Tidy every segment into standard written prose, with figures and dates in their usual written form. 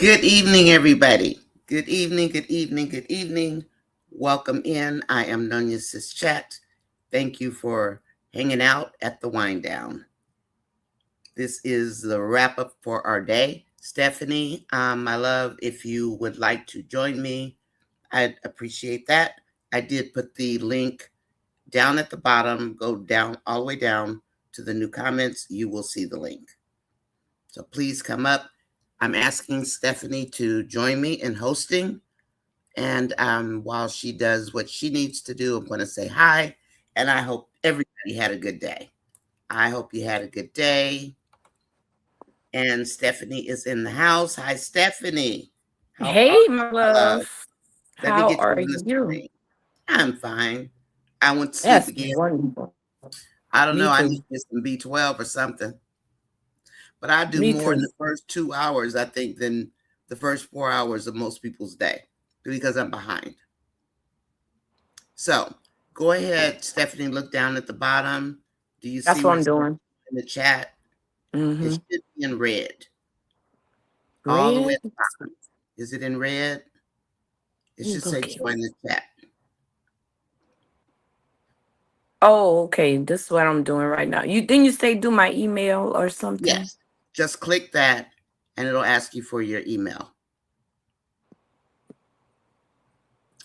Good evening, everybody. Good evening, good evening, good evening. Welcome in. I am NONYASISCHAT. Thank you for hanging out at the wind down. This is the wrap up for our day. Stephanie, my love, if you would like to join me, I'd appreciate that. I did put the link down at the bottom. Go down all the way down to the new comments. You will see the link. So please come up. I'm asking Stephanie to join me in hosting. And while she does what she needs to do, I'm going to say hi. And I hope everybody had a good day. I hope you had a good day. And Stephanie is in the house. Hi, Stephanie. How are Hey, my you, my love? love. Let me How get you are on the you? screen. I'm fine. I went to sleep Yes, again. wonderful. I don't Me know. I need too. to get some B12 or something. But I do Me more in too. the first 2 hours, I think, than the first 4 hours of most people's day because I'm behind. So go ahead, Stephanie, look down at the bottom. Do you That's see what where I'm it says doing. in the chat? It Mm-hmm. should be in red all the way Red. at the bottom. Is it in red? It should say Okay. join the chat. Oh, okay. This is what I'm doing right now. You didn't you say do my email or something? Yes. Just click that and it'll ask you for your email.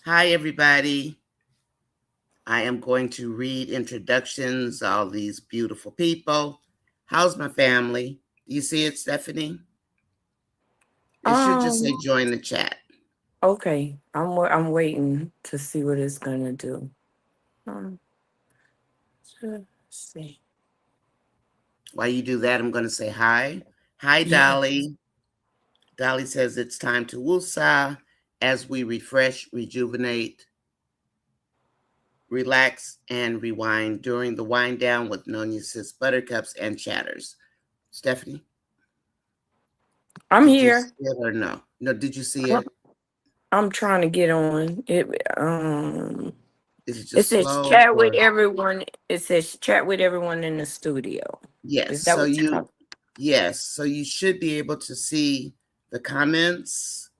Hi, everybody. I am going to read introductions, all these beautiful people. How's my family? Do you see it, Stephanie? It should just say Um. join the chat. Okay. I'm waiting to see what it's gonna do. Um. Let's see. While you do that, I'm going to say hi. Hi, Yeah. Dolly. Dolly says it's time to woosah as we refresh, rejuvenate, relax, and rewind during the wind down with Nonyasis Buttercups and Chatters. Stephanie, I'm did you see here. it or no? No, did you see it? I'm trying to get on it. Is it It just says slow chat with or? everyone. It says chat with everyone in the studio. Yes. Is that So what you're talking? you should be able to see the comments.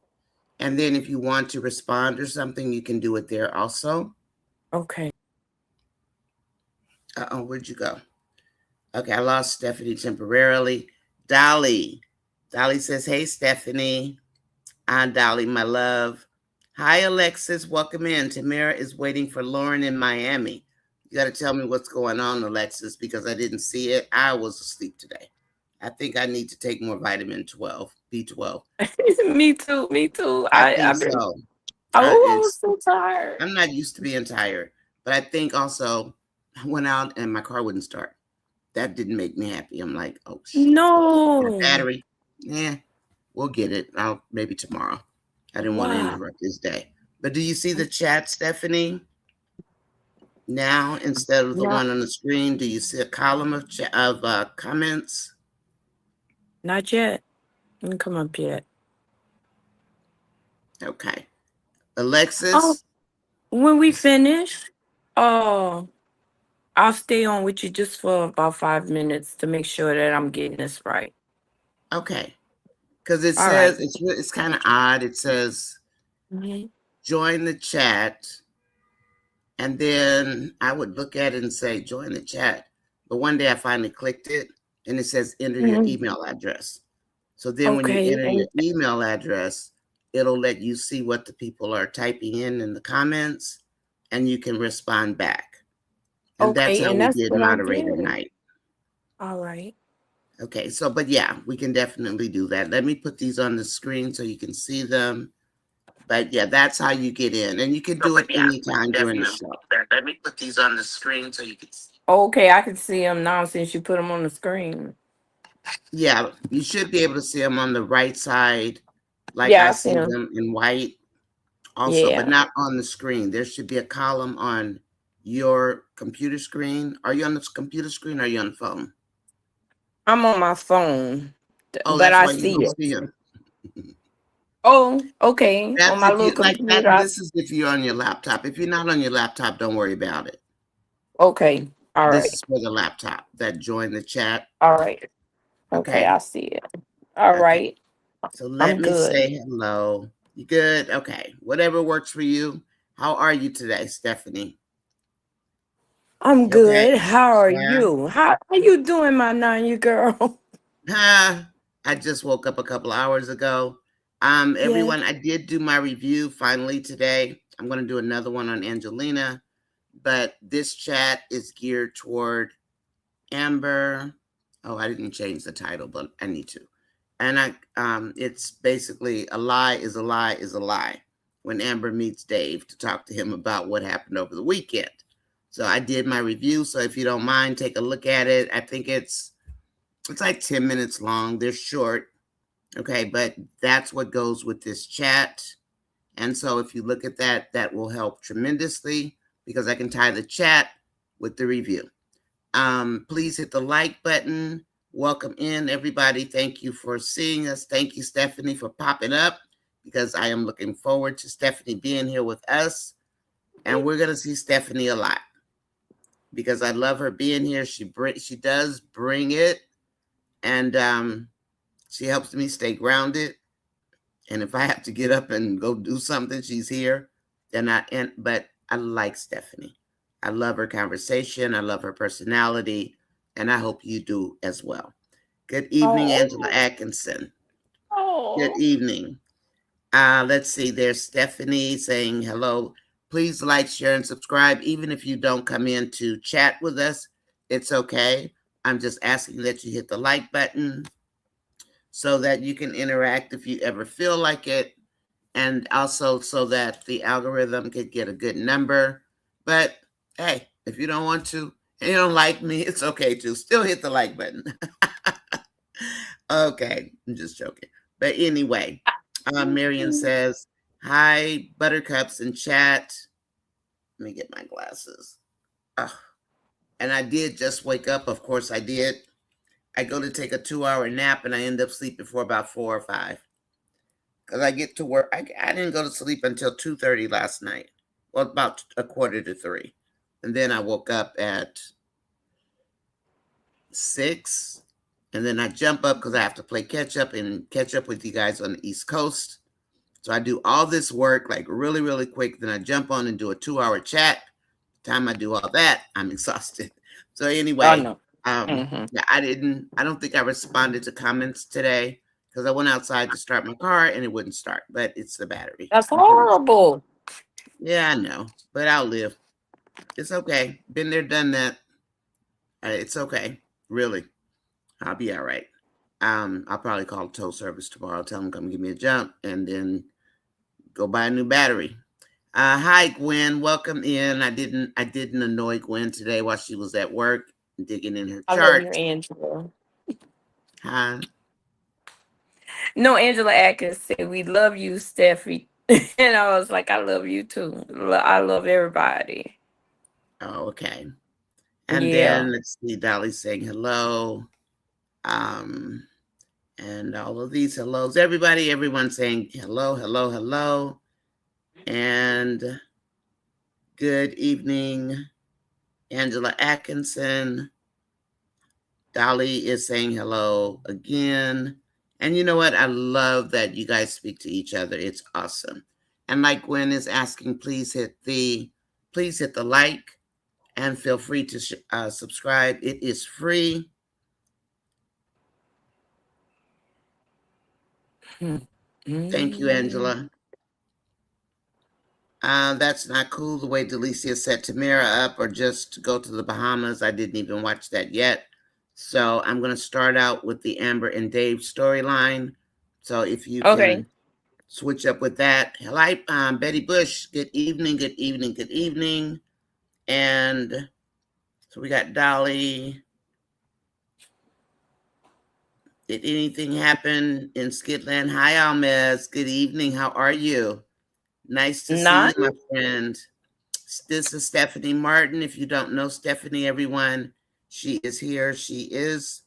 And then if you want to respond or something, you can do it there also. Okay. Uh-oh, where'd you go? Okay, I lost Stephanie temporarily. Dolly. Dolly says, hey, Stephanie. I'm Dolly, my love. Hi, Alexis. Welcome in. Tamera is waiting for Lauren in Miami. You got to tell me what's going on, Alexis, because I didn't see it. I was asleep today. I think I need to take more vitamin 12, B12. Me too. Me too. I I think I've been. so. Oh, I was It's so tired. I'm not used to being tired, but I think also I went out and my car wouldn't start. That didn't make me happy. I'm like, oh shit. The No. battery, yeah, we'll get it. I'll maybe tomorrow. I didn't want to Wow. interrupt this day. But do you see the chat, Stephanie? Now instead of the Not one on the screen, do you see a column of comments? not yet. Didn't come up yet. Okay, Oh, Alexis. when we finish, oh, I'll stay on with you just for about 5 minutes to make sure that I'm getting this right. Okay, because it All right. says it's kind of odd. It says Mm-hmm. join the chat. And then I would look at it and say, join the chat. But one day I finally clicked it and it says, enter your Mm-hmm. email address. So then when you Okay. enter your And email address, it'll let you see what the people are typing in the comments and you can respond back. And that's okay, how and we that's did what I moderator did. night. All right. Okay, so, but yeah, we can definitely do that. Let me put these on the screen so you can see them. But yeah, that's how you get in. And you can So, do it but yeah, we can anytime during the definitely show. do that. Let me put these on the screen so you can see. Okay, I can see them now since you put them on the screen. Yeah, you should be able to see them on the right side, like Yeah, I I see see them. them in white also, but Yeah. not on the screen. There should be a column on your computer screen. Are you on the computer screen or are you on the phone? I'm on my phone, Oh, but that's I why you see don't it. see them. Oh, okay. On That's my if little you like that. computer. This is if you're on your laptop. If you're not on your laptop, don't worry about it. Okay. All This right. is for the laptop that join the chat. All right. Okay, Okay. I see it. All Okay. right. So let I'm me good. say hello. You good? Okay. Whatever works for you. How are you today, Stephanie? I'm You okay? good. How are Yeah. you? How you doing, my Nanya girl? I just woke up a couple hours ago. Yes. Everyone, I did do my review finally today. I'm going to do another one on Angelina, but this chat is geared toward Amber. Oh, I didn't change the title, but I need to. And it's basically a lie is a lie is a lie. When Amber meets Dave to talk to him about what happened over the weekend. So I did my review. So if you don't mind, take a look at it. I think it's like 10 minutes long. They're short. Okay, but that's what goes with this chat. And so if you look at that, that will help tremendously because I can tie the chat with the review. Please hit the like button. Welcome in, everybody. Thank you for seeing us. Thank you, Stephanie, for popping up because I am looking forward to Stephanie being here with us. And we're going to see Stephanie a lot because I love her being here. She does bring it, and she helps me stay grounded. And if I have to get up and go do something, she's here. But I like Stephanie. I love her conversation. I love her personality. And I hope you do as well. Good evening, Angela Oh, Atkinson. Good oh. evening. Let's see. There's Stephanie saying hello. Please like, share, and subscribe. Even if you don't come in to chat with us, it's okay. I'm just asking that you hit the like button so that you can interact if you ever feel like it, and also so that the algorithm could get a good number. But hey, if you don't want to and you don't like me, it's okay too. Still hit the like button. Okay, I'm just joking. But anyway, Marion says, hi, buttercups in chat. Let me get my glasses. Ugh. And I did just wake up. Of course, I did. I go to take a 2 hour nap and I end up sleeping for about 4 or 5. Because I get to work. I didn't go to sleep until 2:30 last night. Well, about a quarter to 3. And then I woke up at 6. And then I jump up because I have to play catch up and catch up with you guys on the East Coast. So I do all this work like really, really quick. Then I jump on and do a 2 hour chat. By the time I do all that, I'm exhausted. So I anyway, know. Hmm. yeah, I don't think I responded to comments today because I went outside to start my car and it wouldn't start, but it's the battery. That's I'm pretty sure. horrible. Yeah, I know, but I'll live. It's okay. Been there, done that. It's okay. Really, I'll be all right. I'll probably call tow service tomorrow. Tell them come give me a jump, and then go buy a new battery. Hi, Gwen. Welcome in. I didn't annoy Gwen today while she was at work digging in her I love you, chart. Angela. Huh? No, Angela Atkins said, we love you, Steffi. And I was like, I love you too. I love everybody. Oh, okay. And Yeah. then let's see, Dolly saying hello. Um, and all of these hellos. Everyone saying hello, hello, hello. And good evening, Angela Atkinson. Dolly is saying hello again. And you know what? I love that you guys speak to each other. It's awesome. And like Gwen is asking, please hit the like and feel free to subscribe. It is free. Thank you, Mm. Angela. That's not cool the way Delicia set Tamera up or just go to the Bahamas. I didn't even watch that yet. So I'm going to start out with the Amber and Dave storyline. So if you Okay. can switch up with that. Hello, Betty Bush. Good evening, good evening, good evening. And so we got Dolly. Did anything happen in Skitland? Hi, Almez. Good evening. How are you? Nice to see you, None? my friend. This is Stephanie Martin. If you don't know Stephanie, everyone, she is here. She is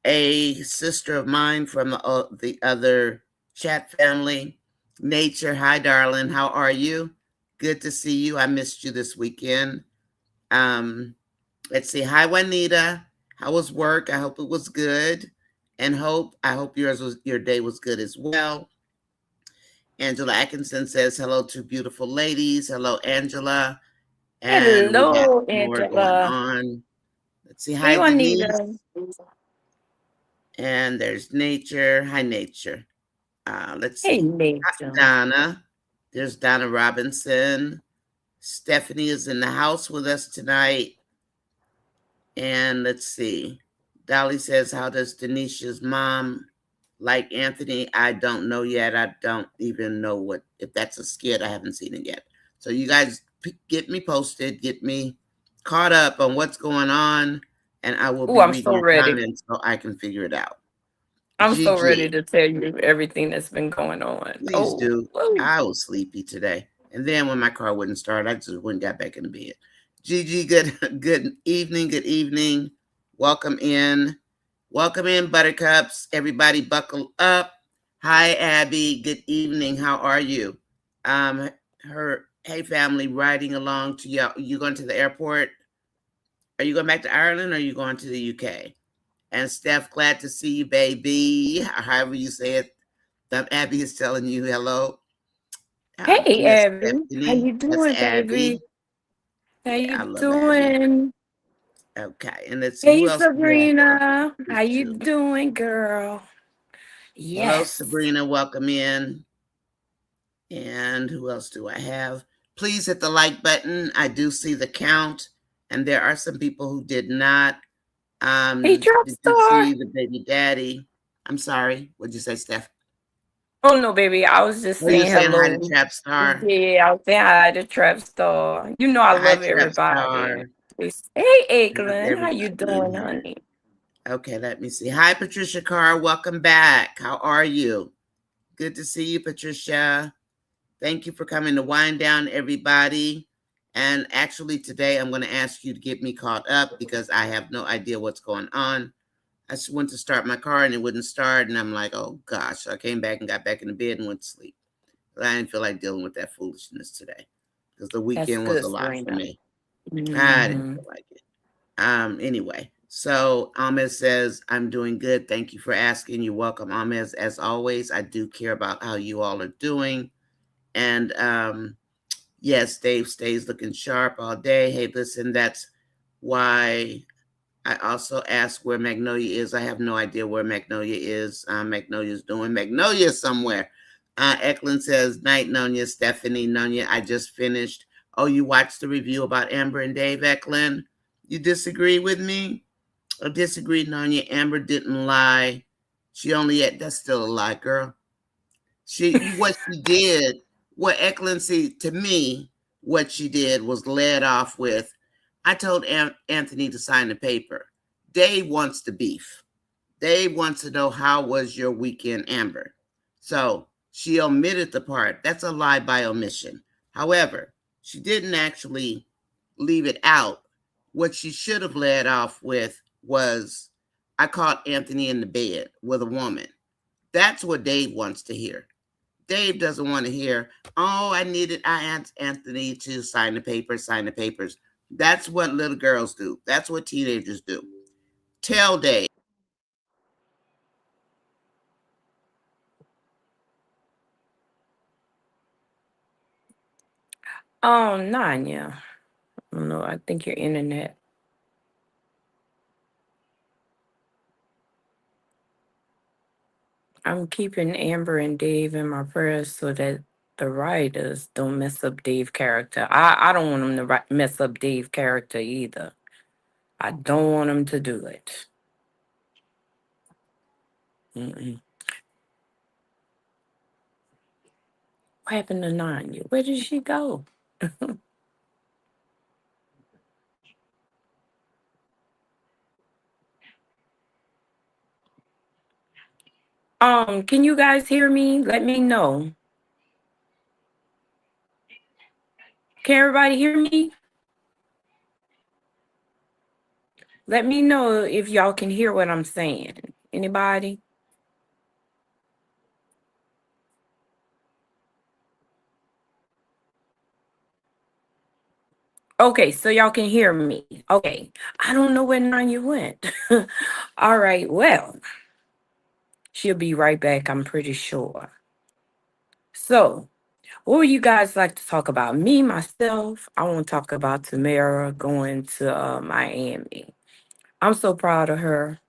a sister of mine from the other chat family. Nature, hi, darling. How are you? Good to see you. I missed you this weekend. Um, let's see. Hi, Juanita. How was work? I hope it was good. and Hope. I hope your day was good as well. Angela Atkinson says hello to beautiful ladies. Hello, Angela. And we got Hello, more going Angela. on. Let's see. Hey, Hi, Denise. Juanita. And there's Nature. Hi, Nature. Let's Hey, see. Nature. Donna. There's Donna Robinson. Stephanie is in the house with us tonight. And let's see. Dolly says, how does Denisha's mom like Anthony? I don't know yet. I don't even know if that's a skit. I haven't seen it yet. So you guys get me posted, get me caught up on what's going on, and I will Oh, be I'm reading so your ready. comments so I can figure it out. I'm so ready Gigi, to tell you everything that's been going on. please Oh, do. woo. I was sleepy today. And then when my car wouldn't start, I just went and got back in the bed. Gigi, good evening, good evening. Welcome in. Welcome in, Buttercups. Everybody buckle up. Hi, Abby. Good evening. How are you? Um, hey family, riding along to y'all. You going to the airport? Are you going back to Ireland or are you going to the UK? And Steph, glad to see you, baby. However you say it. Abby is telling you hello. Hey, Miss Abby. How Stephanie, you that's doing, baby? Abby. How Yeah, you I love Abby. doing? Okay, and let's see Hey, who else do we have on Sabrina. How you YouTube. doing, girl? Hello, Yes. Sabrina. Welcome in. And who else do I have? Please hit the like button. I do see the count, and there are some people who did not. Hey, Drop Did you Star. see the baby daddy? I'm sorry. What'd you say, Steph? Oh, no, baby. I was just Oh, you saying saying hi to hello. Trap Star? Yeah, I was saying hi to Trap Star. You know I Hi, love Trap everybody. Star. Hey, Love Eglin. How you everybody in doing, here. honey? Okay, let me see. Hi, Patricia Carr. Welcome back. How are you? Good to see you, Patricia. Thank you for coming to Wind Down, everybody. And actually, today I'm going to ask you to get me caught up because I have no idea what's going on. I just went to start my car and it wouldn't start. And I'm like, oh gosh. So I came back and got back in the bed and went to sleep. But I didn't feel like dealing with that foolishness today because the That's weekend was good, a lot for Serena. me. I didn't Mm-hmm. feel like it. Anyway, so Ahmed says, I'm doing good. Thank you for asking. You're welcome, Ahmed. As always, I do care about how you all are doing. And yes, Dave stays looking sharp all day. Hey, listen, that's why I also asked where Magnolia is. I have no idea where Magnolia is. Magnolia's doing Magnolia somewhere. Eklund says, night, Nonya. Stephanie, Nonya, I just finished. Oh, you watched the review about Amber and Dave, Eklund? You disagree with me? I disagree, Nonya. Amber didn't lie. She only had, that's still a lie, girl. What she did, what Excellency to me, what she did was led off with, I told Anthony to sign the paper. Dave wants the beef. Dave wants to know how was your weekend, Amber. So she omitted the part. That's a lie by omission. However, she didn't actually leave it out. What she should have led off with was, I caught Anthony in the bed with a woman. That's what Dave wants to hear. Dave doesn't want to hear, oh, I asked Anthony to sign the papers, sign the papers. That's what little girls do. That's what teenagers do. Tell Dave. Nanya. I don't know. I think your internet. I'm keeping Amber and Dave in my prayers so that the writers don't mess up Dave's character. I don't want them to mess up Dave's character either. I don't want them to do it. Mm-mm. What happened to Nanya? Where did she go? Can you guys hear me? Let me know. Can everybody hear me? Let me know if y'all can hear what I'm saying. Anybody? Okay, so y'all can hear me. Okay. I don't know where Nanya went. All right, well. She'll be right back, I'm pretty sure. So, what would you guys like to talk about? Me, myself, I want to talk about Tamara going to Miami. I'm so proud of her.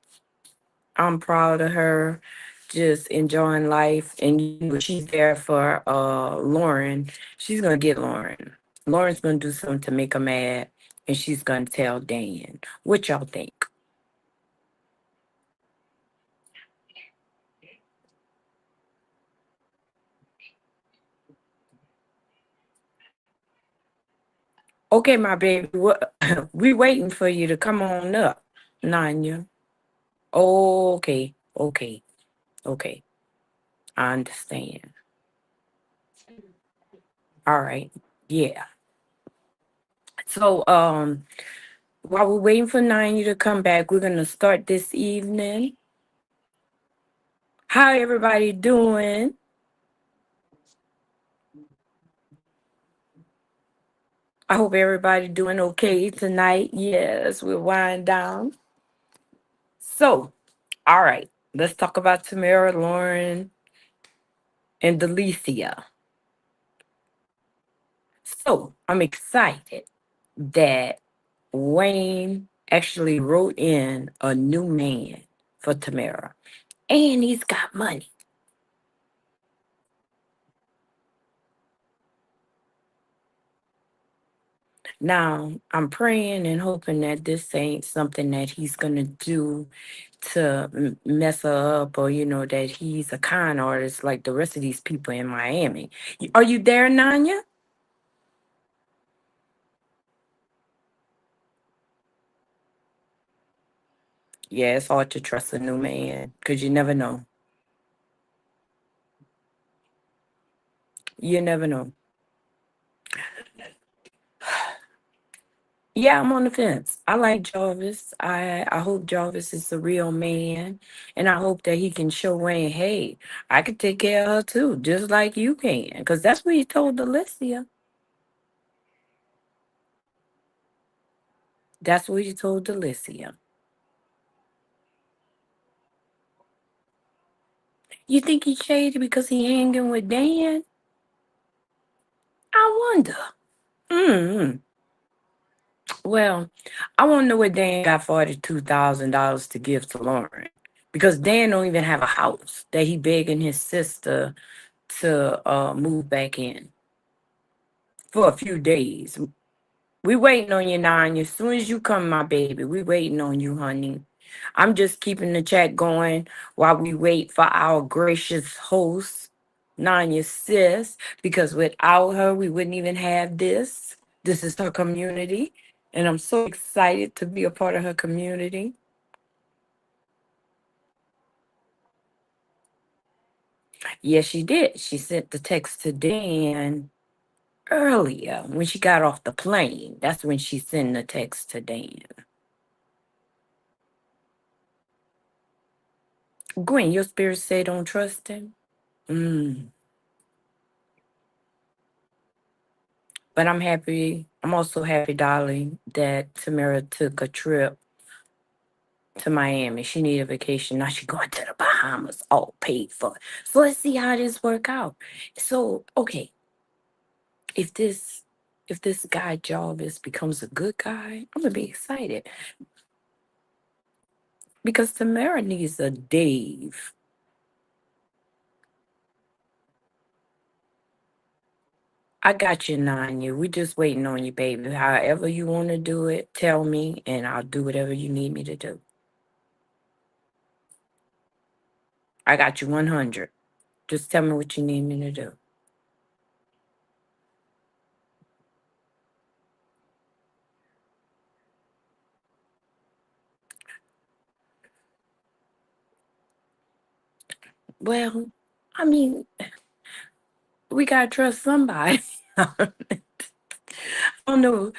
I'm proud of her just enjoying life. And she's there for Lauren. She's gonna get Lauren. Lauren's gonna do something to make her mad, and she's gonna tell Dan. What y'all think? Okay, my baby. What we waiting for you to come on up, Nanya. Okay, okay, okay. I understand. All right. Yeah. So while we're waiting for Nanya to come back, we're gonna start this evening. How everybody doing? I hope everybody doing okay tonight. Yes, we're winding down. So, all right, let's talk about Tamara, Lauren, and Delicia. So, I'm excited that Wayne actually wrote in a new man for Tamara, and he's got money. Now, I'm praying and hoping that this ain't something that he's gonna do to mess her up, or that he's a con artist like the rest of these people in Miami. Are you there, Nanya? Yeah, it's hard to trust a new man because you never know. You never know. Yeah, I'm on the fence. I like Jarvis. I hope Jarvis is a real man, and I hope that he can show Wayne, hey, I can take care of her too, just like you can, because that's what he told Delicia. That's what he told Delicia. You think he's shady because he hanging with Dan? I wonder. Mm. Well, I want to know where Dan got $42,000 to give to Lauren, because Dan don't even have a house that he begging his sister to move back in for a few days. We waiting on you, Nanya. As soon as you come, my baby, we waiting on you, honey. I'm just keeping the chat going while we wait for our gracious host, Nanya sis, because without her, we wouldn't even have this. This is her community, and I'm so excited to be a part of her community. Yes, she did. She sent the text to Dan earlier when she got off the plane. That's when she sent the text to Dan. Gwen, your spirit say don't trust him. Mm. But I'm happy. I'm also happy, darling, that Tamara took a trip to Miami. She needed a vacation. Now she going to the Bahamas, all paid for. So let's see how this work out. So, okay, if this if this guy Jarvis becomes a good guy, I'm gonna be excited because Tamara needs a Dave. I got you, Nanya. We just waiting on you, baby. However you want to do it, tell me, and I'll do whatever you need me to do. I got you 100. Just tell me what you need me to do. Well, I mean, we gotta trust somebody. I don't know.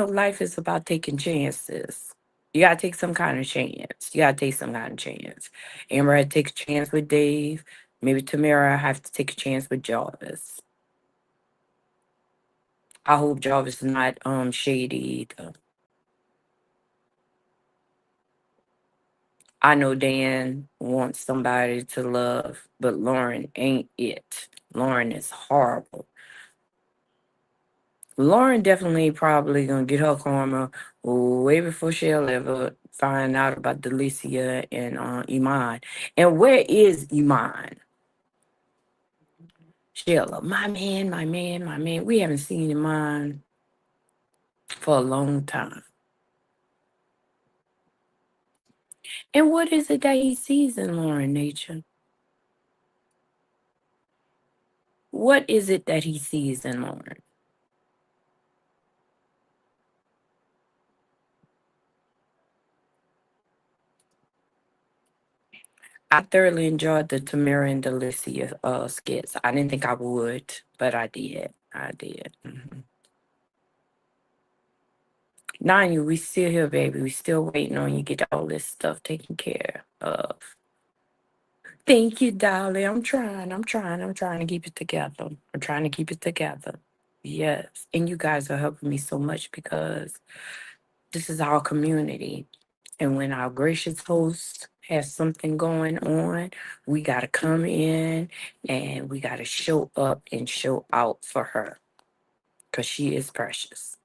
Life is about taking chances. You gotta take some kind of chance. You gotta take some kind of chance. Amber had to take a chance with Dave. Maybe Tamara have to take a chance with Jarvis. I hope Jarvis is not shady either. I know Dan wants somebody to love, but Lauren ain't it. Lauren is horrible. Lauren definitely probably gonna get her karma way before she'll ever find out about Delicia and Iman. And where is Iman? Sheila, my man, my man, my man. We haven't seen Iman for a long time. And what is it that he sees in Lauren Nature? What is it that he sees in Lauren? I thoroughly enjoyed the Tamara and Delicia skits. I didn't think I would, but I did. I did. Nanya, we still here, baby. We still waiting on you. Get all this stuff taken care of. Thank you, darling. I'm trying. I'm trying. I'm trying to keep it together. I'm trying to keep it together. Yes. And you guys are helping me so much because this is our community. And when our gracious host has something going on, we got to come in and we got to show up and show out for her because she is precious.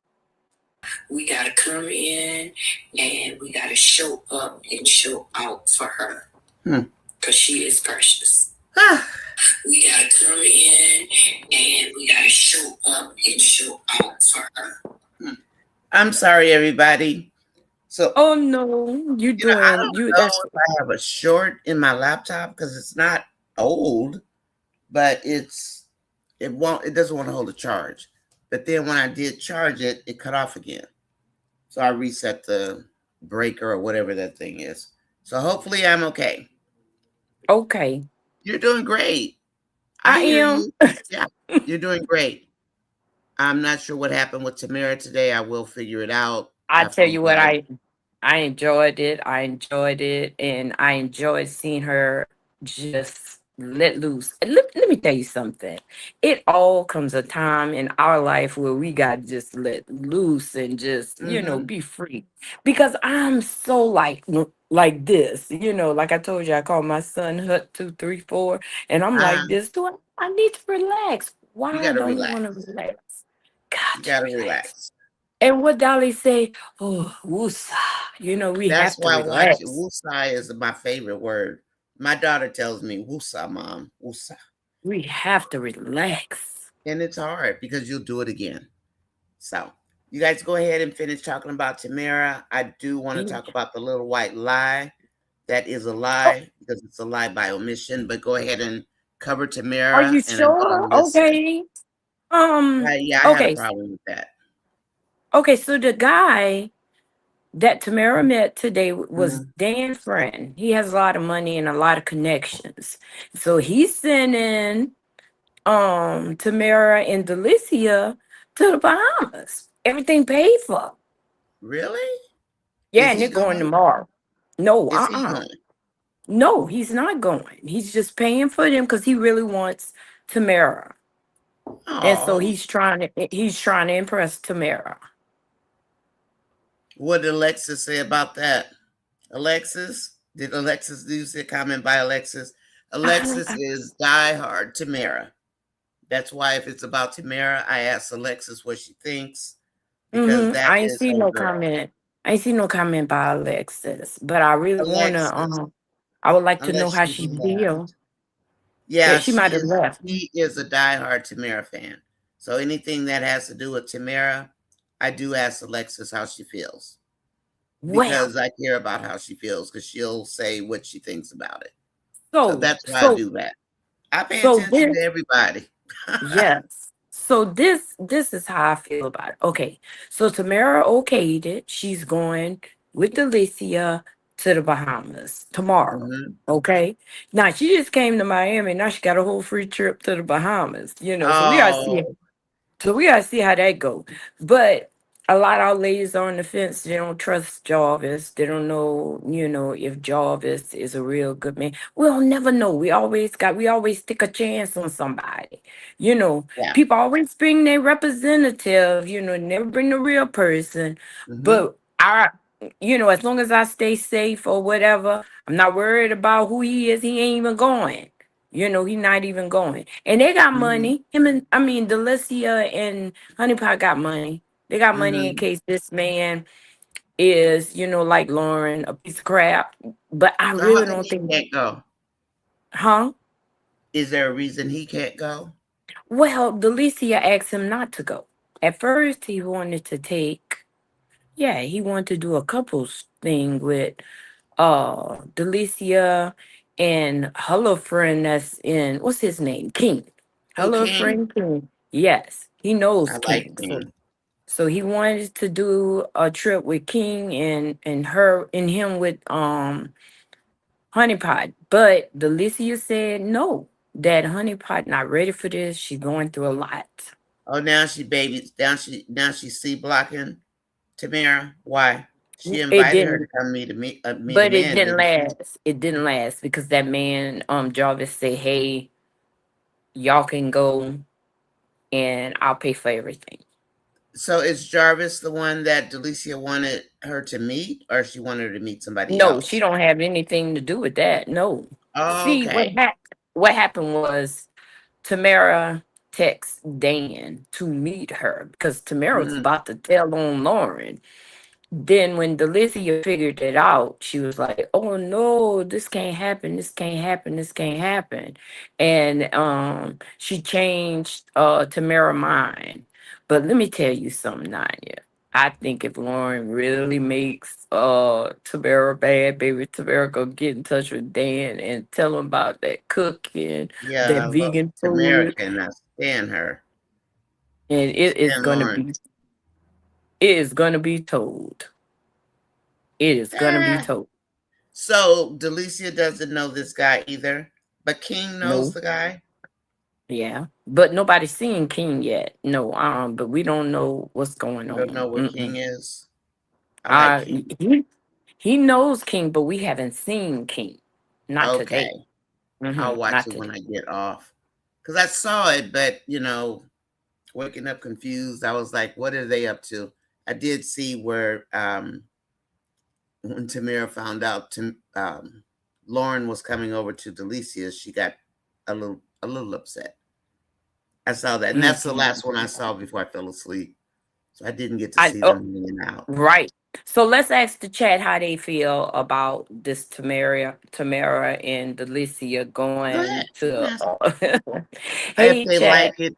We got to come in and we got to show up and show out for her because she is precious. We got to come in and we got to show up and show out for her. I'm sorry, everybody. So, oh no, I don't know if I have a short in my laptop because it's not old, but it doesn't want to hold a charge. But then when I did charge it, it cut off again. So I reset the breaker or whatever that thing is. So hopefully I'm okay. Okay. You're doing great. I hear am. you. Yeah, you're doing great. I'm not sure what happened with Tamara today. I will figure it out. I After tell you you what, guys. I enjoyed it. I enjoyed it, and I enjoyed seeing her just let loose. And let me tell you something. It all comes a time in our life where we got to just let loose and just be free. Because I'm so like this, like I told you, I call my son Hut 234, and I'm like this. I need to relax? You Why got to don't you want to relax. relax? You Got to got to relax. relax. And what Dolly say? Oh, woosah. We That's have to why watching relax. woosah is my favorite word. My daughter tells me woosah, mom, woosah. We have to relax. And it's hard because you'll do it again. So you guys go ahead and finish talking about Tamara. I do want to Yeah. talk about the little white lie. That is a Oh, lie because it's a lie by omission. But go ahead and cover are Tamara you and I'm sure? going to listen. Okay. Yeah, I had a Okay. problem with that. Okay. So the guy that Tamara met today was Mhm. Dan's friend. He has a lot of money and a lot of connections. So he's sending Tamara and Delicia to the Bahamas. Everything paid for. Really? Yeah, Is and they're he going going? tomorrow. No, Is he going? No, he's not going. He's just paying for them because he really wants Tamara. And so Oh, he's trying to impress Tamara. what did Alexis say about that? Alexis? Did Alexis do you see a comment by Alexis? Alexis I, is diehard Tamara. That's why if it's about Tamara, I ask Alexis what she thinks because that I ain't is see her no girl. comment. I ain't see no comment by Alexis, but I really wanna. Alexis, I would like to know unless how she she left. feel. Yeah, Yeah, she might have left. she is a diehard Tamara fan. So anything that has to do with Tamara, I do ask Alexis how she feels Well, because I care about how she feels because she'll say what she thinks about it. So so that's why I so do that. I pay so attention to this everybody. Yes. So this is how I feel about it. Okay. So Tamara okayed it. She's going with Delicia to the Bahamas tomorrow. Mhm. Okay. Now she just came to Miami. Now she got a whole free trip to the Bahamas. So we gotta see. Oh, So we gotta see how that go. But a lot of our ladies are on the fence. They don't trust Jarvis. They don't know, if Jarvis is a real good man. We'll never know. We always take a chance on somebody. You know, yeah. people always bring their representative, never bring the real person. Mhm. But as long as I stay safe or whatever, I'm not worried about who he is. He ain't even going. He not even going. And they got Mm-hmm. money. Delicia and Honeypot got money. They got money in Mm-hmm. case this man is, like Lauren, a piece of crap. But I So how really come don't he think, can't go? huh? Is there a reason he can't go? Well, Delicia asked him not to go. At first, he wanted to he wanted to do a couples thing with Delicia and her little friend that's in, what's his name? King. Her Oh, little King. friend King. Yes, he knows I like King. So King. so he wanted to do a trip with King and her and him with Honeypot. But Delicia said no, that Honeypot not ready for this. She's going through a lot. Oh, now she babies. Now she C blocking Tamara. Why? She It invited her to didn't come meet a but it man, didn't didn't she? last. It didn't last because that man, Jarvis said, hey, y'all can go and I'll pay for everything. So is Jarvis the one that Delicia wanted her to meet, or she wanted her to meet somebody No, she else? don't have anything to do with that. No. See, Okay. what happened was Tamara texted Dan to meet her because Tamara was Mm-hmm. about to tell on Lauren. Then when Delicia figured it out, she was like, "Oh no, this can't happen. This can't happen. This can't happen." And she changed Tamara mind. But let me tell you something, Nanya. I think if Lauren really makes Tamara bad, baby, Tamara go get in touch with Dan and tell him about that cooking, that Yeah, look, vegan Tamara food, cannot stand her. and Stand Lauren. it is gonna be told. It is gonna be Eh. told. So Delicia doesn't know this guy either, but King knows No. the guy. Yeah, but nobody's seen King yet. No, but we don't know what's going You don't on. know where King Mm-mm. is. I like Uh, King. he knows King, but we haven't seen King. Not today. Okay. I'll watch Not it when today. I get off. Because I saw it, but, waking up confused, I was like, what are they up to? I did see where when Tamira found out Lauren was coming over to Delicia, she got a little upset. I saw that. And that's the hmm last one I saw before I fell asleep. So I didn't get to I see oh them hanging out. right. So let's ask the chat how they feel about this Tamara and Delicia Go ahead. going You can to. ask. If Hey they chat. like it,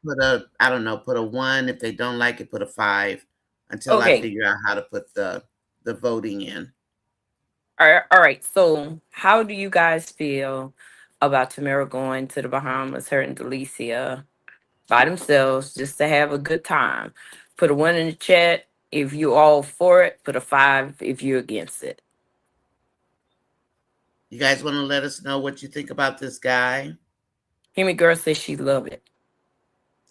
I don't know, put a one. If they don't like it, put a five until I Okay. figure out how to put the voting in. All right. So, how do you guys feel about Tamara going to the Bahamas, her and Delicia by themselves, just to have a good time? Put a one in the chat if you all for it. Put a five if you're against it. You guys want to let us know what you think about this guy? Hemi girl says she love it.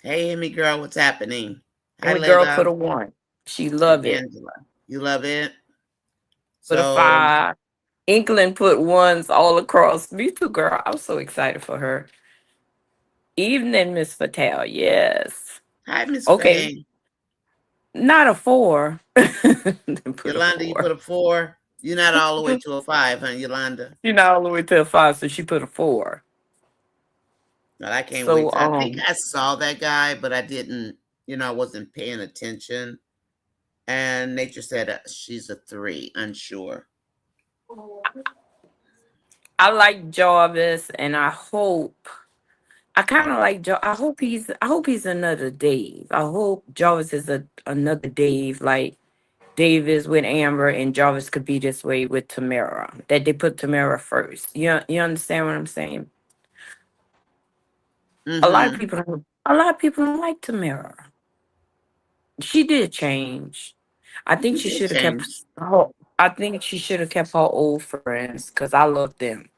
Hey, Amy girl, what's happening? Hi, Hemi girl put Layla a one. She and love it. Angela. You love it? Put a So, five. Inkling put ones all across. Me too, girl. I'm so excited for her. Evening, Miss Fatal. Yes. hi, Miss Okay. Faye. Not a four. Put a Yolanda, you four. put a four. You're not all the way to a five, huh, Yolanda? You're not all the way to a five, so she put a four. But I can't wait So to. I think I saw that guy, but I didn't, I wasn't paying attention. And Nature said she's a three, unsure. I like Jarvis, and I kind of like I hope he's another Dave. I hope Jarvis is another Dave, like Dave is with Amber, and Jarvis could be this way with Tamara. That they put Tamara first. You understand what I'm saying? A lot of Mm-hmm. people, a lot of people don't like Tamara. She did change. I think She she did should have change. kept. I think she should have kept her old friends because I love them.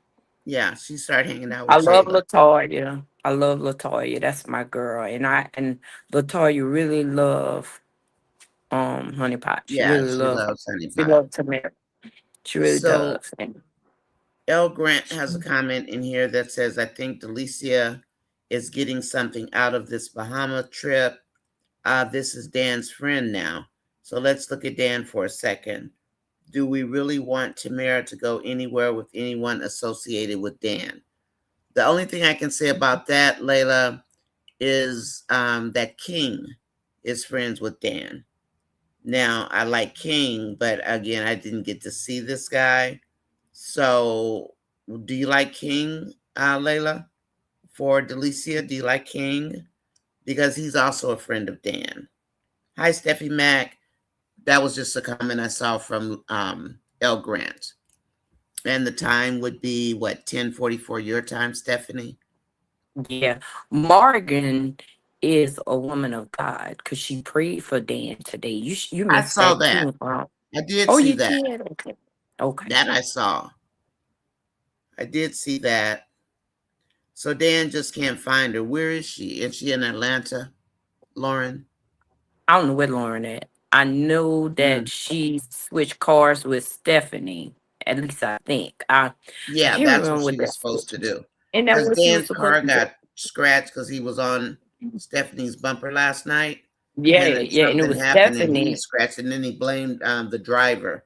Yeah, she started hanging out I with love Shayla. Latoya. I love Latoya. That's my girl. And Latoya really love Honey Pot. She Yeah, really she love her. loves Honey She Pot. loves Tamara. She really So does. And L. Grant has a comment in here that says, I think Delicia is getting something out of this Bahama trip. This is Dan's friend now. So let's look at Dan for a second. Do we really want Tamera to go anywhere with anyone associated with Dan? The only thing I can say about that, Layla, is that King is friends with Dan. Now, I like King, but again, I didn't get to see this guy. So, do you like King, Layla? For Delicia, do you like King? Because he's also a friend of Dan. Hi, Steffi Mack. That was just a comment I saw from El Grant. And the time would be what, 10:44 your time, Stephanie? Yeah. Morgan is a woman of God because she prayed for Dan today. You I missed saw that that. too, huh? I did Oh, see you that. did? Okay. Okay. That I saw. I did see that. So Dan just can't find her. Where is she? Is she in Atlanta, Lauren? I don't know where Lauren at. I know that Mm. she switched cars with Stephanie. At least I think. I Yeah, can't that's what remember what she was that supposed to do. and that Because what she was Dan's supposed car to do. got scratched because he was on Stephanie's bumper last night. Yeah, And then yeah, and it something was happened and he Stephanie. scratched, and then he blamed the driver.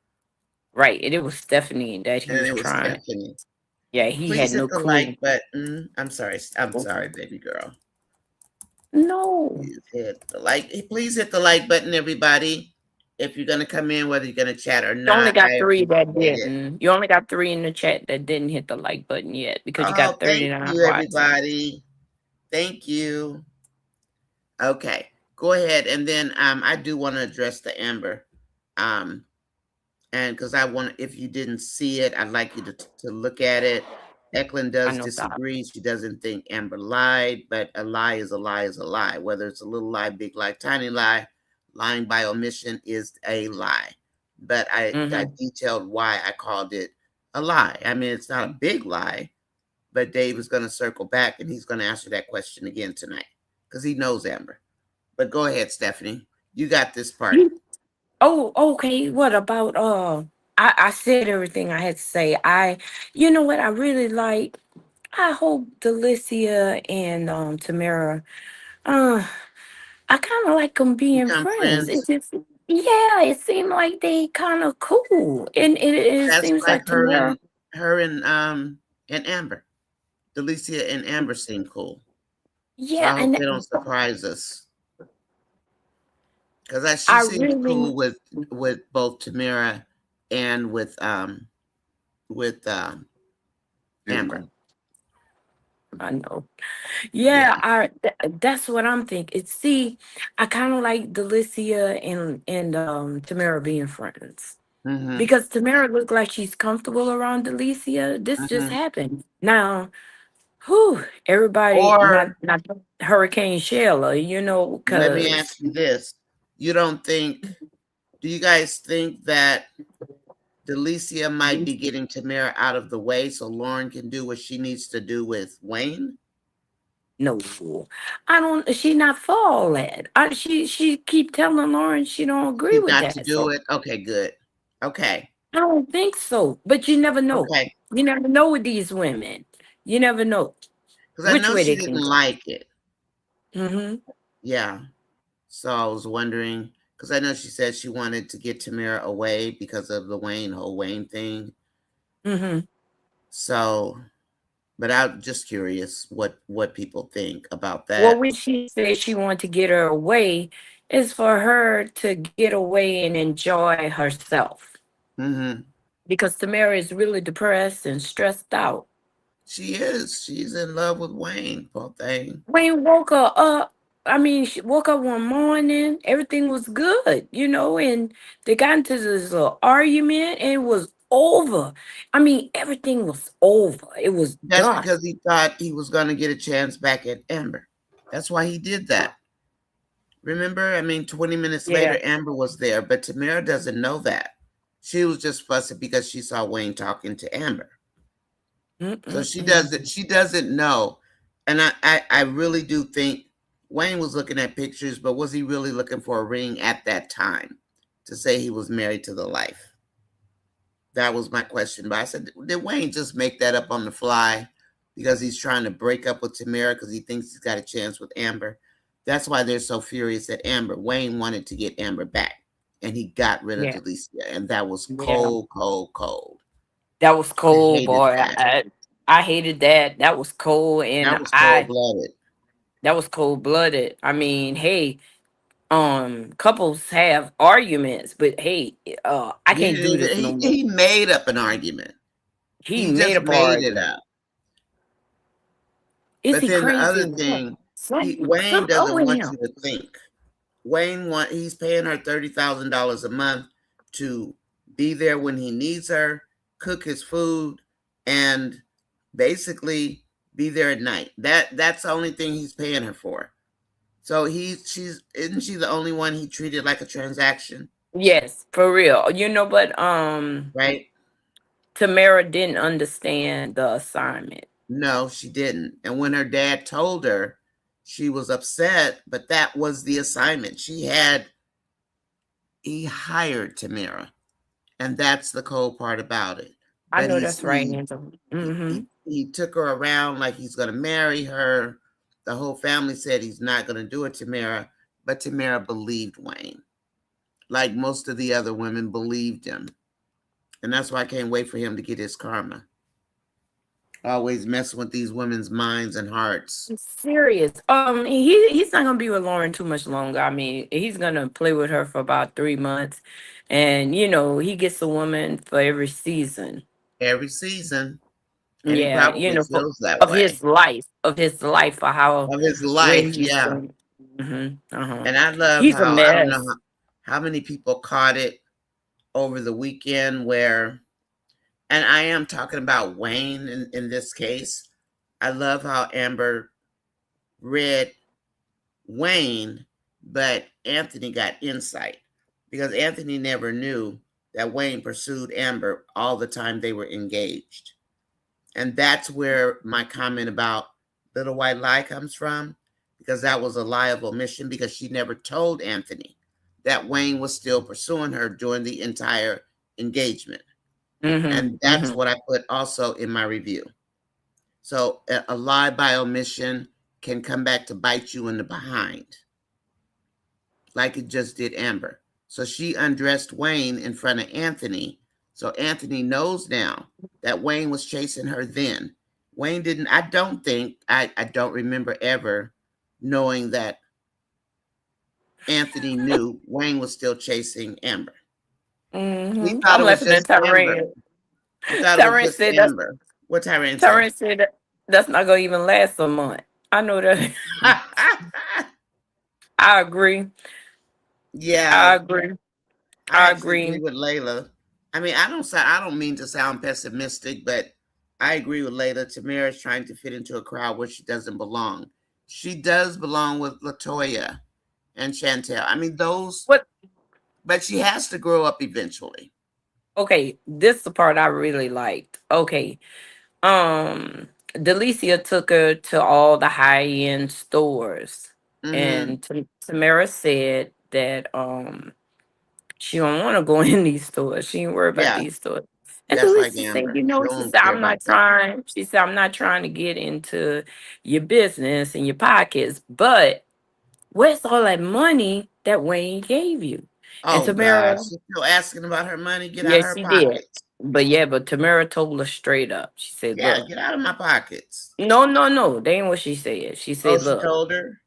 Right. And it was Stephanie that he And was it was trying. Stephanie. Yeah, he had Please hit no the like clue. button. I'm sorry. I'm sorry, baby girl. No. Please hit the like. Please hit the like button, everybody. If you're gonna come in, whether you're gonna chat or You only not, got I three that appreciate it. didn't. You only got three in the chat that didn't hit the like button yet because you Oh, got thank 39 you, watching. everybody. Thank you. Okay, go ahead, and then I do want to address the Amber. Um, and because I want, if you didn't see it, I'd like you to look at it. Eklund I does know that. disagree. She doesn't think Amber lied, but a lie is a lie is a lie. Whether it's a little lie, big lie, tiny lie, lying by omission is a lie. But I Mm-hmm. detailed why I called it a lie. I mean, it's not a big lie, but Dave is going to circle back and he's going to answer that question again tonight because he knows Amber. But go ahead, Stephanie. You got this part. Oh, okay. What about I said everything I had to say. You know what I really like? I hope Delicia and Tamara uh I kinda like them being Become friends. It friends. just yeah, it seemed like they kind of cool. And it That's seems like like Tamara her and Amber. Delicia and Amber seem cool. So yeah, I hope and they don't surprise us. Because she I seems really cool with both Tamara and with Amber. I know. Yeah. Yeah, that's what I'm thinking. See, I kind of like Delicia and Tamara being friends Mm-hmm. because Tamara looked like she's comfortable around Delicia. This just Mm-hmm. happened. Now, whew, everybody, Or not Hurricane Sheila, let me ask because you this. You don't think, do you guys think that Delicia might be getting Tamara out of the way so Lauren can do what she needs to do with Wayne? no, I don't. She not for all that. She keep telling Lauren she don't agree She's with not to that. do So it? Okay, good. Okay. I don't think so. But you never know. Okay. You never know with these women. You never know Because I which know way she they didn't can go. like it. Mm-hmm. Yeah. So I was wondering, because I know she said she wanted to get Tamara away because of the whole Wayne thing. Mm-hmm. So, but I'm just curious what people think about Well, that. when she said she wanted to get her away, is for her to get away and enjoy herself. Hmm. Because Tamara is really depressed and stressed out. She is. She's in love with Wayne, poor thing. Wayne woke her up. I mean, she woke up one morning, everything was good, and they got into this little argument and it was over. I mean, everything was over. It was That's done. because he thought he was going to get a chance back at Amber. That's why he did that. Remember? I mean, 20 minutes Yeah. later, Amber was there, but Tamara doesn't know that. She was just fussing because she saw Wayne talking to Amber. So Mm-mm-mm. she doesn't know. And I really do think Wayne was looking at pictures, but was he really looking for a ring at that time to say he was married to the life? That was my question. But I said, did Wayne just make that up on the fly because he's trying to break up with Tamara because he thinks he's got a chance with Amber? That's why they're so furious at Amber. Wayne wanted to get Amber back. and he got rid of Yeah. Delicia, and that was Yeah. cold, cold, cold. That was I cold, hated boy. that. I hated that. That was cold, and That was cold I blooded. that was cold blooded. I mean, hey, couples have arguments, but hey, I He can't do didn't this even no more. he made up an argument. He He made just up an made it argument. up. Is But he then the crazy? other thing, Wayne Some oh doesn't in want him. you to think. He's paying her $30,000 a month to be there when he needs her, cook his food, and basically be there at night. That's the only thing he's paying her for. So she's isn't she the only one he treated like a transaction, Yes, for real. But right? Tamara didn't understand the assignment. No, she didn't. And when her dad told her, she was upset, but that was the assignment. He hired Tamara. And that's the cold part about it. I But know that's right, Angel. Mm-hmm. he took her around like he's going to marry her. The whole family said he's not going to do it, Tamara. But Tamara believed Wayne, like most of the other women believed him. And that's why I can't wait for him to get his karma. Always messing with these women's minds and hearts. Serious. He's not gonna be with Lauren too much longer. I mean, he's gonna play with her for about 3 months, and he gets a woman for every season. Every season. And he Yeah, probably feels that of way. his life, or how Of his where life, he's yeah. from. Uh-huh. And I love He's a how, I don't know mess. how many people caught it over the weekend where, and I am talking about Wayne in this case. I love how Amber read Wayne, but Anthony got insight because Anthony never knew that Wayne pursued Amber all the time they were engaged. And that's where my comment about Little White Lie comes from, because that was a lie of omission because she never told Anthony that Wayne was still pursuing her during the entire engagement. Mm-hmm. And that's Mm-hmm. what I put also in my review. So a lie by omission can come back to bite you in the behind, like it just did Amber. So she undressed Wayne in front of Anthony. So Anthony knows now that Wayne was chasing her then. Wayne didn't, I don't think, I don't remember ever knowing that Anthony knew Wayne was still chasing Amber. He Mm-hmm. thought I'm it was laughing at just Amber. Tyrone. He thought it was Tyrone just said that's Amber. What Tyrone say? Tyrone said that's not gonna even last a month. I know that. I agree. I Yeah, agree. I I actually agree agree. with Layla. I mean, I don't mean to sound pessimistic, but I agree with Layla. Tamara is trying to fit into a crowd where she doesn't belong. She does belong with Latoya and Chantel. I mean, those, What? but she has to grow up eventually. Okay, this is the part I really liked. Okay, Delicia took her to all the high end stores, Mm-hmm. and Tamara said that she don't want to go in these stores. She ain't worried about Yeah, these stores. And just like Delicia said, Amber. She she don't said, care I'm about not that. trying. She said, I'm not trying to get into your business and your pockets, but where's all that money that Wayne gave you? And Oh God, Tamara, she's still asking about her money. Get out of yes, her she did. pockets. But Tamara told her straight up. She said, Yeah, look, get out of my pockets. no, no, no. That ain't what she said. She Oh, said, she look, told her.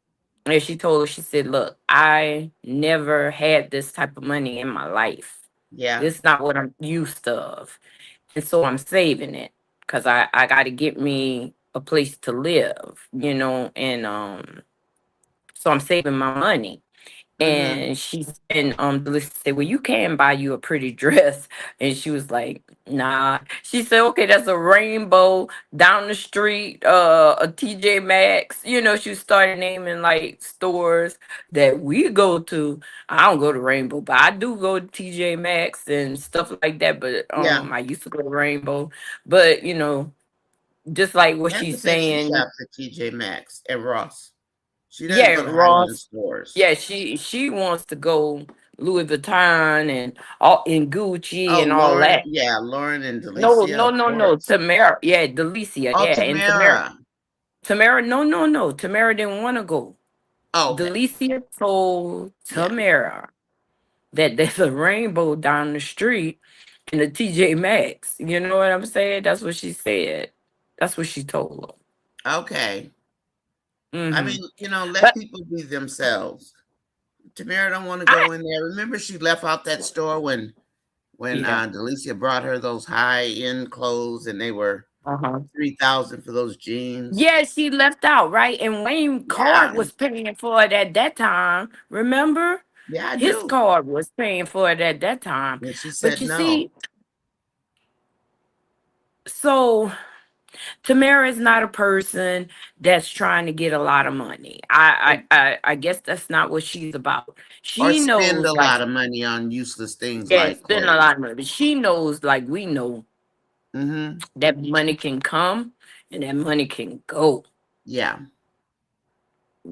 and she told her, she said, look, I never had this type of money in my life. Yeah. This is not what I'm used of. And so I'm saving it because I got to get me a place to live, and so I'm saving my money. Mm-hmm. And Delicia said, well, you can buy you a pretty dress. And she was like, nah. She said, okay, that's a rainbow down the street, a TJ Maxx. She started naming like stores that we go to. I don't go to Rainbow, but I do go to TJ Maxx and stuff like that. But Yeah. I used to go to Rainbow. But just like what Amber she's said she saying, shops at TJ Maxx and Ross. She doesn't yeah, go to high end Ross. stores. Yeah, she wants to go Louis Vuitton and all in Gucci Oh, and all Lauren. that. Yeah, Lauren and No, Delicia, no, of no, no. course. Tamara, yeah, Delicia, Oh, yeah, and Tamara, Tamara. no, no, no. Tamara didn't want to go. Oh, okay. Delicia told Yeah. Tamara, that there's a rainbow down the street in the TJ Maxx. You know what I'm saying? That's what she said. That's what she told Okay. her. I mean, let But people be themselves. Tamara don't want to I go in there. Remember, she left out that store when yeah. Delicia brought her those high end clothes, and they were Uh-huh. 3,000 for those jeans. Yeah, she left out, right? And Wayne Yeah, card was paying for it at that time. Remember? yeah, I His do. card was paying for it at that time. And she But said you no. see, so Tamara is not a person that's trying to get a lot of money. I guess that's not what she's about. Or She spend a knows, like, lot of money on useless things yeah, like spend a clothes. lot of money. But she knows, like we know, Mm-hmm. that money can come and that money can go. Yeah.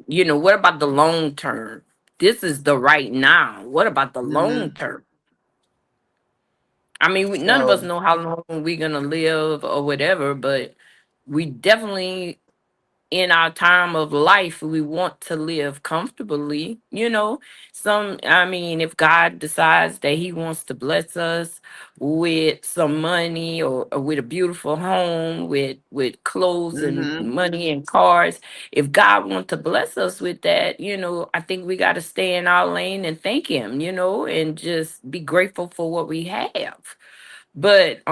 What about the long term? This is the right now. What about the long Mm-hmm. term? I mean, none of us So, know how long we're gonna live or whatever, but we definitely, in our time of life, we want to live comfortably. I mean, if God decides that He wants to bless us with some money, or with a beautiful home, with clothes and mm-hmm. money and cars, if God wants to bless us with that, I think we got to stay in our lane and thank Him, and just be grateful for what we have. But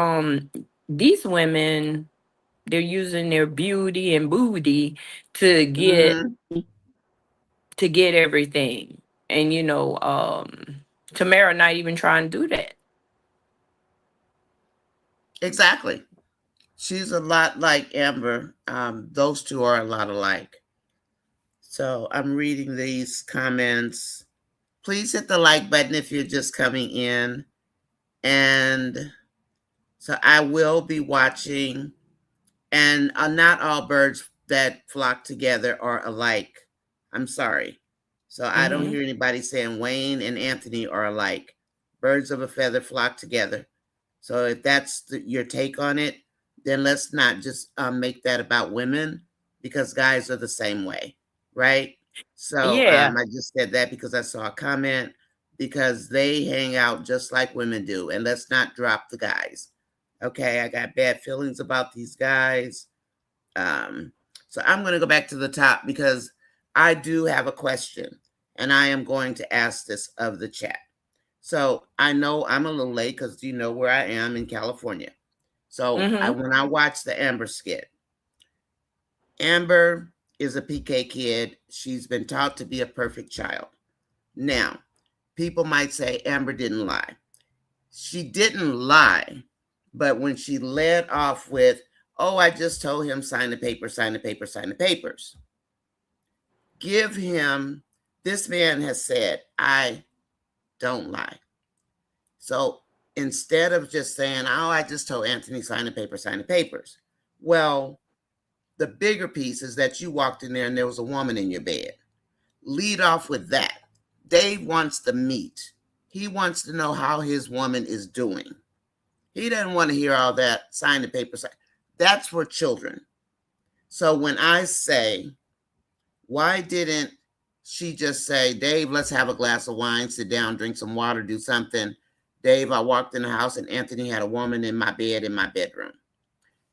these women, they're using their beauty and booty to get Mm-hmm. to get everything. And Tamara not even trying to do that. Exactly. She's a lot like Amber. Those two are a lot alike. So I'm reading these comments. Please hit the like button if you're just coming in. And so I will be watching. And not all birds that flock together are alike. I'm sorry. So I don't Hmm. hear anybody saying Wayne and Anthony are alike. Birds of a feather flock together. So if that's your take on it, then let's not just make that about women, because guys are the same way, right? So Yeah. I just said that because I saw a comment, because they hang out just like women do, and let's not drop the guys. Okay, I got bad feelings about these guys. Um, so I'm going to go back to the top because I do have a question, and I am going to ask this of the chat. So I know I'm a little late because you know where I am in California. So Hmm. when I watched the Amber skit, Amber is a PK kid. She's been taught to be a perfect child. Now, people might say Amber didn't lie. She didn't lie, but when she led off with, "Oh, I just told him sign the paper, sign the paper, sign the papers," give him. This man has said, "I don't lie." So instead of just saying, "Oh, I just told Anthony sign the paper, sign the papers," well, the bigger piece is that you walked in there and there was a woman in your bed. Lead off with that. Dave wants the meat. He wants to know how his woman is doing. He doesn't want to hear all that, sign the paper. That's for children. So when I say, why didn't she just say, "Dave, let's have a glass of wine, sit down, drink some water, do something"? "Dave, I walked in the house and Anthony had a woman in my bed in my bedroom."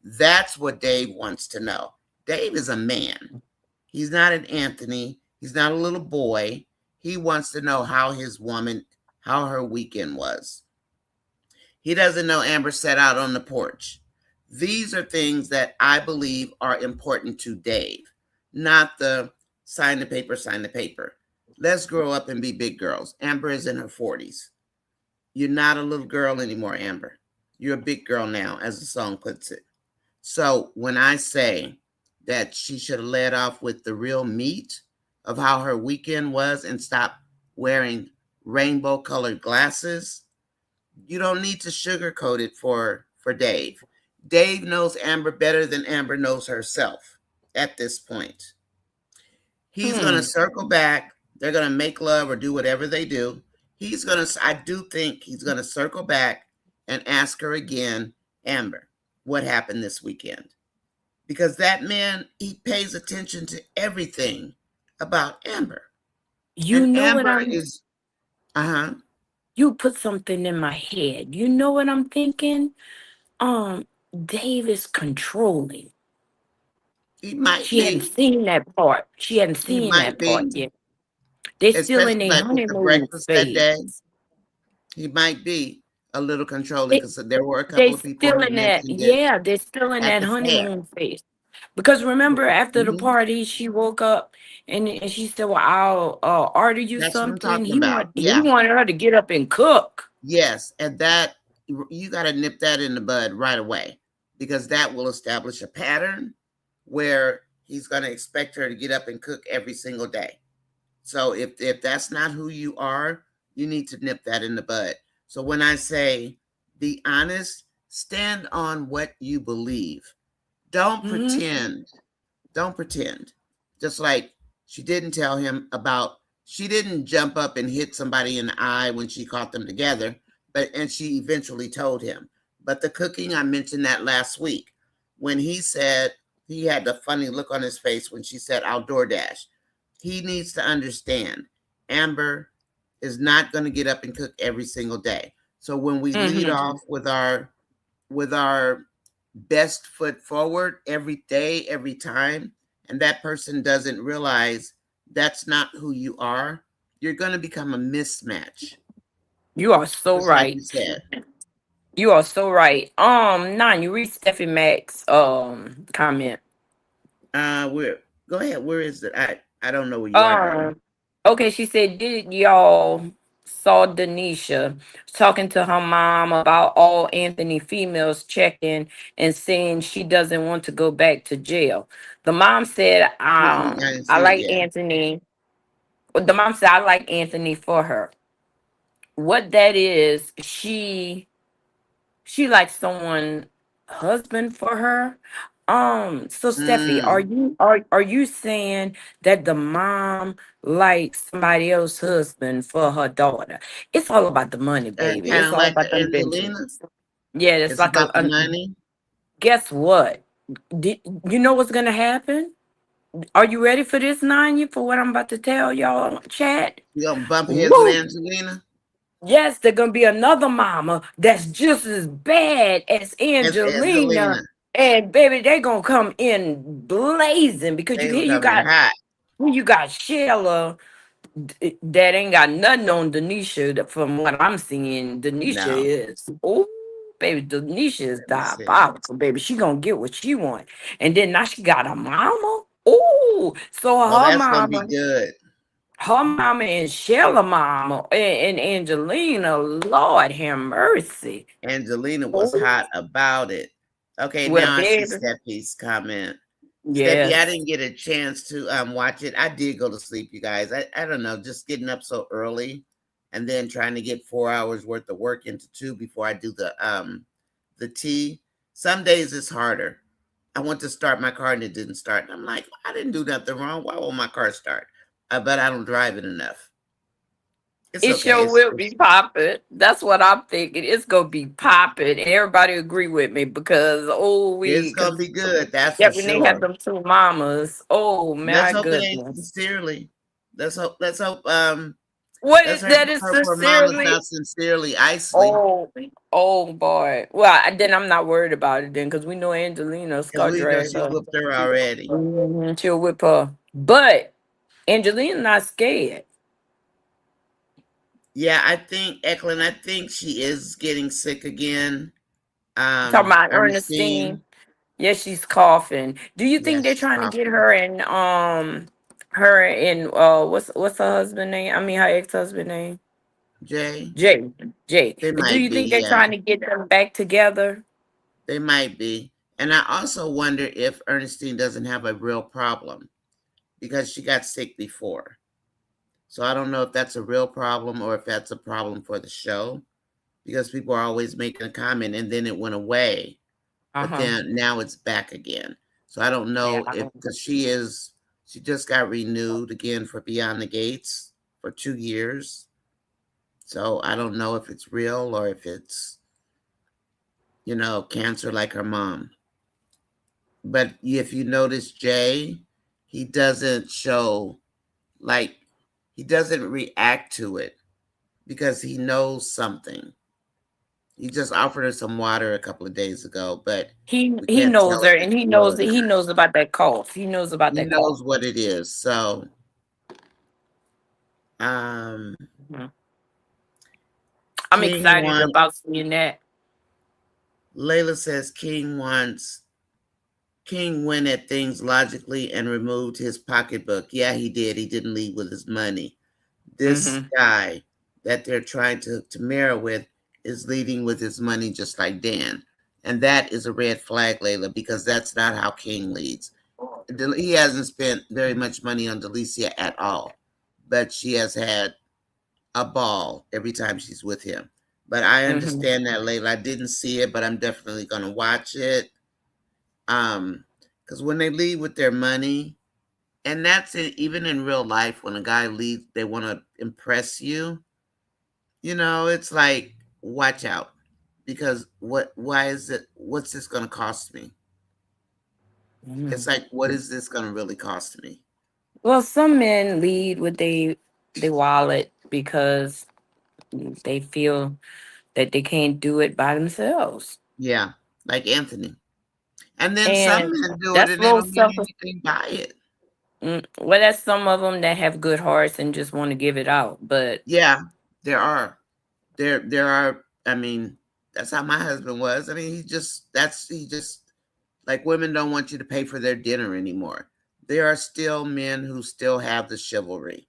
That's what Dave wants to know. Dave is a man. He's not an Anthony. He's not a little boy. He wants to know how her weekend was. He doesn't know Amber sat out on the porch. These are things that I believe are important to Dave, not the sign the paper, sign the paper. Let's grow up and be big girls. Amber is in her 40s. You're not a little girl anymore, Amber. You're a big girl now, as the song puts it. So when I say that she should have led off with the real meat of how her weekend was and stop wearing rainbow colored glasses, you don't need to sugarcoat it for Dave. Dave knows Amber better than Amber knows herself at this point. He's going to Hmm. circle back. They're going to make love or do whatever they do. I do think he's going to circle back and ask her again, "Amber, what happened this weekend?" Because that man, he pays attention to everything about Amber. You And know what Amber I'm is, uh huh. you put something in my head. You know what I'm thinking? Um, Dave is controlling. He might She hadn't be. seen that part. She hadn't He seen might that part be. yet. They still in Especially their like with the honeymoon breakfast that phase. day. He might be a little controlling They because there were a they couple of people still who in that, mentioned it yeah, they're still in at that the fair. honeymoon phase. Because remember after the Mhm. party, she woke up and she said, "Well, I'll order you That's what I'm something." talking about. He Yeah. wanted her to get up and cook. Yes. And that, you got to nip that in the bud right away, because that will establish a pattern where he's going to expect her to get up and cook every single day. So if that's not who you are, you need to nip that in the bud. So when I say be honest, stand on what you believe. Don't Hmm. pretend. Don't pretend. Just like she didn't tell him about, she didn't jump up and hit somebody in the eye when she caught them together, but and she eventually told him. But the cooking, I mentioned that last week when he said, he had the funny look on his face when she said, "I'll DoorDash." He needs to understand Amber is not going to get up and cook every single day. So when we lead Hmm. off with our best foot forward every day, every time, and that person doesn't realize that's not who you are, you're going to become a mismatch, You are so just like you right. said. You are so right. Nine, you read Steffi Mack's comment. Where, go ahead. Where is it? I don't know where you are, darling. Um, okay, she said, did y'all saw Denisha talking to her mom about all Anthony females checking and saying she doesn't want to go back to jail? The mom said, Mm-mm, I didn't I see it like yet. Anthony. The mom said, I like Anthony for her. What that is, she likes someone husband for her. So Steffi, Mm. are you saying that the mom likes somebody else's husband for her daughter? It's all about the money, baby. Kind It's of all like about them Angelina. Benjamins. Yeah, it's It's like about the money. guess what? Did, you know what's gonna happen? Are you ready for this, Nanya? For what I'm about to tell y'all, chat? You gonna bump heads with Woo! Angelina Yes, there's gonna be another mama that's just as bad as as Angelina. Angelina. And baby, they gonna come in blazing because They gonna come in hot. you got Sheila that ain't got nothing on Denisha from what I'm seeing. Denisha No, is oh baby, Denisha is let me see. diabolical, baby. She gonna get what she want. And then now she got a mama. Oh, so Oh, that's gonna be good. her mama and Sheila mama and Angelina, Lord have mercy. Angelina was Oh, hot about it. Okay, well, now I see baby. Steffi's comment. Steffi, I Yes. didn't get a chance to watch it. I did go to sleep, you guys. I don't know, just getting up so early and then trying to get 4 hours worth of work into two before I do the tea. Some days it's harder. I went to start my car and it didn't start. And I'm like, I didn't do nothing wrong. Why won't my car start? I bet I don't drive it enough. It's It okay. sure will be popping. That's what I'm thinking. It's gonna be popping. And everybody agree with me because It's gonna because be good. That's yeah, for when they have sure. them two mamas. Oh Let's my hope it ain't goodness. sincerely. Let's hope What let's is that is hope her mom is sincerely? not sincerely Isley, Oh, oh boy. Well, then I'm not worried about it then because we know Angelina because Scott we know drag she her. whooped her already. She'll whip her. But Angelina not scared. Yeah, I think Eklund, I think she is getting sick again. Talking about Ernestine. Ernestine. Yes, she's coughing. Do you think Yes, they're she's trying to get coughing. her in what's her husband name? I mean her ex-husband name? Jay, Jay. Jay. they Do might you think be, they're yeah. trying to get them back together? They might be. And I also wonder if Ernestine doesn't have a real problem because she got sick before. So I don't know if that's a real problem or if that's a problem for the show, because people are always making a comment and then it went away, but Uh-huh. then now it's back again. So I don't Yeah. know if, because she just got renewed again for Beyond the Gates for 2 years. So I don't know if it's real or if it's, cancer like her mom. But if you notice Jay, he doesn't show, like, he doesn't react to it because he knows something. He just offered her some water a couple of days ago, but we He can't knows tell her, if and it's real or he not. knows about that cough. He knows about He that cough. knows what it is. So, um, Mhm. I'm King excited wants, about seeing that. Layla says King went at things logically and removed his pocketbook. Yeah, he did. He didn't leave with his money. This Hmm. guy that they're trying to marry with is leading with his money just like Dan. And that is a red flag, Layla, because that's not how King leads. He hasn't spent very much money on Delicia at all, but she has had a ball every time she's with him. But I Hmm. understand that, Layla. I didn't see it, but I'm definitely going to watch it. Because when they leave with their money, and that's it, even in real life, when a guy leaves, they want to impress you. It's like, watch out, because why is it? What's this going to cost me? It's Hmm. like, what is this going to really cost me? Well, some men lead with they wallet because they feel that they can't do it by themselves, Yeah, like Anthony. And then some and men do it that's and they low don't get self. anything by it. Well, that's some of them that have good hearts and just want to give it out. But Yeah, there are. There are. I mean, that's how my husband was. I mean, he just like women don't want you to pay for their dinner anymore. There are still men who still have the chivalry.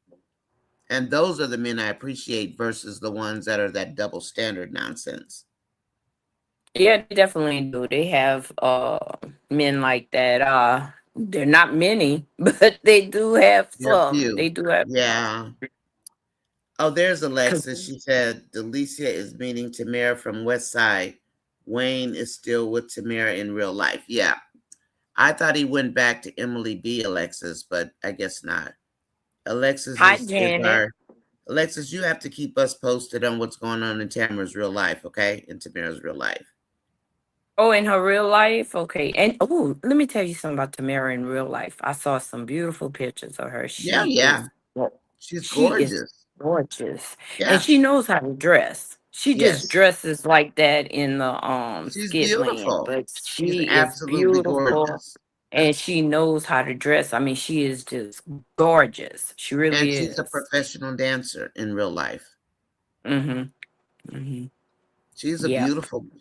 And those are the men I appreciate versus the ones that are that double standard nonsense. yeah, they definitely do. They have men like that. They're not many, but they do have There are some. few. They do have. Yeah. Oh, there's 'Cause Alexis. She said Delicia is meeting Tamara from West Side. Wayne is still with Tamara in real life. Yeah. I thought he went back to Emily B, Alexis, but I guess not. Alexis Hi, is Janet. our Alexis, you have to keep us posted on what's going on in Tamara's real life, okay? In Tamara's real life. Oh, in her real life, okay. And oh, let me tell you something about Tamara in real life. I saw some beautiful pictures of her. Yeah, yeah. She's She is gorgeous. gorgeous, and Yeah. she knows how to dress. She just Yes. dresses like that in the She's skit land, beautiful. but She's she is absolutely beautiful, gorgeous. and she knows how to dress. I mean, she is just gorgeous. She And really she's a is. professional dancer in real life. Mhm. Mhm. Yeah.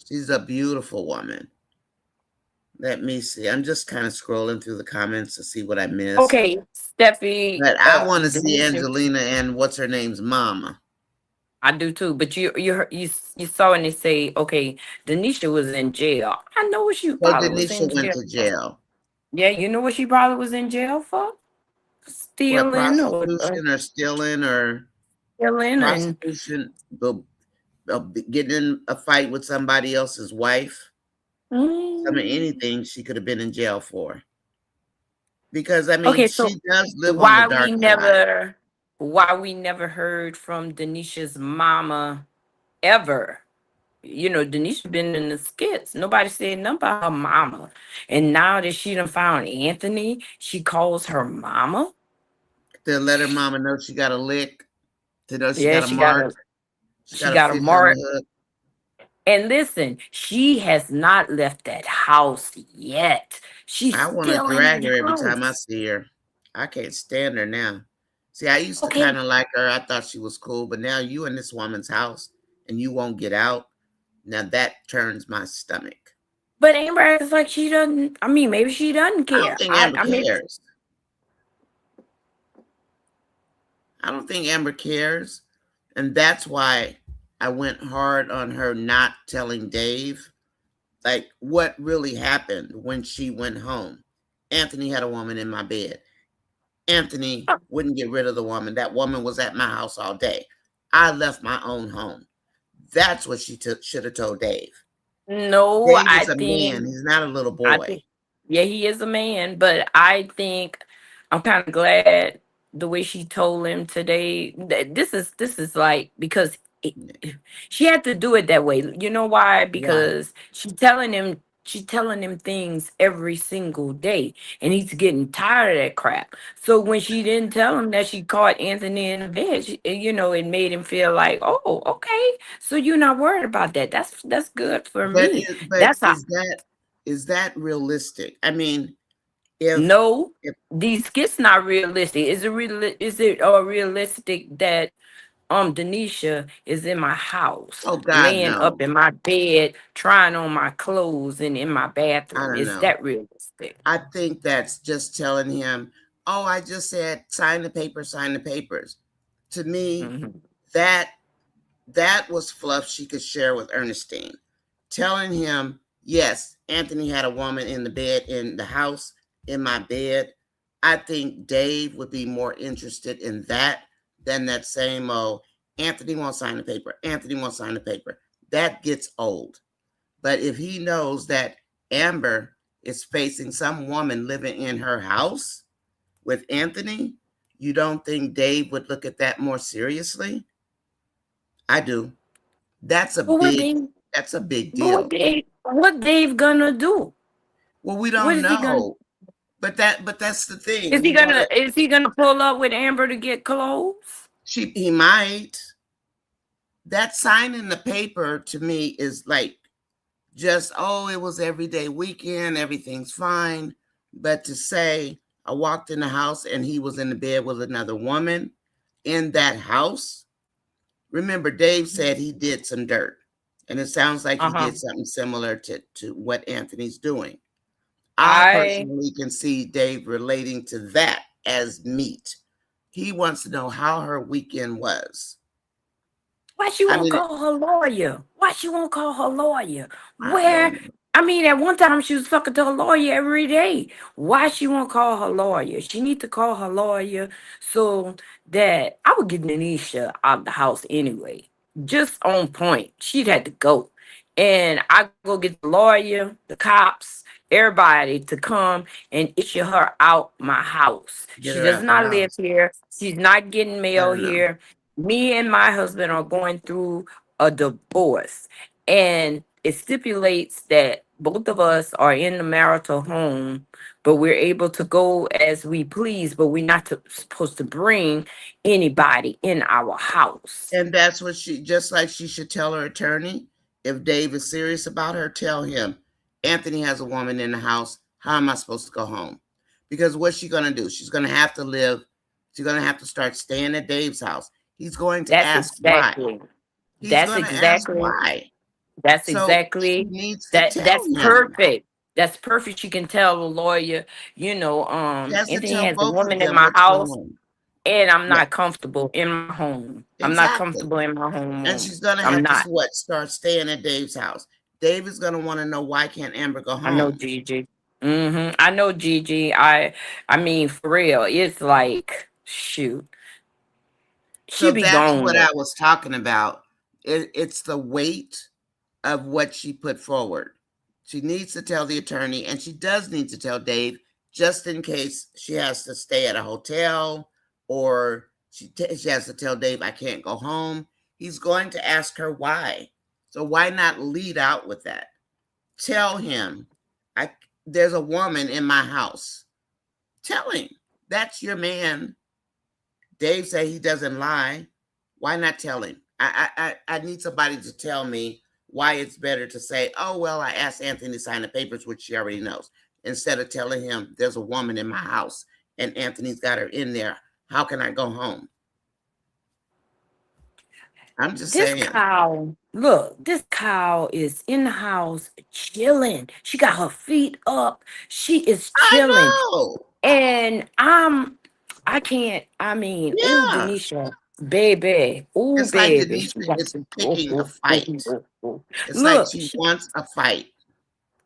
She's a beautiful woman. Let me see. I'm just kind of scrolling through the comments to see what I missed. Okay, Steffi. But I want to see Denisha, Angelina and what's her name's mama. I do too. But you saw and they say, okay, Denisha was in jail. I know what she So probably was Denisha in went jail to for. jail. Yeah, you know what she probably was in jail for? What, Stealing or prostitution or stealing or stealing and prostitution, getting in a fight with somebody else's wife? I mean, mm. anything she could have been in jail for. Because, I mean, Okay, so she does live on the why we dark side. never why we never heard from Denisha's mama ever? You know, Denisha been in the skits. Nobody said nothing about her mama. And now that she done found Anthony, she calls her mama. To let her mama know she got a lick, to know she Yeah, got a mark, she she got a got a fish on the mark. hook. And listen, she has not left that house yet. She's I want to still in drag that her every time I house. see her. I can't stand her now. See, I used to Okay. kind of like her. I thought she was cool, but now you in this woman's house and you won't get out. Now that turns my stomach. But Amber acts like she doesn't. I mean, maybe she doesn't I don't care. think Amber I mean, cares. I don't think Amber cares. And that's why I went hard on her not telling Dave, like, what really happened when she went home. Anthony had a woman in my bed. Anthony wouldn't get rid of the woman. That woman was at my house all day. I left my own home. That's what she should have told Dave. no, Dave is a man. He's not a little I boy. think, yeah, he is a man, but I think I'm kind of glad the way she told him today. This is like because it, she had to do it that way. You know why? Why? Because she's telling him She telling him things every single day, and he's getting tired of that crap. So when she didn't tell him that she caught Anthony in the bed, it made him feel like, oh, okay, so you're not worried about that. That's good for But me. but That's how. is that realistic? I mean, if No, if these skits not realistic. Is it realistic that Denisha is in my house, oh God, laying up no. in my bed, trying on my clothes and in my I bathroom? don't Is know. that realistic? I think that's just telling him, "Oh, I just said sign the paper, sign the papers." To me, Hmm. that that was fluff she could share with Ernestine. Telling him, "Yes, Anthony had a woman in the bed in the house in my bed." I think Dave would be more interested in that than that same Anthony won't sign the paper. Anthony won't sign the paper. That gets old. But if he knows that Amber is facing some woman living in her house with Anthony, you don't think Dave would look at that more seriously? I do. That's a But what big Dave? that's a big But what deal. Dave? What Dave gonna do? Well, we What don't is he gonna? know. But that's the thing. We want to Is he gonna pull up with Amber to get clothes? he might. That signing the paper to me is like just, oh, it was everyday weekend, everything's fine. But to say I walked in the house and he was in the bed with another woman in that house, remember Dave said he did some dirt. And it sounds like Uh he huh. did something similar to what Anthony's doing. I I personally can see Dave relating to that as meat. He wants to know how her weekend was. Why she I won't mean, call her lawyer? Why she won't call her lawyer? I Where? don't know. I mean, at one time she was talking to her lawyer every day. Why she won't call her lawyer? She need to call her lawyer so that I would get Denisha out the house anyway. Just on point. She'd had to go. And I go get the lawyer, the cops, everybody to come and issue her out my house. Get She her does out the not live house. here. She's not getting I mail don't know. here. Me and my husband are going through a divorce, and it stipulates that both of us are in the marital home, but we're able to go as we please, but we're not supposed to bring anybody in our house. And that's what she, just like she should tell her attorney, if Dave is serious about her, tell him, Anthony has a woman in the house. How am I supposed to go home? Because what's she going to do? She's going to have to live, she's going to have to start staying at Dave's house. He's going to That's ask why. exactly He's that's going to ask exactly why. That's So she exactly needs to tell that's him. perfect. That's perfect. She can tell the lawyer, She has to Anthony tell has a both of woman in them my what's going house on. and I'm Yeah, not comfortable in my home. I'm not exactly. comfortable in my And home. she's going to I'm have to not. what? Start staying at Dave's house. Dave is going to want to know why can't Amber go I know home? Gigi. I know Gigi. I mean for real. It's like shoot. She So be that's gone what I though. was talking about. It's the weight of what she put forward. She needs to tell the attorney, and she does need to tell Dave just in case she has to stay at a hotel or she has to tell Dave, I can't go home. He's going to ask her why. So why not lead out with that? Tell him, I there's a woman in my house. Tell him that's your man. Dave said he doesn't lie. Why not tell him? I need somebody to tell me why it's better to say, oh, well, I asked Anthony to sign the papers, which she already knows, instead of telling him there's a woman in my house and Anthony's got her in there. How can I go home? I'm just This saying. cow, look, this cow is in the house chilling. She got her feet up. She is I chilling. know. And I can't, I mean, oh, Yeah. Denisha, baby, oh, It's like baby, Denisha she got is to go. picking a fight. It's like Look, she wants a fight.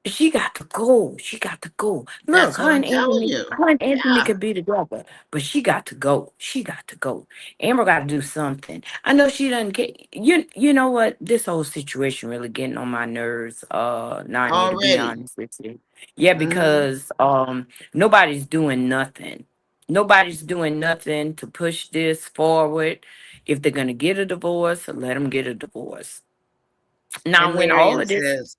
she got to go. She got to go. Look, That's what I'm telling you. Her and Anthony Yeah. could be together, but she got to go. She got to go. Amber got to do something. I know she doesn't get you know what? This whole situation really getting on my nerves, Nanya, to be Already. honest with you. Yeah, Hmm. because nobody's doing nothing. Nobody's doing nothing to push this forward. If they're gonna get a divorce, let them get a divorce. And Now when all Marion of this says,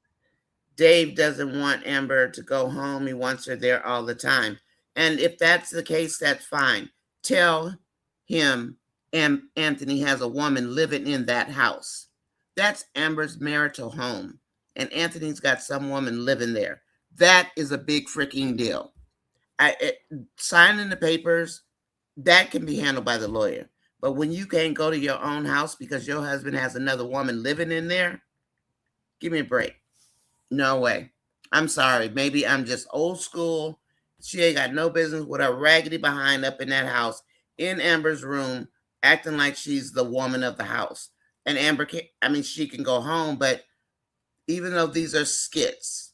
Dave doesn't want Amber to go home. He wants her there all the time. And if that's the case, that's fine. Tell him Anthony has a woman living in that house. That's Amber's marital home. And Anthony's got some woman living there. That is a big freaking deal. Signing the papers, that can be handled by the lawyer. But when you can't go to your own house because your husband has another woman living in there, give me a break. No way. I'm sorry. Maybe I'm just old school. She ain't got no business with her raggedy behind up in that house in Amber's room, acting like she's the woman of the house. And Amber can, I mean, she can go home, but even though these are skits,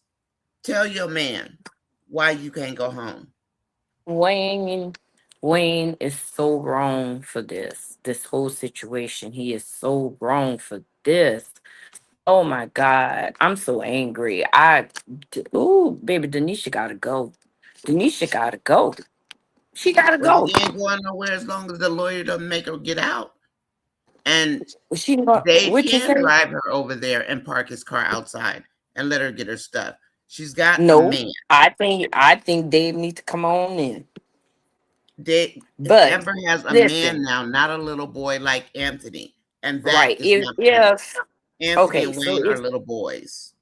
tell your man why you can't go home. Wayne Wayne is so wrong for this whole situation. He is so wrong for this. Oh my God, I'm so angry. Ooh, baby, Denisha gotta go. Denisha gotta go. She gotta Well, go. she ain't going nowhere as long as the lawyer doesn't make her get out. And She not Dave what you can say? drive her over there and park his car outside and let her get her stuff. She's got a No, man. I think Dave needs to come on in. Dave, But Amber has a man listen, now, not a little boy like Anthony. And that right? is If not pretty. if Anthony okay, and so Wayne are little boys.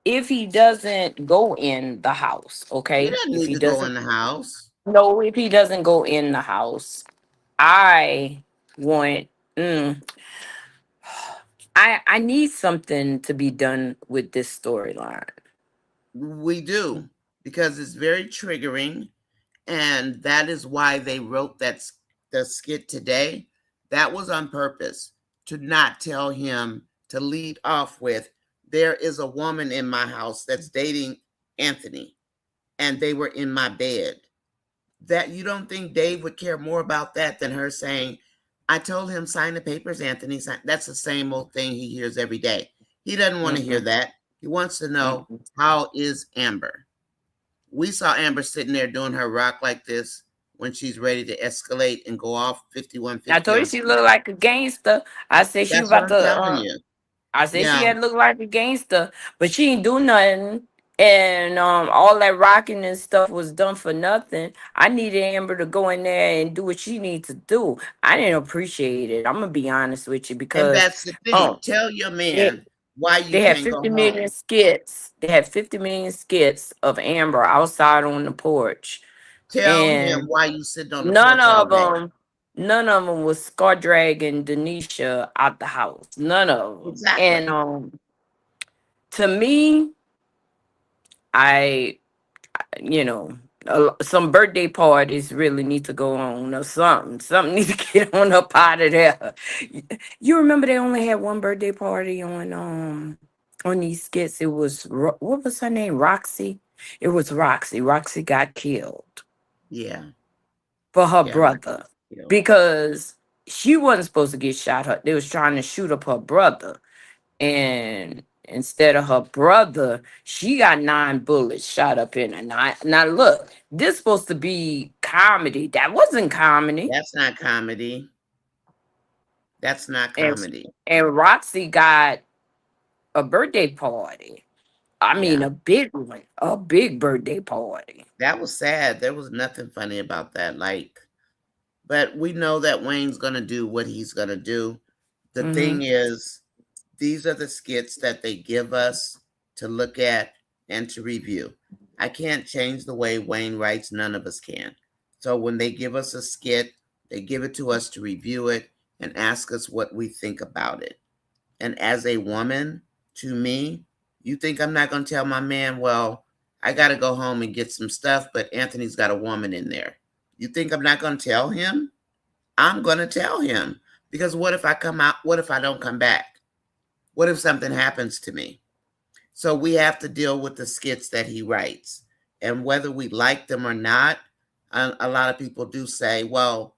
if he doesn't go in the house, He okay? doesn't If need he to go doesn't in the house. no, if he doesn't go in the house, I want mm, I need something to be done with this storyline. We do, because it's very triggering. And that is why they wrote the skit today. That was on purpose to not tell him to lead off with, there is a woman in my house that's dating Anthony, and they were in my bed. That you don't think Dave would care more about that than her saying, I told him sign the papers, Anthony. That's the same old thing he hears every day. He doesn't want to hear Mm-mm, that. He wants to know, mm-mm. how is Amber? We saw Amber sitting there doing her rock like this when she's ready to escalate and go off I 5150 told you on she somebody. looked like a gangster. I said she That's what about I'm to. telling you. I said she Yeah. had looked like a gangster, but she ain't do nothing. And all that rocking and stuff was done for nothing. I needed Amber to go in there and do what she needs to do. I didn't appreciate it. I'm gonna be honest with you And because that's the thing. um Tell your they, man why you they had can't go 50 million home. skits. They had 50 million skits of Amber outside on the porch, Tell him and why you sitting on the none porch all of day. them, none of them was Scar dragging Denisha out the house. None of them. And Exactly. to me, I, some birthday parties really need to go on or something. Something needs to get on up out of there. You remember they only had one birthday party on these skits. It was what was her name? Roxy. It was Roxy. Roxy got killed Yeah. for her Yeah. Rocky brother killed. because she wasn't supposed to get shot. They was trying to shoot up her brother, and instead of her brother, she got 9 bullets shot up in her. Now look, this supposed to be comedy. That wasn't comedy. That's not comedy. That's not And comedy. and Roxy got a birthday party. I mean, Yeah. a big one, a big birthday party. That was sad. There was nothing funny about that. Like, but we know that Wayne's going to do what he's going to do. The thing Hmm. is, these are the skits that they give us to look at and to review. I can't change the way Wayne writes, none of us can. So when they give us a skit, they give it to us to review it and ask us what we think about it. And as a woman, to me, you think I'm not going to tell my man, well, I got to go home and get some stuff, but Anthony's got a woman in there. You think I'm not going to tell him? I'm going to tell him. Because what if I come out? What if I don't come back? What if something happens to me? So we have to deal with the skits that he writes. And whether we like them or not, a lot of people do say, well,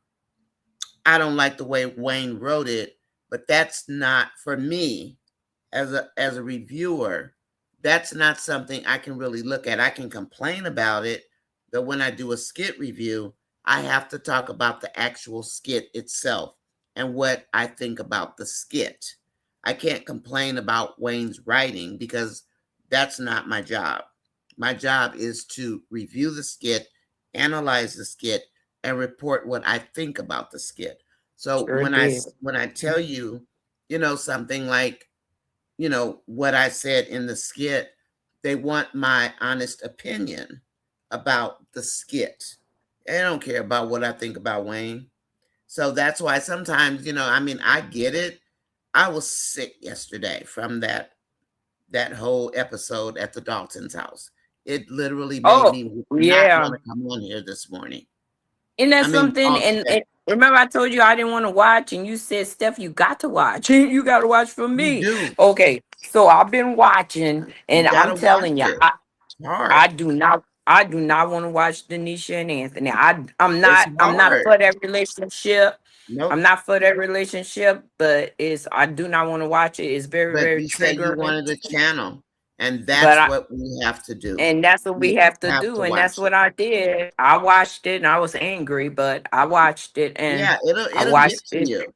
I don't like the way Wayne wrote it, but that's not for me as a reviewer, that's not something I can really look at. I can complain about it, but when I do a skit review, I have to talk about the actual skit itself and what I think about the skit. I can't complain about Wayne's writing because That's not my job. My job is to review the skit, analyze the skit, and report what I think about the skit. So Sure did. when I tell you, something like, what I said in the skit, they want my honest opinion about the skit. They don't care about what I think about Wayne. So that's why sometimes, I get it. I was sick yesterday from that whole episode at the Dalton's house. It literally made Oh, me not yeah. want to come on here this morning. And I that's mean, something, upset. and remember I told you I didn't want to watch, and you said, Steph, you got to watch. You got to watch for You me. do. Okay, so I've been watching, You and I'm gotta watch telling you, it. It's I hard. do not. I do not want to watch Denisha and Anthony. It's I'm not hard. for that relationship. I'm Nope. not for that relationship, but I do not want to watch it. It's very, But very you said you triggering. wanted a channel, and But that's what we have to do. and that's what we We have to have do, to and that's watch it. what I did. I watched it and I was angry, but I watched it and Yeah, it'll I it'll get watched to it. you.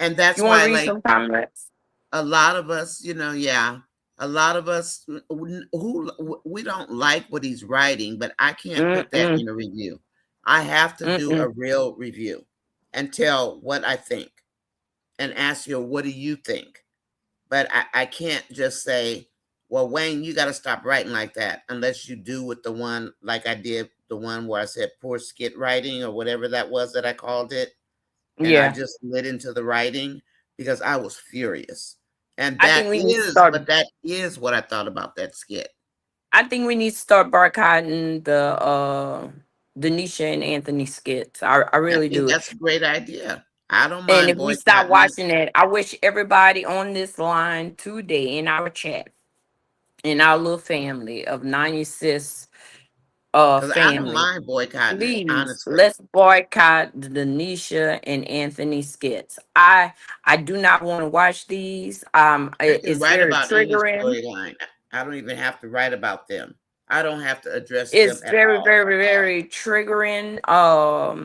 And You that's want to why, read like, some comments? a lot of us, yeah, a lot of us who we don't like what he's writing, but I can't put that Mm-mm, in a review. I have to do a mm-mm. real review and tell what I think and ask you, what do you think? But I can't just say, well, Wayne, you got to stop writing like that unless you do with the one like I did, the one where I said poor skit writing or whatever that was that I called it. And I Yeah, just lit into the writing because I was furious. And I think we need to start. that is what I thought about that skit. I think we need to start boycotting the Denisha and Anthony skits. I I really think do. that's a great idea. I don't And mind if we stop boycotting it watching it, I wish everybody on this line today in our chat, in our little family of 96 because I don't family. mind boycotting it, Please, honestly. let's boycott the Denisha and Anthony skits. I do not want to watch these. I can It's write very about any triggering. storyline. I don't even have to write about them. I don't have to address them It's at very, all. very, very triggering.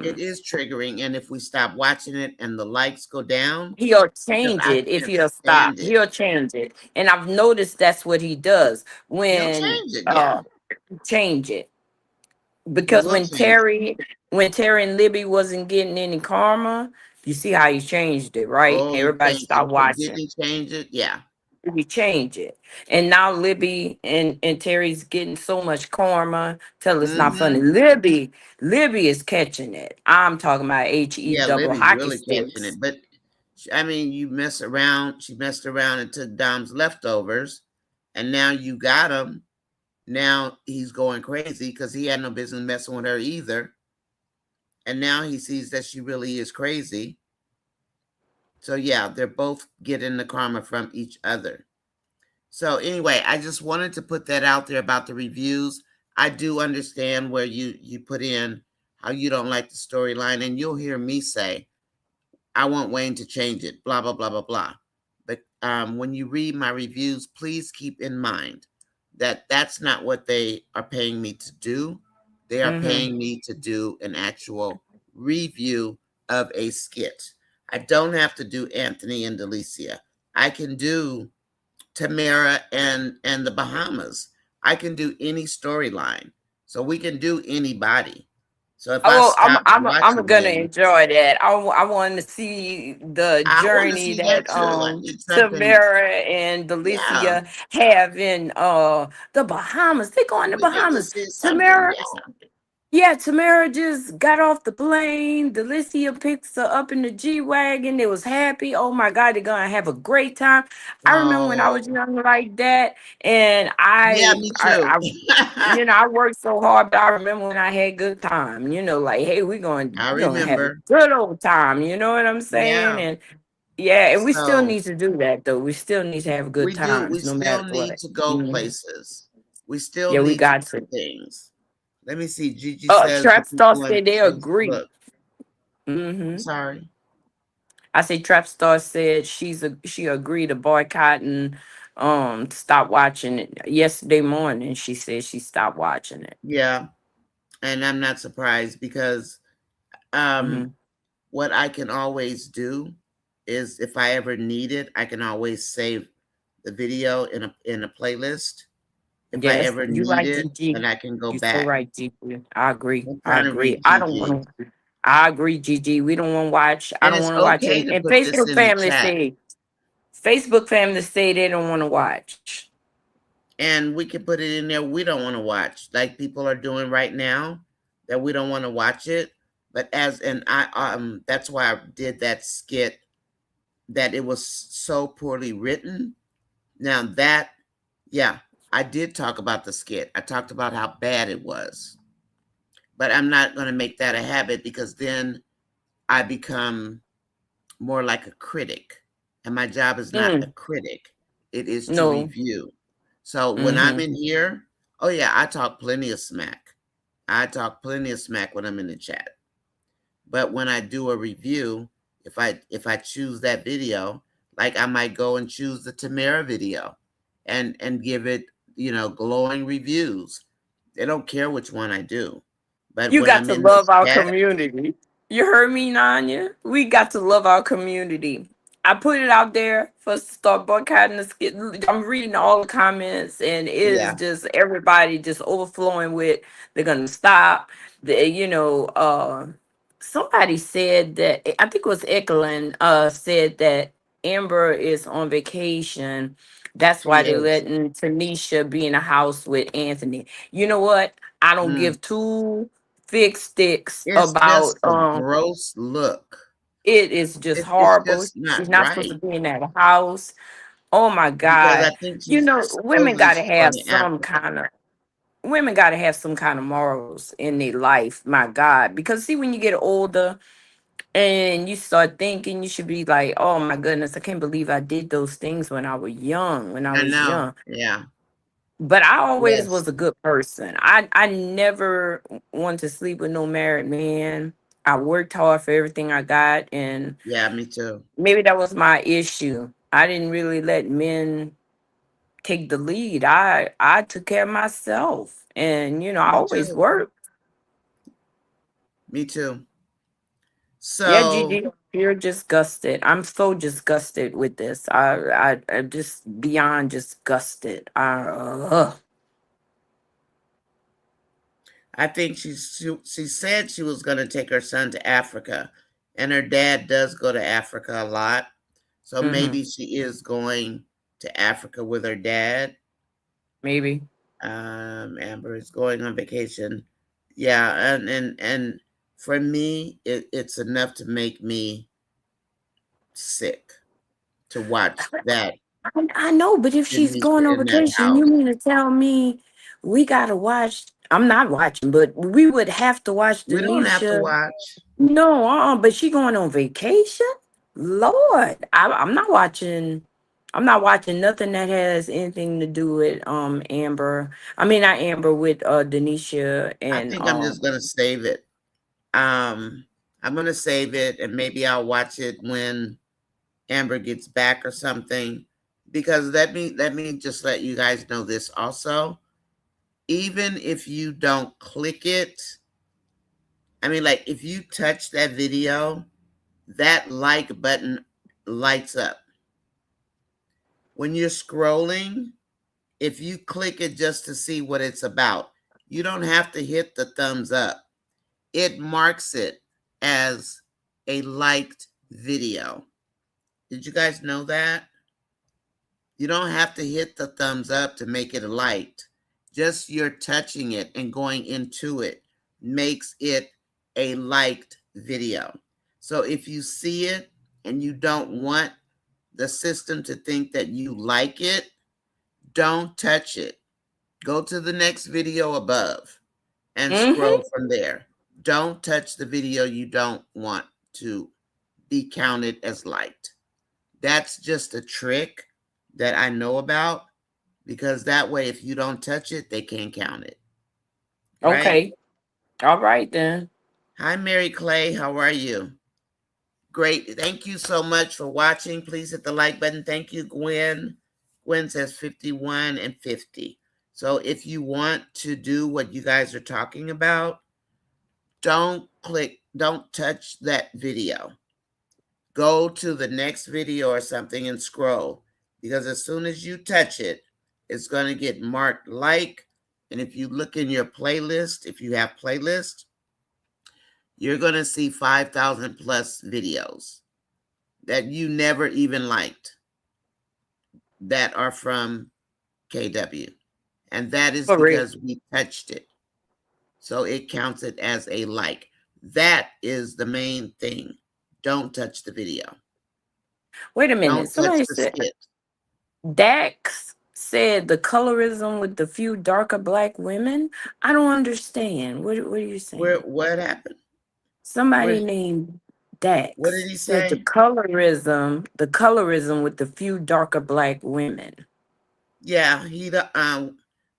It is triggering, and if we stop watching it and the likes go down, He'll because change I it if can't he'll stop. stand it. He'll change it, and I've noticed that's what he does He'll when change it, yeah. change it. He Because will change it. when Terry and Libby wasn't getting any karma, you see how he changed it, right? Oh, he Everybody changed it. stopped Didn't watching. he change it? Yeah. We change it. And now Libby and Terry's getting so much karma. Tell it's not funny. Mhm. Libby is catching it. I'm talking about HE Yeah, double Libby's hockey really catching sticks. it. But I mean, you mess around. She messed around and took Dom's leftovers, and now you got him. Now he's going crazy because he had no business messing with her either. And now he sees that she really is crazy. So yeah, they're both getting the karma from each other. So anyway, I just wanted to put that out there about the reviews. I do understand where you put in how you don't like the storyline, and you'll hear me say, I want Wayne to change it, blah, blah, blah, blah, blah. But when you read my reviews, please keep in mind that that's not what they are paying me to do. They are Mm-hmm. paying me to do an actual review of a skit. I don't have to do Anthony and Delicia. I can do Tamera and the Bahamas. I can do any storyline. So we can do anybody. So if I Oh, stop I'm watching gonna them, enjoy that. I want to see the I want to journey see that that too. I need something. Samara and Yeah, Delicia have in the Bahamas. They going to we need to Bahamas. see something. Tamara, yeah, Tamara just got off the plane. Delicia picks her up in the G Wagon. They was happy. Oh my God, they're gonna have a great time. I remember when I was Oh, young like that, and yeah, me too. I worked so hard, but I remember when I had good time. Like, hey, I we gonna have a remember. good old time. You know what I'm saying? Yeah. And yeah, and we still So need to do that though. We still need to have good we do. We times, no still matter need what. to go Mhm. places. We still Yeah, we need to got do to. things. Let me see. Gigi says the Trap Star people in said they agree. Facebook. I'm Hmm. sorry. I say Trap Star said she agreed to boycott and stop watching it yesterday morning. She said she stopped watching it. Yeah, and I'm not surprised because um, Hmm. what I can always do is if I ever need it, I can always save the video in a playlist. if I Yes, ever you're need right, it, Gigi. then I can go You're so back. right, Gigi. I agree. I'm I trying to agree. read I don't Gigi. want to. I agree, Gigi. We don't want to watch. I And don't it's want to watch. okay And, to and put this Facebook in the family chat. say, Facebook family say they don't want to watch. And we can put it in there we don't want to watch, like people are doing right now, that we don't want to watch it. But as and I that's why I did that skit, that it was so poorly written. Now that, yeah, I did talk about the skit. I talked about how bad it was. But I'm not going to make that a habit, because then I become more like a critic. And my job is not a Mm, critic, it is to no. review. So when I'm Mm-hmm. in here, oh yeah, I talk plenty of smack. I talk plenty of smack when I'm in the chat. But when I do a review, if I choose that video, like I might go and choose the Tamera video and give it, glowing reviews. They don't care which one I do. But You when got I'm to in the love our chat, community. You heard me, Nanya? We got to love our community. I put it out there for us to start boycotting the skit. I'm reading all the comments, and it is yeah. just everybody just overflowing with they're gonna stop. Somebody said that I think it was Ekelin said that Amber is on vacation. That's She why they're is. letting Tanisha be in the house with Anthony. You know what? I don't Mm. give two thick sticks It's about just a gross look. it is just It's horrible. just not She's not supposed to right, be in that house. Oh my because I God. think You she's know, supposedly she's going to Africa. women gotta have some kind of morals in their life, my God. Because see, when you get older and you start thinking, you should be like, oh my goodness, I can't believe I did those things when I was young, when I I was know. young. Yeah. But I always Yes. was a good person. I never wanted to sleep with no married man. I worked hard for everything I got, and Yeah, me too. maybe that was my issue. I didn't really let men take the lead. I took care of myself, and I Me always too. worked. Me too. Yeah, So Gigi, you're disgusted. I'm so disgusted with this. I'm just beyond disgusted. I think she said she was going to take her son to Africa, and her dad does go to Africa a lot. So Mm-hmm. maybe she is going to Africa with her dad. Maybe. Amber is going on vacation. Yeah, and for me, it's enough to make me sick to watch that I know, but if she's Denisha going on in that vacation, you house. mean to tell me we gotta watch? I'm not watching, but we would have to watch We don't have to Denisha. watch. No, but she going on vacation. Lord, I'm not watching. I'm not watching nothing that has anything to do with Amber. I mean, not Amber, with Denisha I and think I'm just gonna save it. Um, I'm gonna save it, and maybe I'll watch it when Amber gets back or something. Because let me just let you guys know this also. Even if you don't click it, I mean, like if you touch that video, that like button lights up. When you're scrolling, if you click it just to see what it's about, you don't have to hit the thumbs up. It marks it as a liked video. Did you guys know that? You don't have to hit the thumbs up to make it a liked. Just your touching it and going into it makes it a liked video. So if you see it and you don't want the system to think that you like it, don't touch it. Go to the next video above and mm-hmm. scroll from there. Don't touch the video you don't want to be counted as liked. That's just a trick that I know about, because that way, if you don't touch it, they can't count it. Right? Okay. All right then. Hi, Mary Clay. How are you? Great. Thank you so much for watching. Please hit the like button. Thank you, Gwen. Gwen says 51 and 50. So if you want to do what you guys are talking about, don't touch that video. Go to the next video or something and scroll, because as soon as you touch it, it's going to get marked like. And if you look in your playlist, if you have playlists, you're going to see 5,000 plus videos that you never even liked that are from KW. And that is For real. because we touched it. So it counts it as a like. That is the main thing. Don't touch the video. Wait a minute. Don't touch Somebody the said skit. Dax said the colorism with the few darker black women. I don't understand. What are you Where saying? what happened? Where Somebody named what did Dax he said say? the colorism with the few darker black women. Yeah,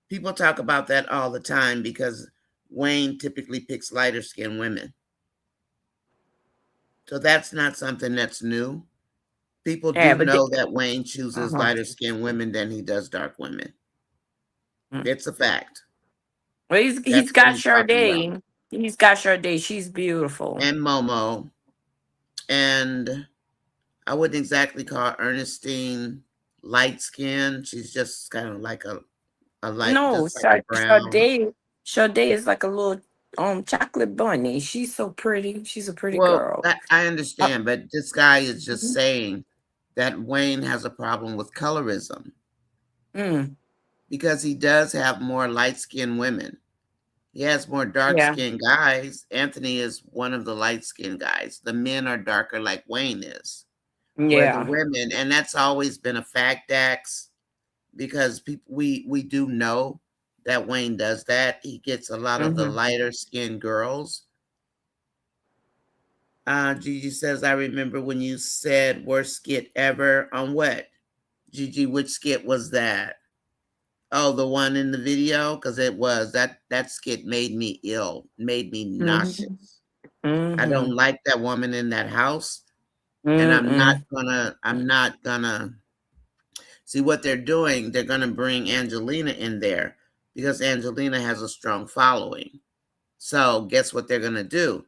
people talk about that all the time because Wayne typically picks lighter skinned women. So that's not something that's new. People Yeah, do but know that Wayne chooses uh-huh. lighter skinned women than he does dark women. Mm. It's a fact. Well, he's That's what got he's talking about. Sade. He's got Sade. She's beautiful. And Momo. And I wouldn't exactly call Ernestine light skinned. She's just kind of like a light, No, just like a brown. Sade is like a little chocolate bunny. She's so pretty. She's a pretty Well, girl. I Uh, understand, but this guy is just mhm. saying that Wayne has a problem with colorism Mm, because he does have more light skinned women. He has more dark yeah, skinned guys. Anthony is one of the light skinned guys. The men are darker like Wayne is, where the yeah. women, and that's always been a fact, Dax, because we do know that Wayne does that. He gets a lot of the Hmm. lighter skinned girls. Gigi says, I remember when you said worst skit ever on what? Gigi, which skit was that? Oh, the one in the video? Because it was. That skit made me ill, made me Hmm. nauseous. I don't Hmm. like that woman in that house. And Mm-mm. I'm not gonna see what they're doing. They're gonna bring Angelina in there because Angelina has a strong following. So guess what they're gonna do?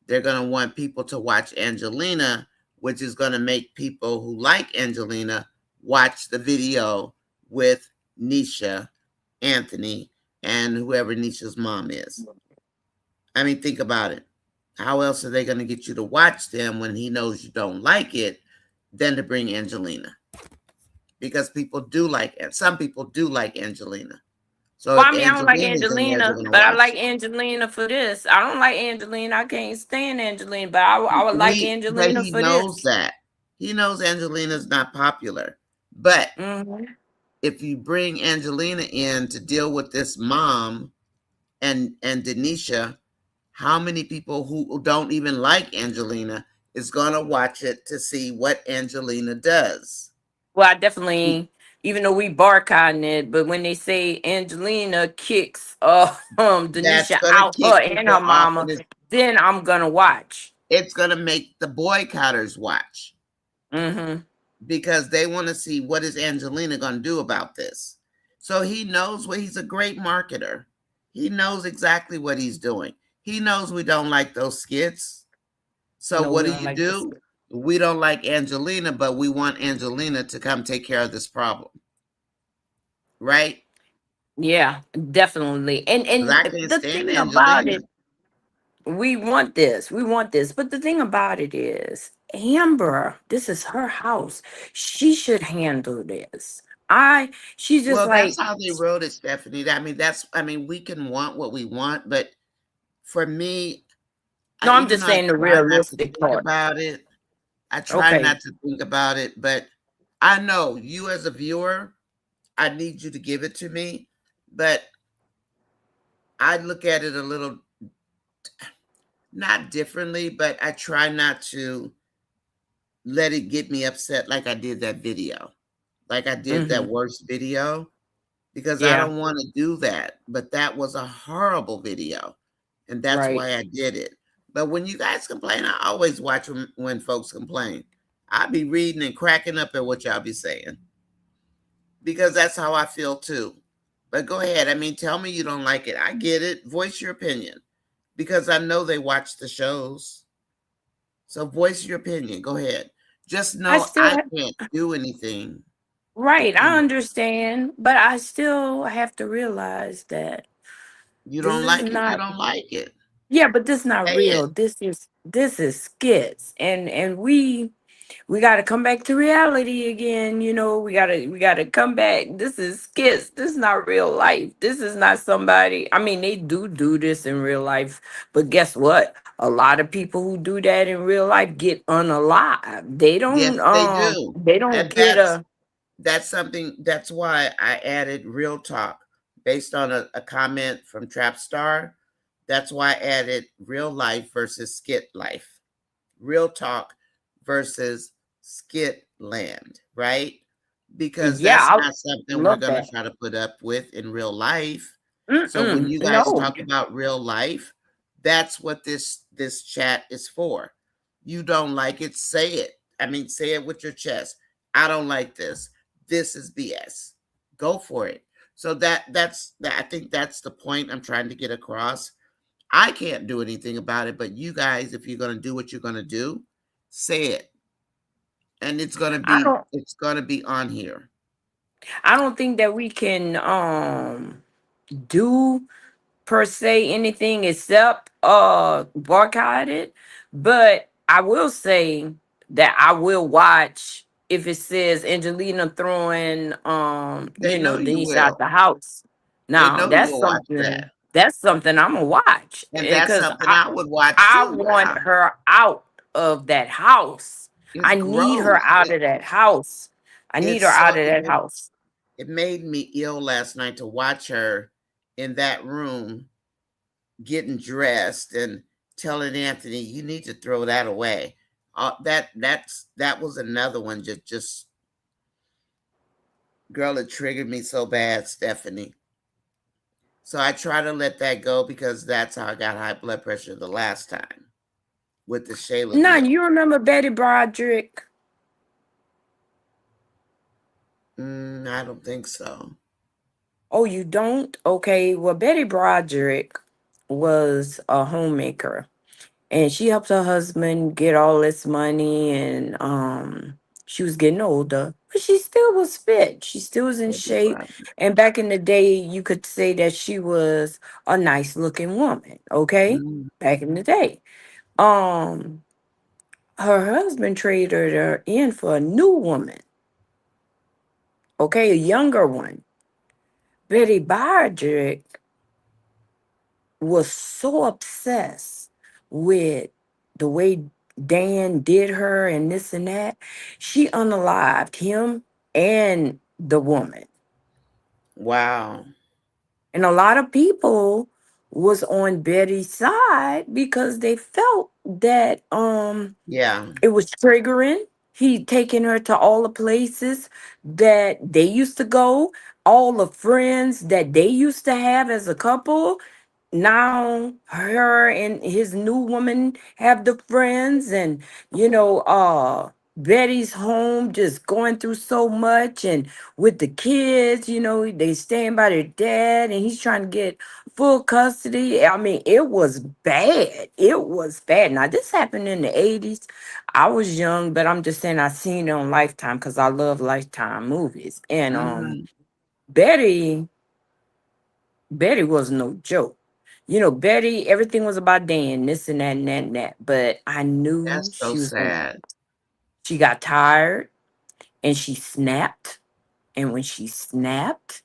They're going to want people to watch Angelina, which is going to make people who like Angelina watch the video with Nisha, Anthony, and whoever Nisha's mom is. I mean, think about it. How else are they going to get you to watch them when he knows you don't like it than to bring Angelina? Because people do like it. Some people do like Angelina. So Well, if I mean, I don't like Angelina's in there, they're Angelina, going to but I watch like it. Angelina for this. I don't like Angelina. I can't stand Angelina, but I would like But Angelina he for knows this. that. He knows Angelina's not popular. But Hmm. if you bring Angelina in to deal with this mom and Denisha, how many people who don't even like Angelina is going to watch it to see what Angelina does? Well, I definitely, even though we boycotting it, but when they say Angelina kicks That's Denisha going to out, kick her and her people off, mama, and then I'm gonna watch. it's going to make the boycotters watch Mm-hmm. because they want to see what is Angelina going to do about this. So he knows what he's a great marketer. He knows exactly what he's doing. He knows we don't like those skits. So No, what we don't like this. do? We don't like Angelina, but we want Angelina to come take care of this problem, right? Yeah, definitely. Because And I can't the stand thing about Angelina. it, we want this. But the thing about it is, Amber, this is her house. She should handle this. She's just Well, that's like, how they wrote it, Stephanie. I mean, we can want what we want, but for me, no, I'm even just though I saying the try not to realistic think part. about it, I try Okay. not to think about it, but I know you as a viewer, I need you to give it to me, but I look at it a little not differently, but I try not to let it get me upset like I did that video, like I did that Hmm. worst video, because I Yeah, don't want to do that. But that was a horrible video, and that's right. why I did it. But when you guys complain, I always watch when folks complain. I be reading and cracking up at what y'all be saying because that's how I feel too. But go ahead. I mean, tell me you don't like it. I get it. Voice your opinion because I know they watch the shows. So voice your opinion. Go ahead. Just I know still I have, can't do anything. Right, You I know, understand, but I still have to realize that you this don't is like it, you not. don't like it. Yeah, but this not Say it. real. This is skits, and we got to come back to reality again. We got to come back. This is skits. This is not real life. This is not somebody. I mean, they do this in real life, but guess what? A lot of people who do that in real life get unalive. They Yes, don't they do. they don't And get a. that's something that's why I added real talk based on a comment from Trapstar. That's why I added real life versus skit life. Real talk versus skit land, right? Because Yeah, that's I not something we're love going to that. try to put up with in real life. So when Mm-mm, you guys no. talk about real life, that's what this chat is for. You don't like it, say it. I mean, say it with your chest. I don't like this. This is BS. Go for it. So that's that. I think that's the point I'm trying to get across. I can't do anything about it, but you guys, if you're going to do what you're going to do, say it, and I don't. it's going to be on here. I don't think that we can do per se anything except boycott it. But I will say that I will watch if it says Angelina throwing They know you Denise out will. the house. They Now know you will watch that. that's something I'm gonna watch And that's because something I would watch I too. want Yeah. her out of that house. It's I need her gross. out of that house. I need her It's so out of that house. it made me ill last night to watch her in that room getting dressed and telling Anthony, "You need to throw that away." That was another one. Just girl, it triggered me so bad, Stephanie. So I try to let that go because that's how I got high blood pressure the last time with the Shayla Now deal. you remember Betty Broderick? I don't think so. Oh, you don't? Okay. Well, Betty Broderick was a homemaker and she helped her husband get all this money and she was getting older, but she still was fit. She still was in Baby shape. Brown. And back in the day, you could say that she was a nice looking woman, okay? Mm, Back in the day. Um her husband traded her in for a new woman, okay, a younger one. Betty Broderick was so obsessed with the way Dan did her and this and that, she unalived him and the woman. wow. And a lot of people was on Betty's side because they felt that Yeah. it was triggering. He taking her to all the places that they used to go, all the friends that they used to have as a couple. Now her and his new woman have the friends, and Betty's home just going through so much, and with the kids, they staying by their dad, and he's trying to get full custody. I mean, it was bad. It was bad. Now this happened in the 80s. I was young, but I'm just saying I seen it on Lifetime because I love Lifetime movies. And Mhm. Betty Betty was no joke. Betty, everything was about Dan, this and that and that and that. But I knew That's so sad. she got tired and she snapped. And when she snapped,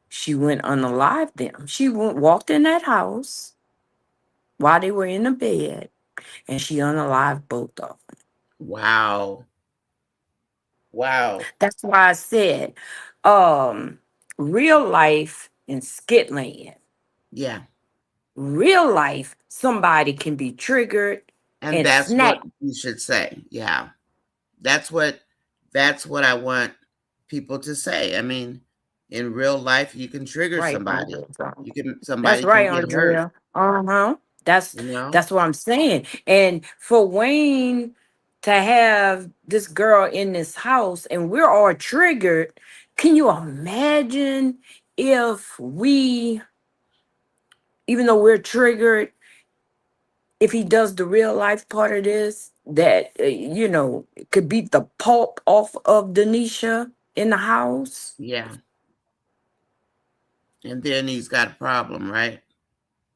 she went unalive them. She walked in that house while they were in the bed and she unalived both of them. Wow. Wow. That's why I said, um, real life in Skitland. Yeah. Real life, somebody can be triggered And and that's what snap. you should say. Yeah. That's what that's what I want people to say. I mean, in real life you can trigger Right, somebody. Andrea. You can That's somebody can right, get hurt, Andrea. Uh-huh. That's you know? that's what I'm saying. And for Wayne to have this girl in this house and we're all triggered, can you imagine if we, even though we're triggered, if he does the real life part of this, that could beat the pulp off of Denisha? in the house. Yeah. And then he's got a problem, right?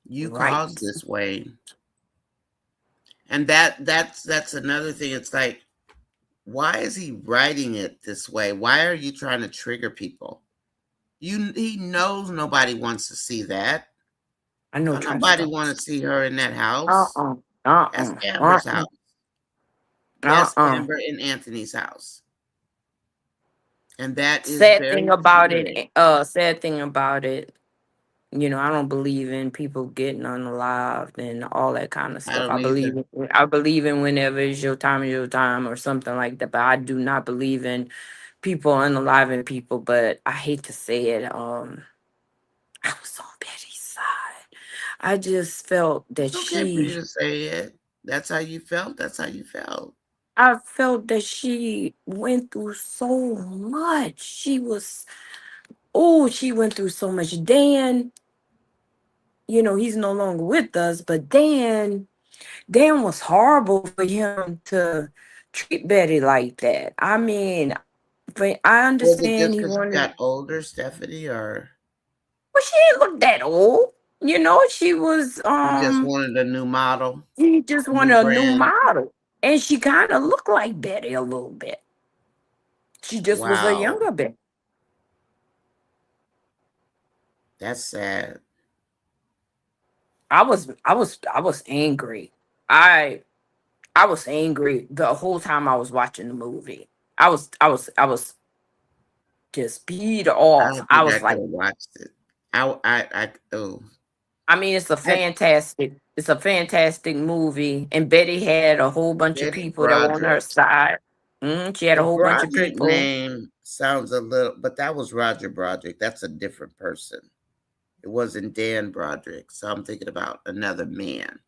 You caused Right. this way. And that's another thing. It's like, why is he writing it this way? Why are you trying to trigger people? He knows nobody wants to see that. I know Don't trash nobody talks. want to see her in that house. Uh-uh. That's Uh-uh. Amber's Uh-uh. house. That's Uh-uh. Amber and Anthony's house. And that is Sad thing very about triggering. it, sad thing about it, I don't believe in people getting unalived and all that kind of I stuff. don't either. I believe in whenever it's your time or something like that. But I do not believe in people unaliving people. But I hate to say it, I was on Betty's side. I just felt that It's okay for you to say it. That's how you felt. That's how you felt. she went through so much. She went through so much. Dan, he's no longer with us, but Dan was horrible for him to treat Betty like that. I mean, but I Was it understand just he because you wanted. got older, Stephanie, or Well, she didn't look that old. She was you just wanted a new model, he just new wanted a new brand? model. And she kind of looked like Betty a little bit. She just was a Wow, younger Betty. that's sad. I was angry. I I was angry the whole time I was watching the movie. I was just peed I off. don't I think I was could like, have watched it. Oh, I mean, I, it's a fantastic movie. And Betty had a whole bunch of Betty people that were on her Broderick. side. She had a The whole bunch of Broderick people. name sounds a little, but that was Roger Broderick. That's a different person. It wasn't Dan Broderick. So I'm thinking about another man.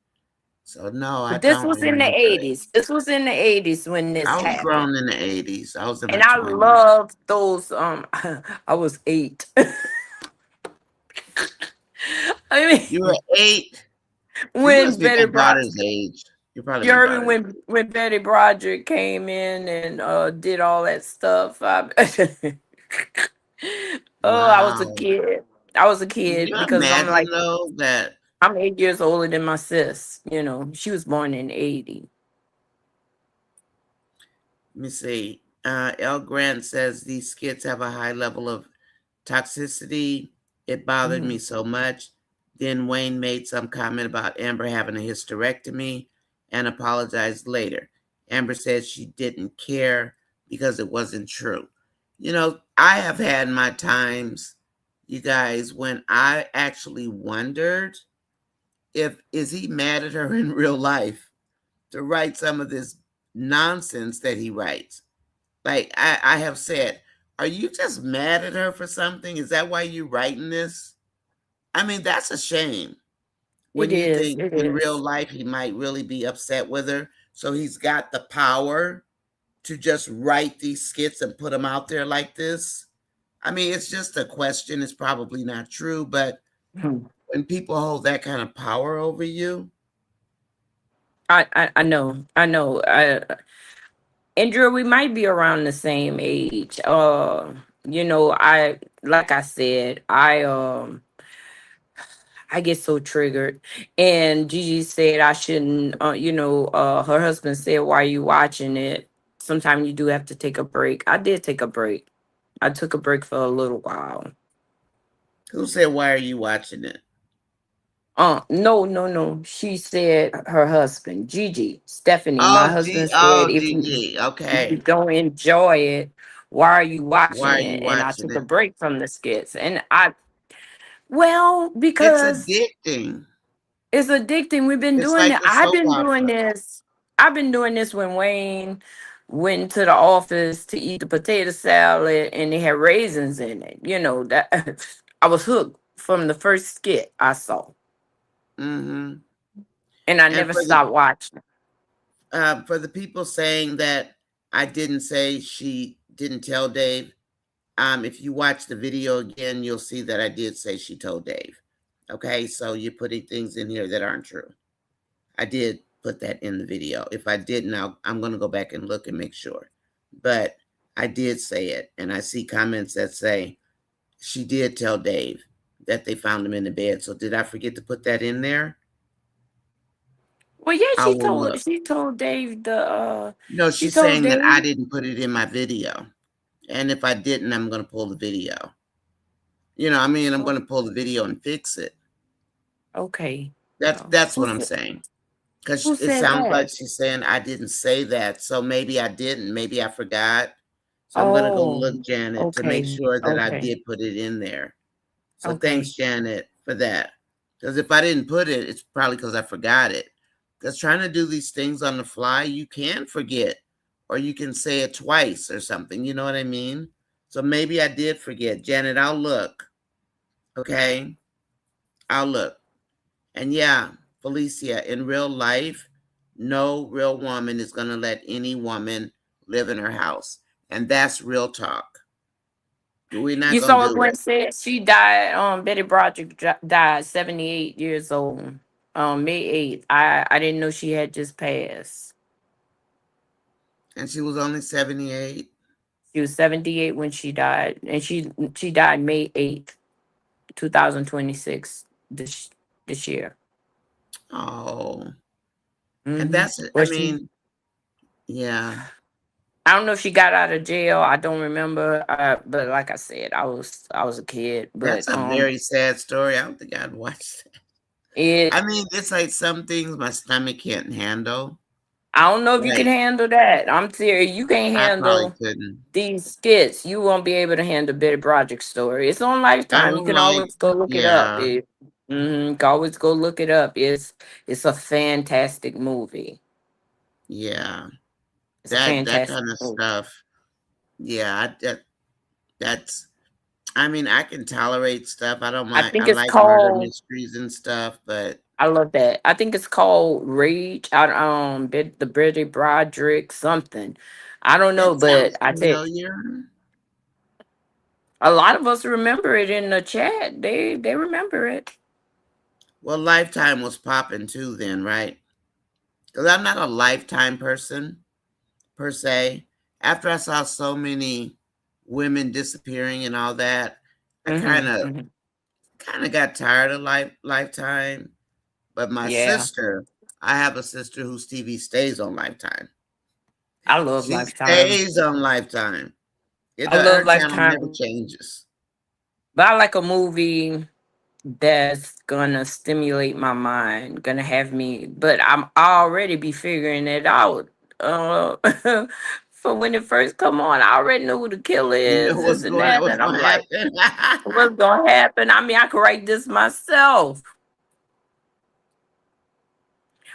So no, I But this don't was in the remember it. 80s. This was in the 80s when this I was happened. grown in the 80s. I was in my And I 20s. love those I was 8. I You mean, were 8. So you when must be Betty my brought daughter's age. You're probably you my heard me daughter's when age. Betty Broderick came in and did all that stuff. Oh, I was a Wow. kid. I was a Can kid you because imagine though that, I'm 8 years older than my sis. She was born in 80. let me see. L. Grant says these skits have a high level of toxicity. It bothered me Mhm. so much. Then Wayne made some comment about Amber having a hysterectomy and apologized later. Amber said she didn't care because it wasn't true. I have had my times, you guys, when I actually wondered if is he mad at her in real life to write some of this nonsense that he writes. Like I have said, are you just mad at her for something? Is that why you writing this? I mean, that's a shame It when you is. think It in real is. life he might really be upset with her. So he's got the power to just write these skits and put them out there like this. I mean, it's just a question. It's probably not true, but Hmm. when people hold that kind of power over you, I know. I know. Andrew, we might be around the same age. I like I said, I get so triggered. And Gigi said I shouldn't, her husband said, why are you watching it? Sometimes you do have to take a break. I did take a break. I took a break for a little while. who said, why are you watching it? No, no, no. She said her husband, Gigi, Stephanie. My husband said, Gigi. if you Okay. don't enjoy it, why are you Why watching are you it? And I watching took a it? break from the skits. And well, It's because addicting. it's addicting. We've been It's doing like it. a soap opera. I've been doing this when Wayne went to the office to eat the potato salad and they had raisins in it. That I was hooked from the first skit I saw. Hmm. And I And never stopped watching. for the people saying that I didn't say she didn't tell Dave, if you watch the video again, you'll see that I did say she told Dave. Okay, so you're putting things in here that aren't true. I did put that in the video. If I didn't, I'm going to go back and look and make sure. But I did say it, and I see comments that say she did tell Dave that they found him in the bed. So did I forget to put that in there? Well, yeah, I will look. she told Dave No, she she's told saying that I Dave. didn't put it in my video. And if I didn't, I'm going to pull the video. I mean, I'm Oh, going to pull the video and fix it. okay. That's what I'm saying. Because Who it said sounds that? like she's saying I didn't say that. So maybe I didn't. Maybe I forgot. So I'm going to go Oh, look, Janet, to make okay. sure that I Okay. did put it in there. So thanks, Okay. Janet, for that. Because if I didn't put it, it's probably because I forgot it. Because trying to do these things on the fly, you can forget, or you can say it twice or something. You know what I mean? So maybe I did forget. Janet, I'll look. Okay? I'll look. And yeah, Felicia, in real life, no real woman is going to let any woman live in her house. And that's real talk. We're not You going saw to it do when it. it said she died. Betty Broderick died 78 years old. May 8th. I didn't know she had just passed. And she was only 78. She was 78 when she died, and she died May 8th, 2026. This year. Oh. And Mm-hmm. that's it. I Well, mean, yeah, I don't know if she got out of jail. I don't remember. But like I said, I was a kid. that's But a very sad story. I don't think I'd watch that. I it mean, it's like some things my stomach can't handle. I don't know if you can Like, handle that. I'm serious. You can't I probably handle couldn't. these skits. You won't be able to handle Betty Broderick's story. It's on I Lifetime. You don't can like, always go look it up. yeah, You can always go look it up. It's a fantastic movie. yeah, It's a that fantastic kind of movie. stuff. Yeah, that's, I mean, I can tolerate stuff. I don't I mind. I think it's like murder called. mysteries and stuff, but I love that. I think it's called Rage. The Betty Broderick something. I don't know, that but sounds I said familiar. a lot of us remember it in the chat. They remember it. Well, Lifetime was popping too then, right? Because I'm not a Lifetime person per se. After I saw so many women disappearing and all that, I kind Hmm. of Hmm. kind of got tired of Lifetime. But my Yeah, sister, I have a sister whose TV stays on Lifetime. I love She Lifetime. stays on Lifetime. I love Her channel never Lifetime, changes. but I like a movie that's gonna stimulate my mind, gonna have me. But I'm already be figuring it out. Uh, for when it first come on, I already know who the killer You know is, this and that, what's and I'm going to like, happen. what's gonna happen? I mean, I could write this myself.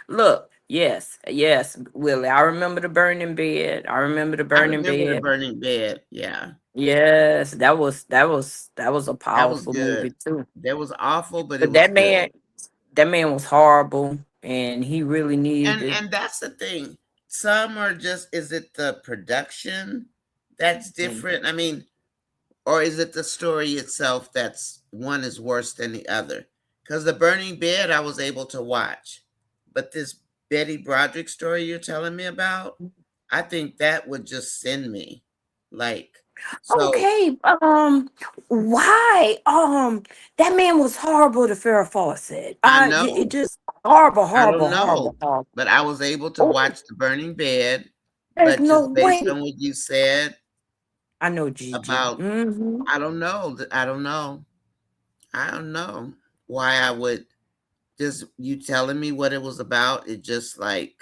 Look, yes, yes, Willie. I remember the burning bed. I remember the I burning remember the bed. burning bed. Yeah, Yes, that was a that was powerful good. movie too. That was awful, but it But was good. that man was horrible, and he really needed. And that's the thing. Some are just, is it the production that's Mm. different? I mean, or is it the story itself that's one is worse than the other? Because the Burning Bed I was able to watch, but this Betty Broderick story you're telling me about, I think that would just send me. Like, so Okay, why? That man was horrible to Farrah Fawcett. I It know, just horrible, I don't horrible, horrible, know, horrible. but I was able to Oh, watch the Burning Bed, there's but no just based way. on what you said I know Gigi. about, I don't know, I don't know, I don't know why I would, just you telling me what it was about, it just like,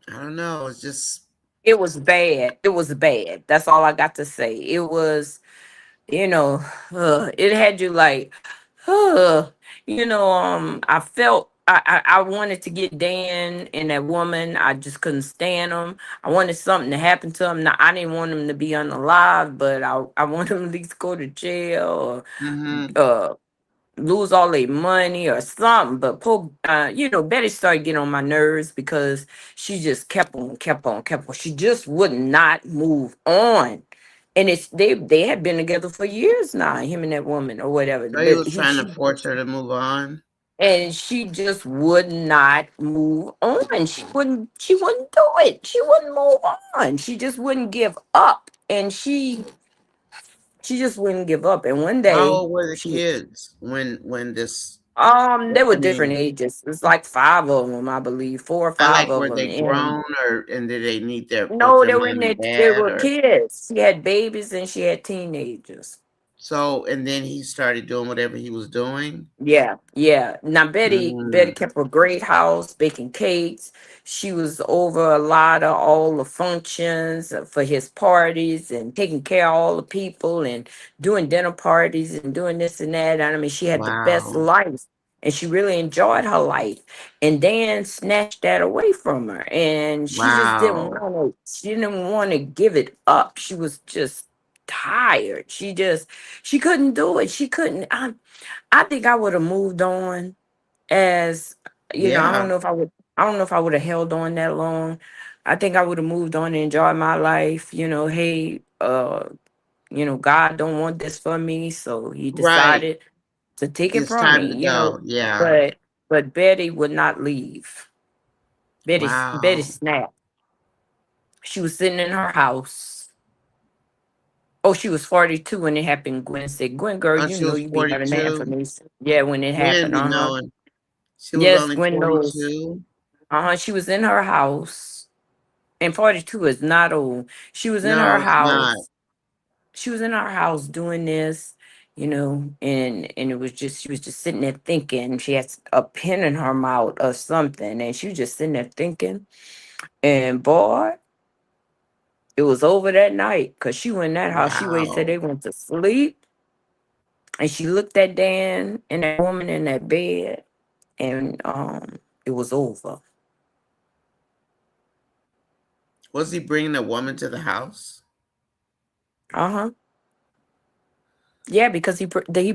I don't know, it's just, It was bad. It was bad. That's all I got to say. It was, you know, it had you like, uh, I felt I wanted to get Dan and that woman. I just couldn't stand them. I wanted something to happen to them. Now I didn't want them to be unalive, but I wanted them to at least go to jail mhm. or lose all their money or something. But poor, Betty started getting on my nerves because she just kept on, kept on, kept on. She just would not move on. And they had been together for years now, him and that woman or whatever. So he But was trying to force her to move on? and she just would not move on. She wouldn't do it. She wouldn't move on. She just wouldn't give up. And she just wouldn't give up. And one How day old were the she kids when this? they were I different mean, ages. It's like five of them, I believe, four or I five like of were them. they And grown and did they need their both no, their they were mom in and their they dad were or kids. She had babies and she had teenagers. so? And then he started doing whatever he was doing. Yeah, yeah. Now Betty Mm, kept a great house, baking cakes. She was over a lot of all the functions for his parties and taking care of all the people and doing dinner parties and doing this and that. And I mean, she had the best wow, life and she really enjoyed her life. And Dan snatched that away from her, and she just didn't wow, want to. She didn't want to give it up. She was just tired. She couldn't do it. She couldn't. I think I would have moved on as I yeah, don't know if I would have held on that long. I think I would have moved on and enjoyed my life. Hey, God don't want this for me, so he right. decided to take it It's from time to me. go. Yeah, But Betty would not leave. Betty wow. snapped. She was sitting in her house. Oh, she was 42 when it happened. Gwen said, Gwen, girl, She was you be having that 42. information. Yeah, when it Gwen happened. be Uh-huh. knowing. She was Yes, only Gwen knows. 42. She was in her house. And 42 is not old. She was in her No, it's not. house. She was in her house doing this, and it was just she was just sitting there thinking. She had a pen in her mouth or something, and she was just sitting there thinking. And boy, it was over that night because she went in that house. She waited till Wow. they went to sleep, and she looked at Dan and that woman in that bed, and it was over. Was he bringing a woman to the house? Uh huh. Yeah, because he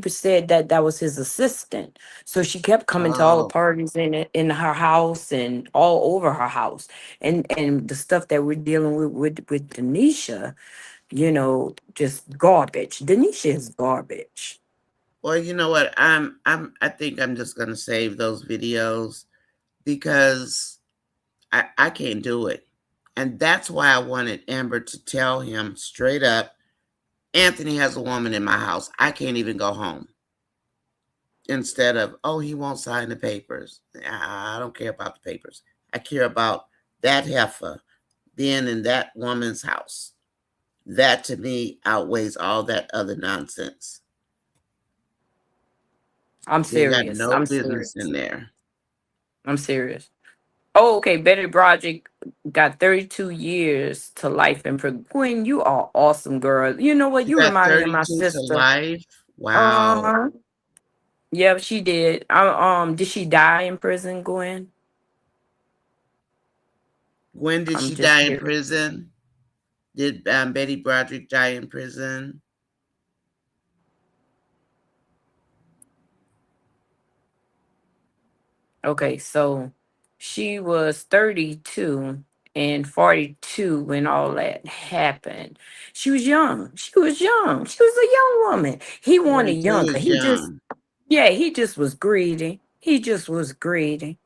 said that that was his assistant. So she kept coming to all the Oh, parties in her house and all over her house. And the stuff that we're dealing with Denisha, just garbage. Denisha is garbage. well, you know what? I think I'm just gonna save those videos because I can't do it. And that's why I wanted Amber to tell him straight up, Anthony has a woman in my house. I can't even go home. Instead of, oh, he won't sign the papers. I don't care about the papers. I care about that heifer being in that woman's house. That to me outweighs all that other nonsense. I'm They got serious. no I'm business in serious. there. I'm serious. Oh, okay. Betty Broderick got 32 years to life in prison. Gwen, you are awesome, girl. You know what? She You got remind me of my 32 to sister. life. Wow. Uh-huh. Yeah, she did. Did she die in prison, Gwen? When did I'm she just die in curious. prison? Did Betty Broderick die in prison? Okay, so she was 32 and 42 when all that happened. She was young. She was young. She was a young woman. He wanted 42 younger. is young. He just was greedy. He just was greedy.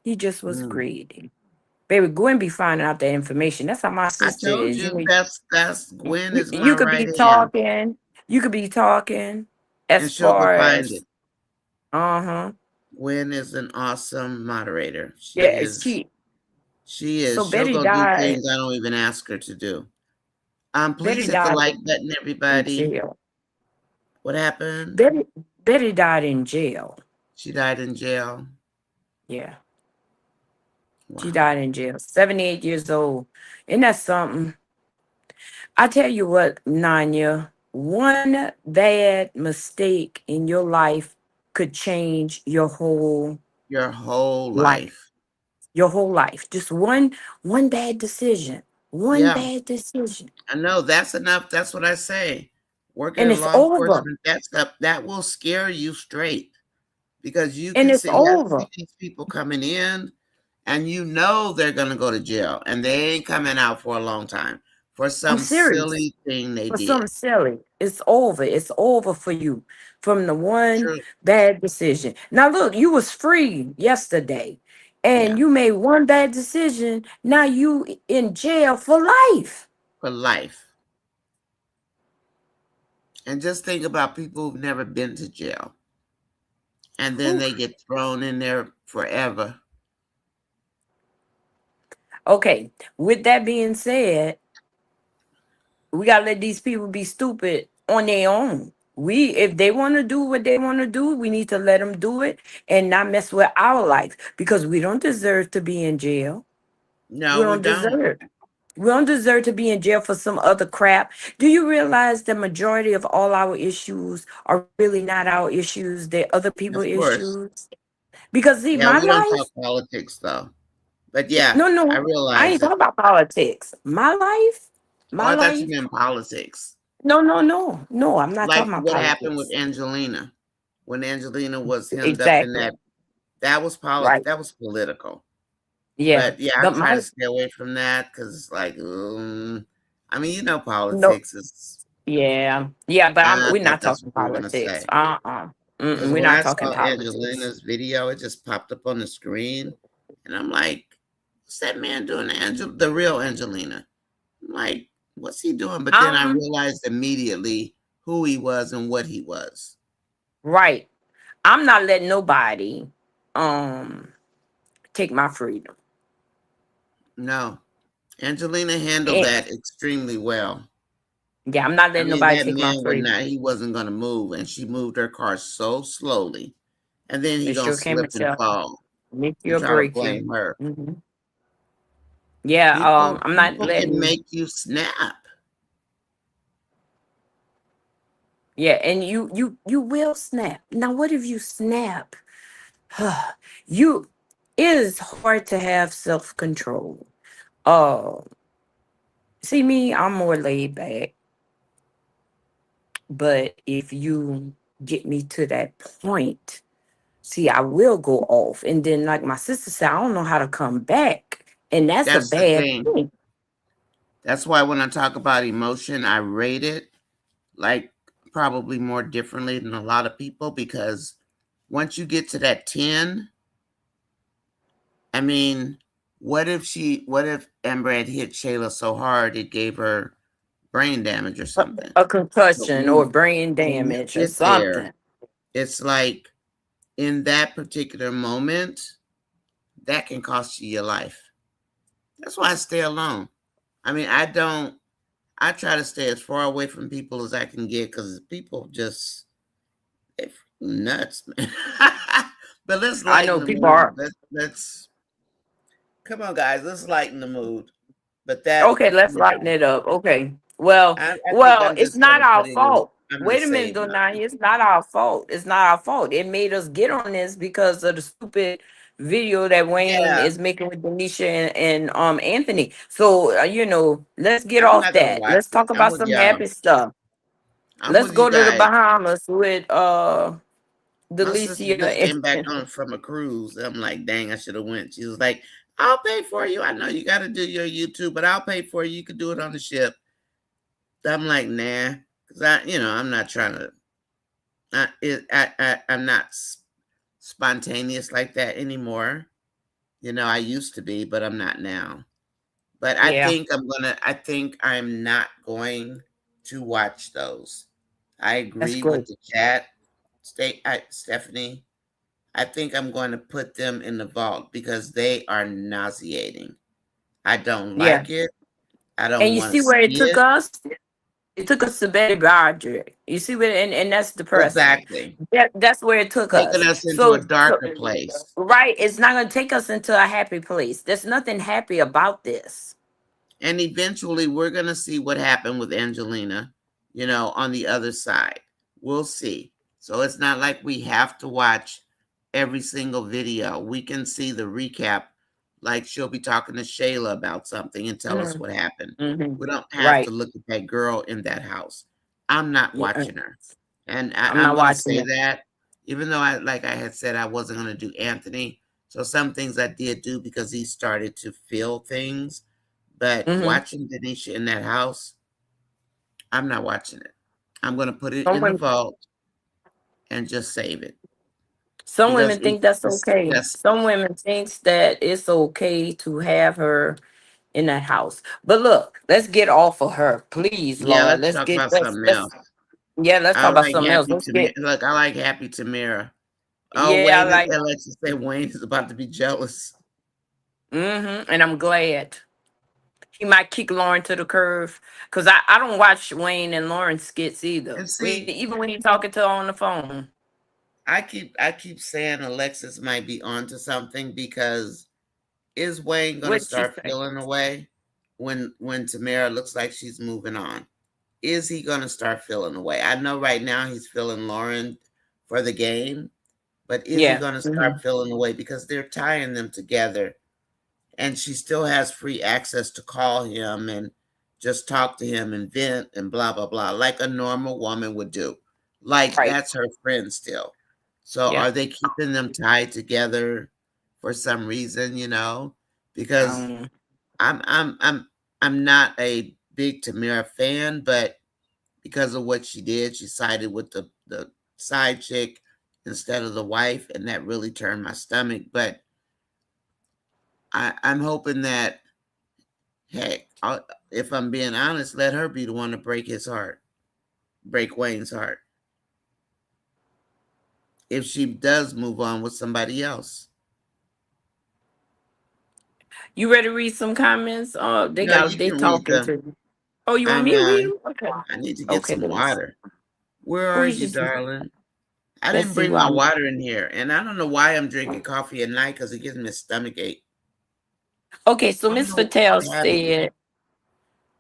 He just was Mm. greedy. Baby, Gwen be finding out that information. That's how my I sister told is. you that's Gwen is my You could right be hand, talking. You could be talking and as she'll go far find it. as uh-huh. Gwen is an awesome moderator. She Yeah, is. She is. so She'll Betty go do died. things I don't even ask her to do. Please Betty hit the died like button, in everybody. jail. What happened? Betty Betty died in jail. She died in jail. Yeah. She Wow. died in jail. 78 years old. Isn't that something? I tell you what, Nanya, one bad mistake in your life could change your whole Your whole life. life. Your whole life. Just one bad decision. One Yeah, bad decision. I know. That's enough. That's what I say. Working And in it's law over. enforcement, that stuff that will scare you straight because you And can it's see, yeah, see over. these people coming in, and you know they're gonna go to jail, and they ain't coming out for a long time. for I'm some serious. silly thing they For something did. silly. It's over. It's over for you from the one True. bad decision. Now look, you was free yesterday and Yeah, you made one bad decision. Now you in jail for life. for life. And just think about people who've never been to jail, and then Whew. they get thrown in there forever. Okay, with that being said, we gotta let these people be stupid on their own. We, if they want to do what they want to do, we need to let them do it and not mess with our lives because we don't deserve to be in jail. We No, we don't don't. deserve. We don't deserve to be in jail for some other crap. Do you realize the majority of all our issues are really not our issues? They're other people's Of course. issues. Because see, Yeah, my we don't talk life, politics though. But yeah, no, I no, I realize ain't it. talking about politics. Oh, My I thought you life. meant politics. No, no, no, no. I'm not Like talking about what happened with politics. Angelina when Angelina was hemmed up in Exactly. that was Right. that was political. Yeah. But yeah, I The try to my stay away from that because it's like, I mean, no. politics is. Yeah. Yeah. But I we're thought not that's talking what you were gonna politics. say. Because We're when not I talking saw politics. Angelina's video, it just popped up on the screen, and I'm like, "What's that man doing? The real Angelina?" I'm like, "What's he doing?" But then I Um. realized immediately who he was and what he was. Right. I'm not letting nobody um take my freedom. No, Angelina handled Eh, that extremely well. yeah, I'm not I letting mean, nobody that take my man would freedom. not. He wasn't going to move, and she moved her car so slowly, and then he It gonna sure came slip at and you, fall make you and or try to break you. blame her. Hmm. Yeah, I'm not People can letting. make you snap. Yeah, and you will snap. Now, what if you snap? You, it is hard to have self control. Uh, see me, I'm more laid back. But if you get me to that point, see, I will go off. And then, like my sister said, I don't know how to come back. And that's a That's the bad thing. thing. That's why when I talk about emotion, I rate it like probably more differently than a lot of people because once you get to that 10, I mean, what if Amber had hit Shayla so hard it gave her brain damage or something? A But concussion or brain when you damage or get there, something. it's like in that particular moment, that can cost you your life. That's why I stay alone. I mean, I try to stay as far away from people as I can get because people just they're nuts, man. But let's I lighten know the people mood. are. Let's come on, guys. Let's lighten the mood. But that, Okay, let's lighten it up. Okay. Well, I think I'm it's just not gonna our put it in. fault. I'm gonna Wait a say minute, it, Donnie. Nani. It's not our fault. It's not our fault. It made us get on this because of the stupid video that Wayne Yeah, is making with Delicia and Anthony. So let's get I'm off not gonna that. watch Let's it. talk I'm about with some y'all. happy stuff. I'm Let's with you go to the guys. Bahamas with My sister Delicia just came back and on from a cruise. I'm like, dang, I should have went. She was like, I'll pay for you. I know you got to do your YouTube, but I'll pay for you. You could do it on the ship. I'm like, nah, because I'm not trying to. I'm not spontaneous like that anymore. I used to be, but I'm not now. But yeah, I think I'm not going to watch those. I that's agree great. with the chat. Stephanie, I think I'm going to put them in the vault because they are nauseating. I don't Yeah. like it. I And don't you want to see where it see took it. us? It took us to Betty Broderick. You see what, and that's depressing. Exactly. That's where it took Taking us. us into a So darker place. right, it's not gonna take us into a happy place. There's nothing happy about this. And eventually we're going to see what happened with Angelina, on the other side. We'll see. So it's not like we have to watch every single video. We can see the recap, like she'll be talking to Shayla about something and tell us Mm-hmm. what happened. Mm-hmm. We don't have to Right. look at that girl in that house. I'm not Yeah. watching her. And I'm I'm not going to watching say it. that, even though like I had said, I wasn't going to do Anthony. So some things I did do because he started to feel things, But Mm-hmm. watching Denisha in that house, I'm not watching it. I'm going to put it Some in the women, vault and just save it some because women it's think that's okay. disgusting. Some women thinks that it's okay to have her in that house. But look, let's get off of her, please, Yeah, Lord. let's Let's talk get about something let's else. yeah, let's I talk about like something else. Happy Let's Tamera. get Look, I like Happy Tamera. Oh, yeah, I Wayne, like Alexis said Wayne is about to be jealous. and I'm glad. He might kick Lauren to the curve. Cause I don't watch Wayne and Lauren skits either. And see, Even when he talking to her on the phone. I keep saying Alexis might be onto something because is Wayne gonna What she start say? feeling away when Tamara looks like she's moving on? Is he gonna start feeling away? I know right now he's feeling Lauren for the game, but is he Yeah. gonna start feeling away because they're tying them together and she still has free access to call him and just talk to him and vent and blah blah blah like a normal woman would do. Like Right. that's her friend still. So Yeah. are they keeping them tied together for some reason? Because Um, I'm I'm I'm I'm not a big Tamara fan, but because of what she did, she sided with the side chick instead of the wife, and that really turned my stomach. But I'm hoping that heck, if I'm being honest, let her be the one to break his heart, break Wayne's heart, if she does move on with somebody else. you ready to read some comments? Oh, No, you they can read talking them. to me. Oh, you want I'm me to read them? Okay. I need to get Okay, some let me see. water. Where Oh, are you you, just darling? I let's didn't see bring what my I'm water in here, and I don't know why I'm drinking coffee at night because it gives me a stomach ache. okay, so I don't Miss know Patel what habit it is. said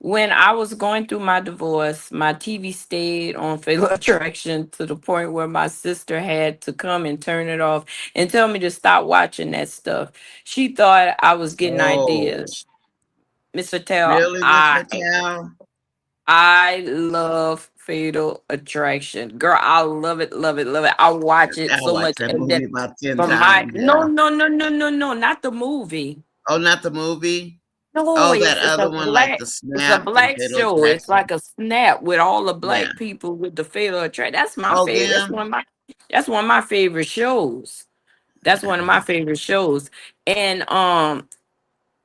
when I was going through my divorce, my TV stayed on Fatal Attraction to the point where my sister had to come and turn it off and tell me to stop watching that stuff. She thought I was getting Oh, ideas. Miss Patel, really, Miss Patel? I love Fatal Attraction. Girl, I love it, love it, love it. I watch it I so watched much. that And movie then about 10 from my times, no, yeah. no, no, no, no, no, not the movie. Oh, not the movie? No, Oh, that other one, like The it's a Snap and black Fatal show. It's Attraction? like a snap with all the Yeah. black people with the Fatal Attraction. That's my Oh, favorite. them? That's one of my favorite shows. That's one of my favorite shows. And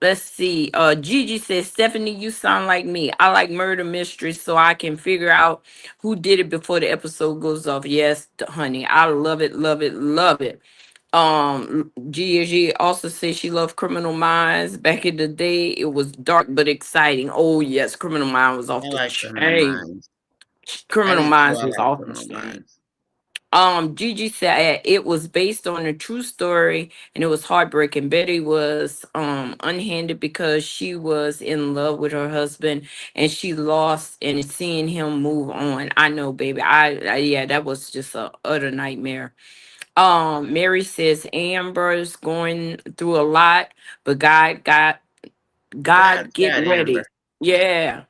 let's see. Gigi says, Stephanie, you sound like me. I like murder mysteries so I can figure out who did it before the episode goes off. Yes, honey. I love it, love it, love it. Gigi also says she loved Criminal Minds. Back in the day, it was dark but exciting. Oh yes, Criminal Minds was I off the like Criminal chain. Minds. I Criminal did too. Minds I was like off the Criminal chain. Minds. Gigi said it was based on a true story and it was heartbreaking. Betty was unhanded because she was in love with her husband and she lost and seeing him move on. I know, baby. I yeah, that was just a utter nightmare. Mary says Amber's going through a lot, but God God's get got ready. Amber. Yeah,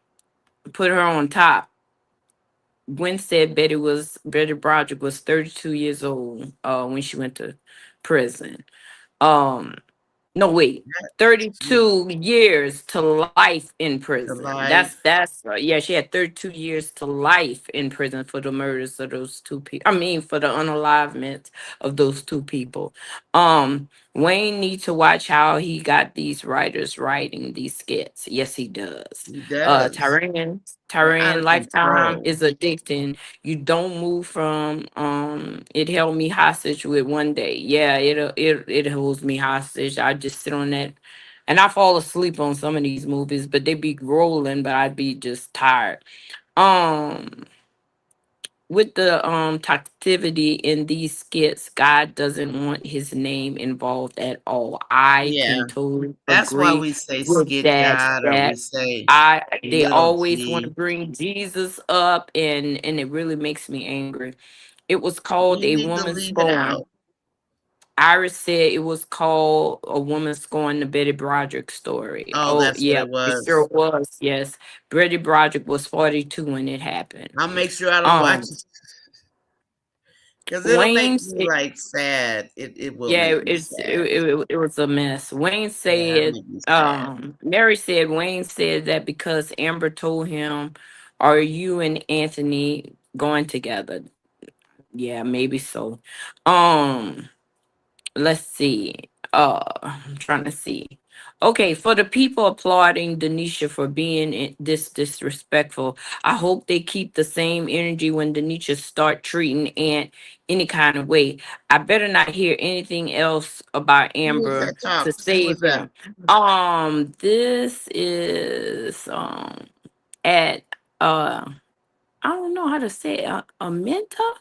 put her on top. Gwen said Betty Broderick was 32 years old when she went to prison. Um, no, wait. She 32 years to life in to prison. life. Yeah, she had 32 years to life in prison for the murders of those two people. I mean, for the unalivement of those two people. Wayne needs to watch how he got these writers writing these skits. Yes, he does. He does. They're out Tyrion of Lifetime control. is addicting. You don't move from it held me hostage with one day. Yeah, it holds me hostage. I just sit on that and I fall asleep on some of these movies, but they be rolling, but I'd be just tired. Um with the toxicity in these skits, God doesn't want his name involved at all. I Yeah. can totally That's why agree we say with skit that. God or we say They little always want to G. bring Jesus up and it really makes me angry. It was called You A need to Woman leave it Scorn. out. Iris said it was called A Woman Scorn, the Betty Broderick story. Oh, Oh, that's what yeah, it it sure was. was. Yes. Betty Broderick was 42 when it happened. I'll make sure I don't watch Um, it. Because it'll make Wayne me said, like sad. It will yeah, make me sad. it was a mess. Wayne Yeah, it'll said, make me sad. Mary said Wayne said that because Amber told him, "Are you and Anthony going together?" Yeah, maybe so. Um, let's see. I'm trying to see. Okay, for the people applauding Denisha for being this disrespectful, I hope they keep the same energy when Denisha start treating Ant any kind of way. I better not hear anything else about Who is Amber that to talk? Who was save that? him. This is at I don't know how to say it, a mentor.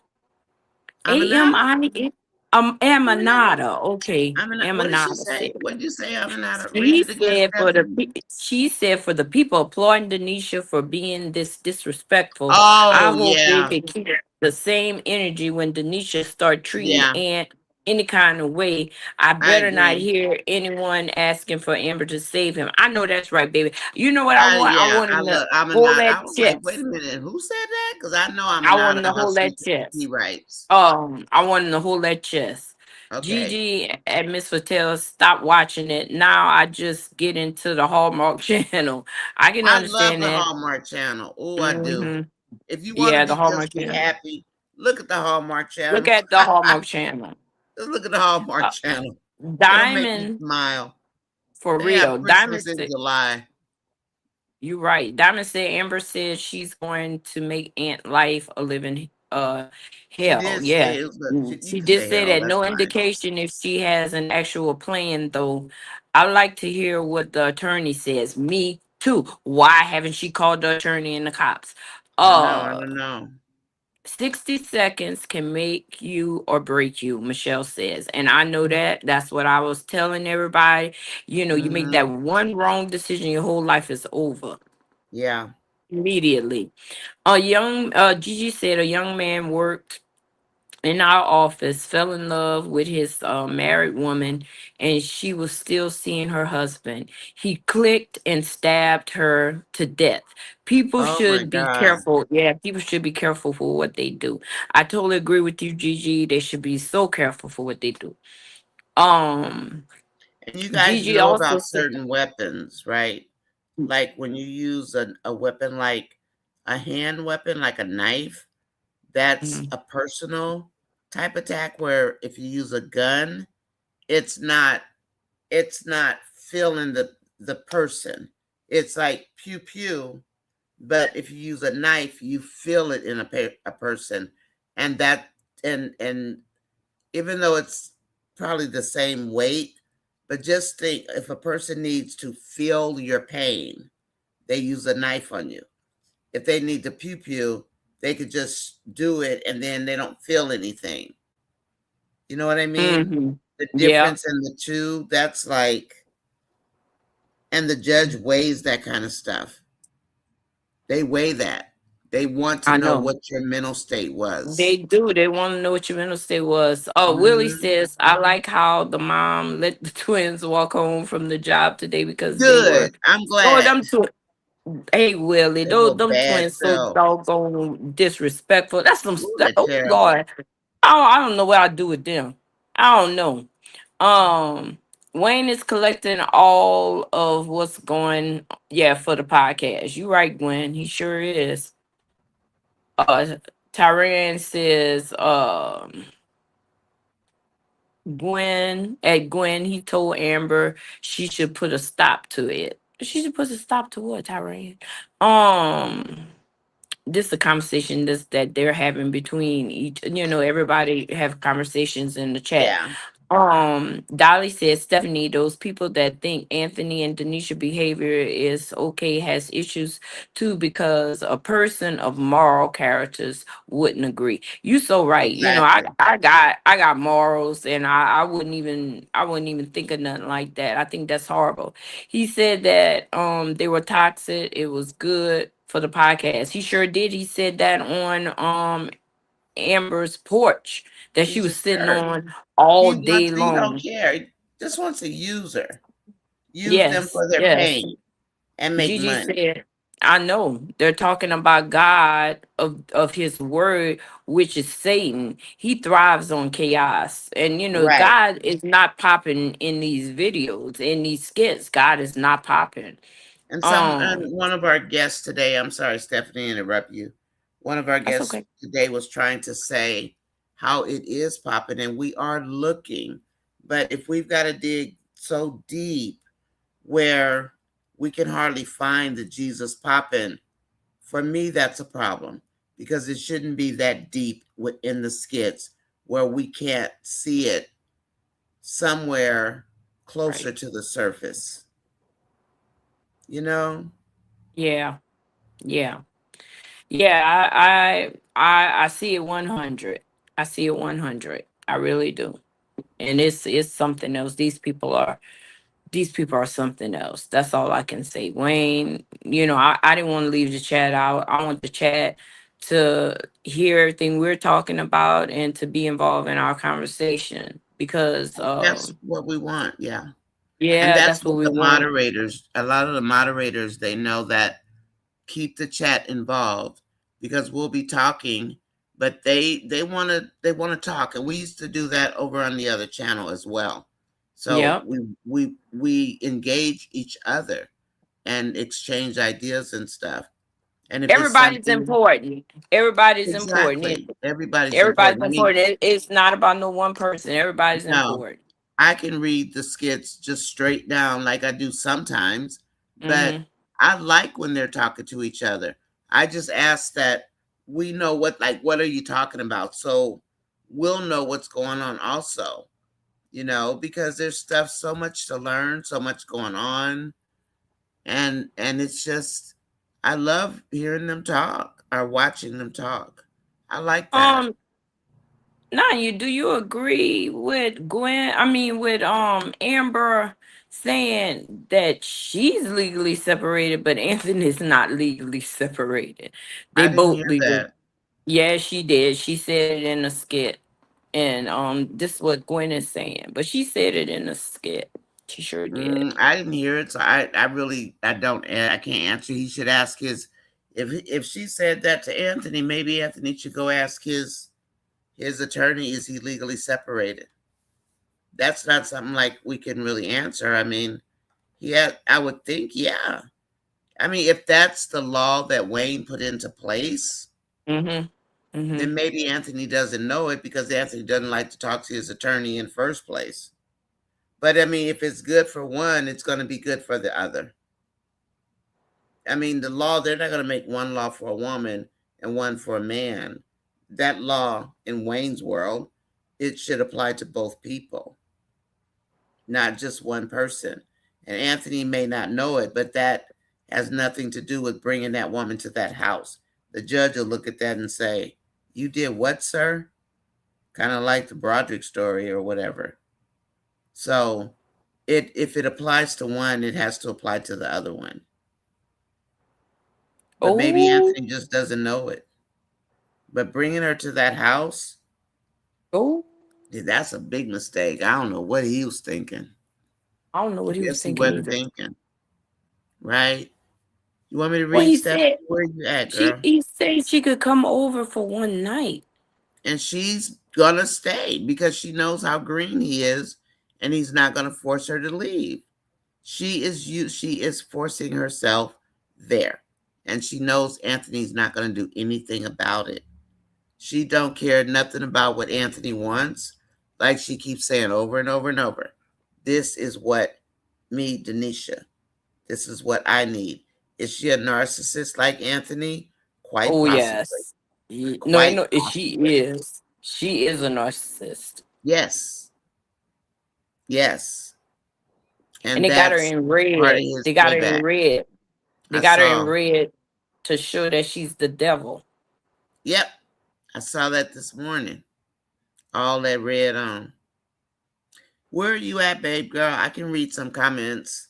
Aminata? Aminata? Amanada. Okay, Aminata. What did she Amanada say? said. What did you say, Aminata? Read She it again, said for the Stephanie. she said for the people applauding Denisha for being this disrespectful. I Oh, hope they yeah. can keep the same energy when Denisha start treating Yeah, Aunt any kind of way. I I better not agree. hear anyone asking for Amber to save him. I know that's right, baby. You know what I want? I Yeah, want I him to love hold Aminata. that I was like, wait a chest. minute, who said that? Because I know I want him Aminata, to how hold she that chest. writes. I want him to hold that chest. Okay. Gigi and Miss Patel stopped watching it. Now I just get into the Hallmark channel. I can I love understand the that. Hallmark Channel. Oh, I do. Hmm. If you want to Yeah, the be Hallmark just be channel. happy, look at the Hallmark Look Channel. at the Hallmark channel. Just look at the Hallmark Uh, Channel. It'll make you Diamond, smile. for They have real. Christmas in July. You right. Diamond said Amber said she's going to make Aunt Life a living She hell. did Yeah. say it was you She can did say say hell, that. that's No fine. indication if she has an actual plan though. I like to hear what the attorney says. Me too. Why haven't she called the attorney and the cops? I Uh don't know. 60 seconds can make you or break you, Michelle says. And I know that. That's what I was telling everybody. You know, you make Mm-hmm. that one wrong decision, your whole life is over Yeah. immediately. Gigi said a young man worked in our office, fell in love with his married woman, and she was still seeing her husband. He clicked and stabbed her to death. People Oh my should be God. careful. Yeah, people should be careful for what they do. I totally agree with you, Gigi. They should be so careful for what they do. Um, And you guys Gigi know also about said, certain weapons, right? Like when you use a weapon like a hand weapon, like a knife, that's Mhm. a personal type attack where if you use a gun, it's not it's not feeling the person. It's like pew pew, but if you use a knife, you feel it in a person, and that and even though it's probably the same weight, but just think if a person needs to feel your pain, they use a knife on you. If they need to pew pew, they could just do it and then they don't feel anything. You know what I mean? Mhm. The Yeah, difference in the two, that's like, and the judge weighs that kind of stuff. They weigh that. They want to I know know. what your mental state They was. do. They want to know what your mental state was. Oh, Willie Mhm. says, I like how the mom let the twins walk home from the job today because they were. Good. I'm Oh, glad. them two. Hey, Willie, They those little them bad twins so self. doggone disrespectful. That's some. Ooh, they're Oh terrible. Lord, I don't know what I do with them. I don't know. Um, Wayne is collecting all of what's going. Yeah, for the podcast. You right, Gwen. He sure is. Tyran says, Gwen, he told Amber she should put a stop to it. She should put a stop to what, Tyran? Um, this is a conversation that they're having between each, everybody have conversations in the chat. Yeah, Dolly says, Stephanie, those people that think Anthony and Denisha behavior is okay has issues too, because a person of moral characters wouldn't agree. You so right. exactly. I got morals, and I wouldn't even think of nothing like that. I think that's horrible. He said that they were toxic. It was good for the podcast. He sure did. He said that on Amber's porch that she He's a was sitting jerk. on all day He don't long. care. He just wants to use her. Use them Yes, for their yes. pain and make Gigi money. said, I know they're talking about God of his word, which is Satan. He thrives on chaos. And Right. God is not popping in these videos, in these skits. God is not popping. And one of our guests today, I'm sorry, Stephanie, interrupt you. One of our That's guests okay. today was trying to say how it is popping, and we are looking. But if we've got to dig so deep where we can hardly find the Jesus popping, for me, that's a problem because it shouldn't be that deep within the skits where we can't see it somewhere closer Right. to the surface, you know? Yeah. Yeah. Yeah, I see it 100. I see it 100. I really do. And it's something else. These people are something else. That's all I can say. Wayne, I didn't want to leave the chat out. I want the chat to hear everything we're talking about and to be involved in our conversation because That's what we want, yeah. And yeah, that's that's what what we the want. moderators, a lot of the moderators, they know that keep the chat involved because we'll be talking, but they want to talk, and we used to do that over on the other channel as well. So Yep. we engage each other and exchange ideas and stuff. And if it's Everybody's something important. Everybody's important. exactly, everybody's Everybody's important. I mean, important. It's not about no one person. Everybody's no, important. I can read the skits just straight down like I do sometimes, but Mm-hmm. I like when they're talking to each other. I just ask that we know what are you talking about? So we'll know what's going on also, because there's stuff so much to learn, so much going on. And it's just I love hearing them talk or watching them talk. I like that. Um, do you agree with Gwen? I mean, with Amber saying that she's legally separated, but Anthony's not legally separated. They I didn't both hear legally. that. Yeah, she did. She said it in a skit, and this is what Gwen is saying, but she said it in a skit. She sure did. I didn't hear it, so I really I can't answer. He should ask his if she said that to Anthony, maybe Anthony should go ask his attorney, is he legally separated? That's not something like we can really answer. I mean, yeah, I would think, yeah. I mean, if that's the law that Wayne put into place, Mm-hmm. Mm-hmm. then maybe Anthony doesn't know it because Anthony doesn't like to talk to his attorney in first place. But I mean, if it's good for one, it's going to be good for the other. I mean, the law, they're not going to make one law for a woman and one for a man. That law in Wayne's world, it should apply to both people, not just one person. And Anthony may not know it, but that has nothing to do with bringing that woman to that house. The judge will look at that and say, "You did what, sir?" Kind of like the Broderick story or whatever. So, if it applies to one, it has to apply to the other one. But maybe Oh, Anthony just doesn't know it. But bringing her to that house, oh, that's a big mistake. I don't know what he was thinking. I don't know I what he was guess he thinking wasn't either. thinking, right? You want me to Well, read he Steph? said Where you at, she girl? he said she could come over for one night. And she's gonna stay because she knows how green he is, and he's not gonna force her to leave. She is forcing herself there, and she knows Anthony's not gonna do anything about it. She don't care nothing about what Anthony wants. Like she keeps saying over and over and over. This is what me, Denisha. This is what I need. Is she a narcissist like Anthony? Quite Oh possibly. yes. No, Quite no, she possibly. is. She is a narcissist. Yes. Yes. And And they got her that's in part of red. his They got her in payback. red. They I got her in saw. red to show that she's the devil. Yep. I saw that this morning. All that red on. Where are you at, babe girl? I can read some comments.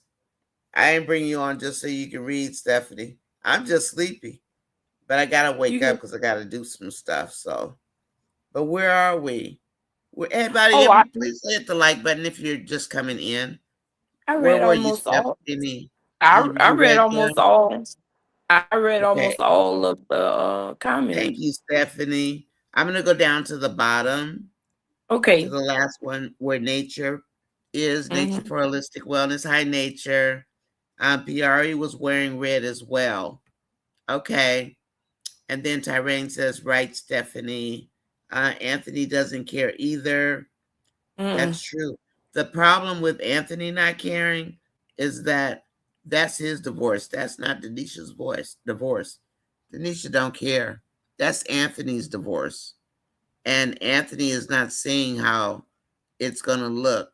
I ain't bring you on just so you can read, Stephanie. I'm just sleepy, but I gotta You wake up can because I gotta do some stuff. So, but where are we? Everybody, oh please hit the like button if you're just coming in. I Where read were you, almost all Stephanie? I You I you read read almost them? all I read Okay. almost all of the Thank comments. you, Stephanie. I'm going to go down to the bottom, to Okay. the last one where nature is nature Hmm. for holistic wellness. Hi, nature. PRE was wearing red as well. Okay. And then Tyrone says, right, Stephanie. Anthony doesn't care either. Mm. That's true. The problem with Anthony not caring is that that's his divorce. That's not Denisha's voice divorce. Denisha don't care. That's Anthony's divorce. And Anthony is not seeing how it's gonna look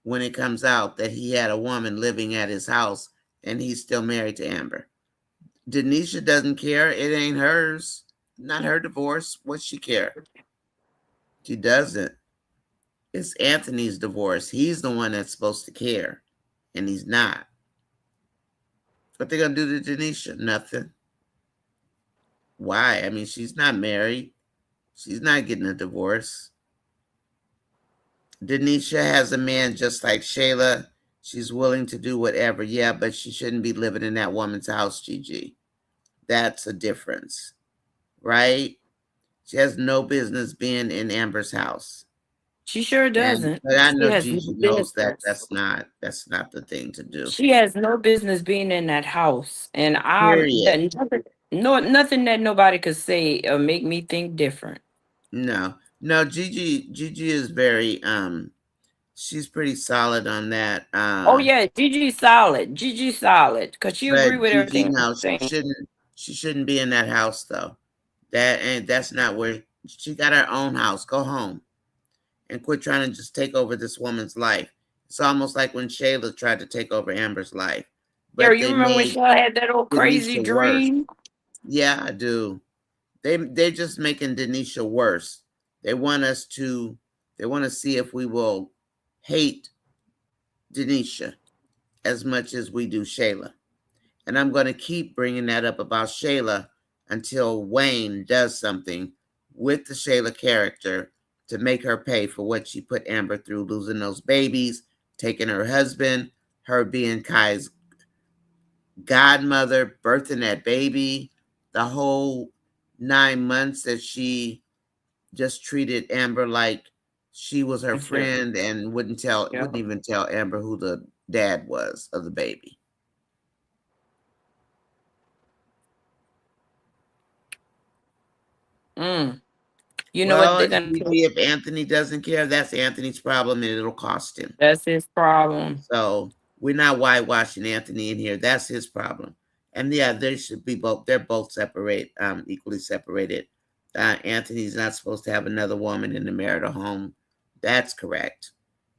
when it comes out that he had a woman living at his house and he's still married to Amber. Denisha doesn't care. It ain't hers. Not her divorce. What she care? She doesn't. It's Anthony's divorce. He's the one that's supposed to care, and he's not. What they gonna do to Denisha? Nothing. Why? I mean, she's not married. She's not getting a divorce. Denisha has a man just like Shayla. She's willing to do whatever. Yeah, but she shouldn't be living in that woman's house, Gigi. That's a difference, right? She has no business being in Amber's house. She sure And doesn't. but I She know has no Gigi knows that business. that's not the thing to do. She has no business being in that house, and Period. nothing, no, nothing that nobody could say or make me think different. No, no, Gigi is very she's pretty solid on that. Oh yeah, Gigi solid, Gigi solid, cause she agree But with Gigi, everything I'm no, saying. she shouldn't be in that house though. That's not where she got her own house. Go home and quit trying to just take over this woman's life. It's almost like when Shayla tried to take over Amber's life, Yeah, but you they remember when made she had that old crazy Denisha worse. dream? Yeah, I do. They're just making Denisha worse. They want us to they want to see if we will hate Denisha as much as we do Shayla. And I'm going to keep bringing that up about Shayla until Wayne does something with the Shayla character to make her pay for what she put Amber through, losing those babies, taking her husband, her being Kai's godmother, birthing that baby, the whole 9 months that she just treated Amber like she was her That's it. friend and Yeah. wouldn't even tell Amber who the dad was of the baby. Mm. You know what Well, they're gonna do? Gigi, if Anthony doesn't care, that's Anthony's problem and it'll cost him. That's his problem. So we're not whitewashing Anthony in here. That's his problem. And yeah, they should be both. They're both separate, equally separated. Anthony's not supposed to have another woman in the marital home. That's correct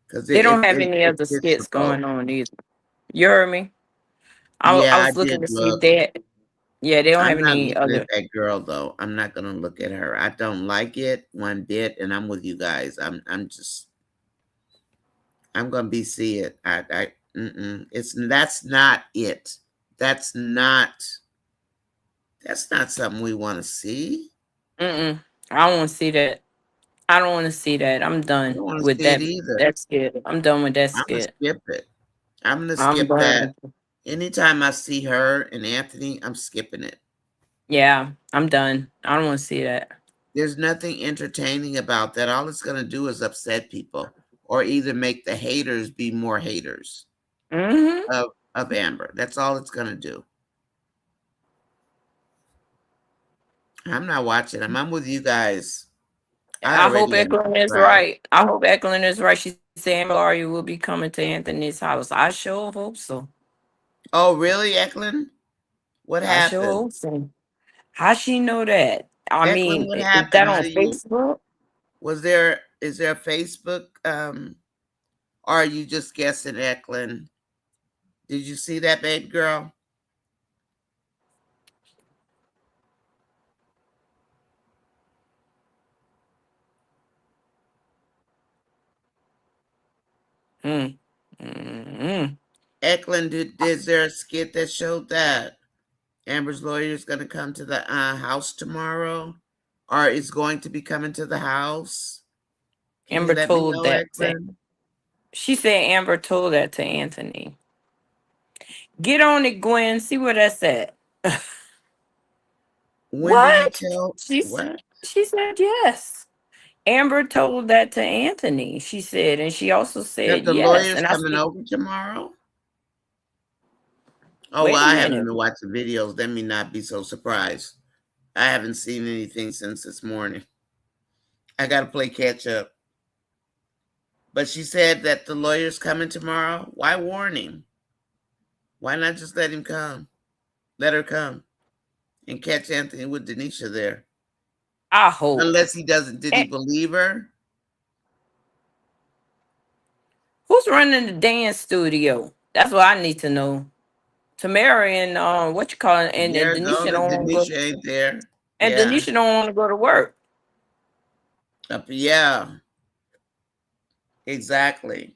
because They don't have any it other fits the skits both. going on either. You heard me? I Yeah, I was looking did to see if look. they. Yeah, they don't I'm have not any looking at other. that girl though. I'm not gonna look at her. I don't like it one bit, and I'm with you guys. I'm gonna be see it. It's that's not it. That's not that's not something we want to see. Mm-mm. I don't want to see that. I don't want to see that. I'm I done don't want to with see it that. either. That skit. I'm done with that I'm gonna skit. skip it. I'm gonna I'm skip that. done. Anytime I see her and Anthony, I'm skipping it. Yeah, I'm done. I don't want to see that. There's nothing entertaining about that. All it's gonna do is upset people, or either make the haters be more haters Hmm. of Amber. That's all it's gonna do. I'm not watching them. I'm with you guys. I I hope already Eklund is unsubscribed. right. I hope Eklund is right. She's saying Laurie will be coming to Anthony's house. I sure hope so. Oh, really, Eklund? What I sure happened? hope so. How she know that? I Eklund, mean, what is happened? that How on do you Facebook? was there is there a Facebook or are you just guessing, Eklund? Did you see that, babe girl? Mm. Mm-hmm. Eklund, is there a skit that showed that Amber's lawyer is going to come to the house tomorrow, or is going to be coming to the house? Can you Amber let me told know, that to. Eklund? She said Amber told that to Anthony. Get on it, Gwen. See where that's at. When did he What? tell She's what? she said yes. Amber told that to Anthony. She said, and she also That said the yes. lawyer's And I coming said, over tomorrow? Oh, wait well, a I haven't minute. been watching videos. Let me not be so surprised. I haven't seen anything since this morning. I got to play catch up. But she said that the lawyer's coming tomorrow. Why warn him? Why not just let him come? Let her come and catch Anthony with Denisha there. I hope. Unless he doesn't, did he And believe her? who's running the dance studio? That's what I need to know. Tamara and what you call it, and Denisha Arizona, don't want to go, Denisha ain't there. and Yeah. Denisha don't want to go to work. Yeah, exactly.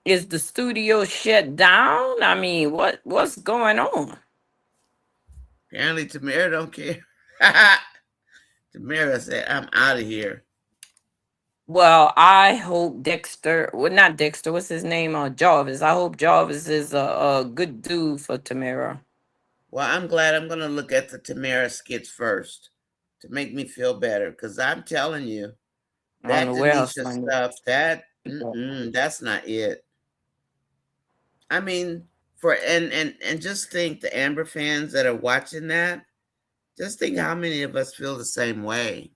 Is the studio shut down? I mean, what's going on? Apparently Tamara don't care. Tamara said, I'm out of here. Well, I hope Dexter, well, not Dexter, what's his name? Jarvis. I hope Jarvis is a good dude for Tamara. Well, I'm glad. I'm going to look at the Tamara skits first to make me feel better. Because I'm telling you, I don't that know where else Denisha Monday. stuff, that's not it. I mean, and just think the Amber fans that are watching that, just think how many of us feel the same way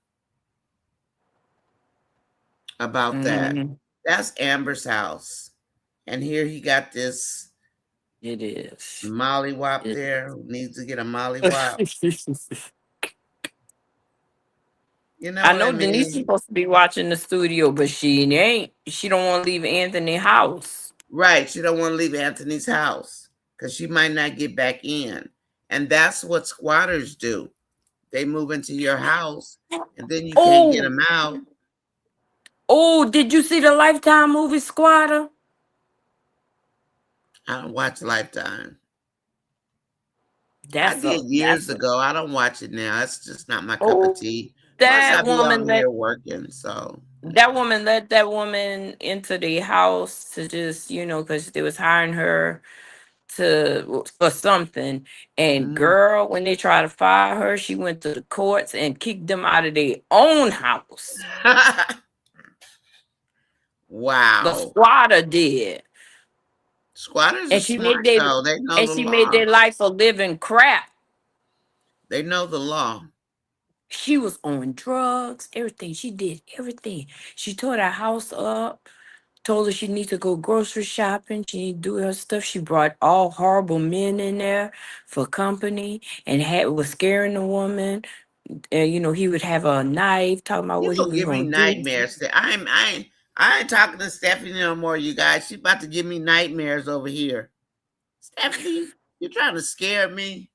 about that. Mm-hmm. That's Amber's house. And here he got this It is. mollywop It there who needs to get a mollywop. is. You know I what I know Denise is mean? supposed to be watching the studio, but she ain't. She don't want to leave Anthony house. Right. She don't want to leave Anthony's house because she might not get back in. And that's what squatters do. They move into your house and then you can't get Oh, them out. oh! Did you see the Lifetime movie Squatter? I don't watch Lifetime. I That's did a years that's a. ago. I don't watch it now. It's just not my cup of Oh, tea. Plus, I that be woman on let here working. So, that no. woman let that woman into the house to just because they was hiring her to for something. And Mhm. girl, when they tried to fire her, she went to the courts and kicked them out of their own house. The Wow. squatter did. Squatters are And she made smart, their though. They know and the she made law. their life a living crap. They know the law. She was on drugs, everything. She did everything. She tore her house up, told her she need to go grocery shopping. She need to do her stuff. She brought all horrible men in there for company and had was scaring the woman. He would have a knife, talking about You what he gonna was give me gonna do. nightmares. I ain't talking to Stephanie no more, you guys. She about to give me nightmares over here. Stephanie, you're trying to scare me.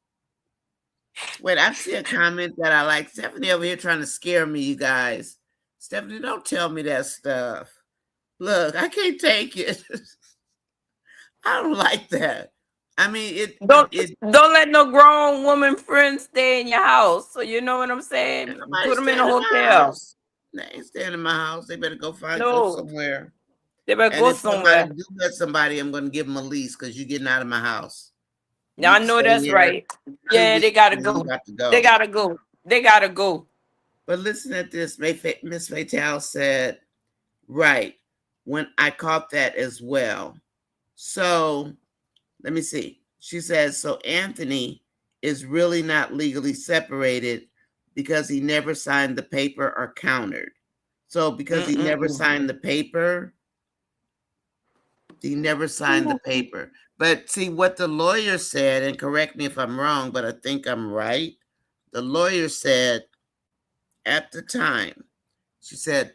Wait, I see a comment that I like. Stephanie over here trying to scare me, you guys. Stephanie, don't tell me that stuff. Look, I can't take it. I don't like that. I mean, Don't don't let no grown woman friend stay in your house. So you know what I'm ain't saying? nobody Put them in a staying in my hotel. house. They ain't staying in my house. They better go No, somewhere. they better And go if somebody somewhere. do let somebody, I'm gonna give them a lease because you're getting out of my house. Now You I can know stay that's here right. two Yeah, they weeks gotta and then you go. got to They go. gotta go. They gotta go. But listen at this. Miss Fatal said, right, when I caught that as well. So let me see. She says, so Anthony is really not legally separated because he never signed the paper or countered. So because he never Mm-mm-mm. signed the paper, he never signed the paper. But see what the lawyer said, and correct me if I'm wrong, but I think I'm right. The lawyer said at the time, she said,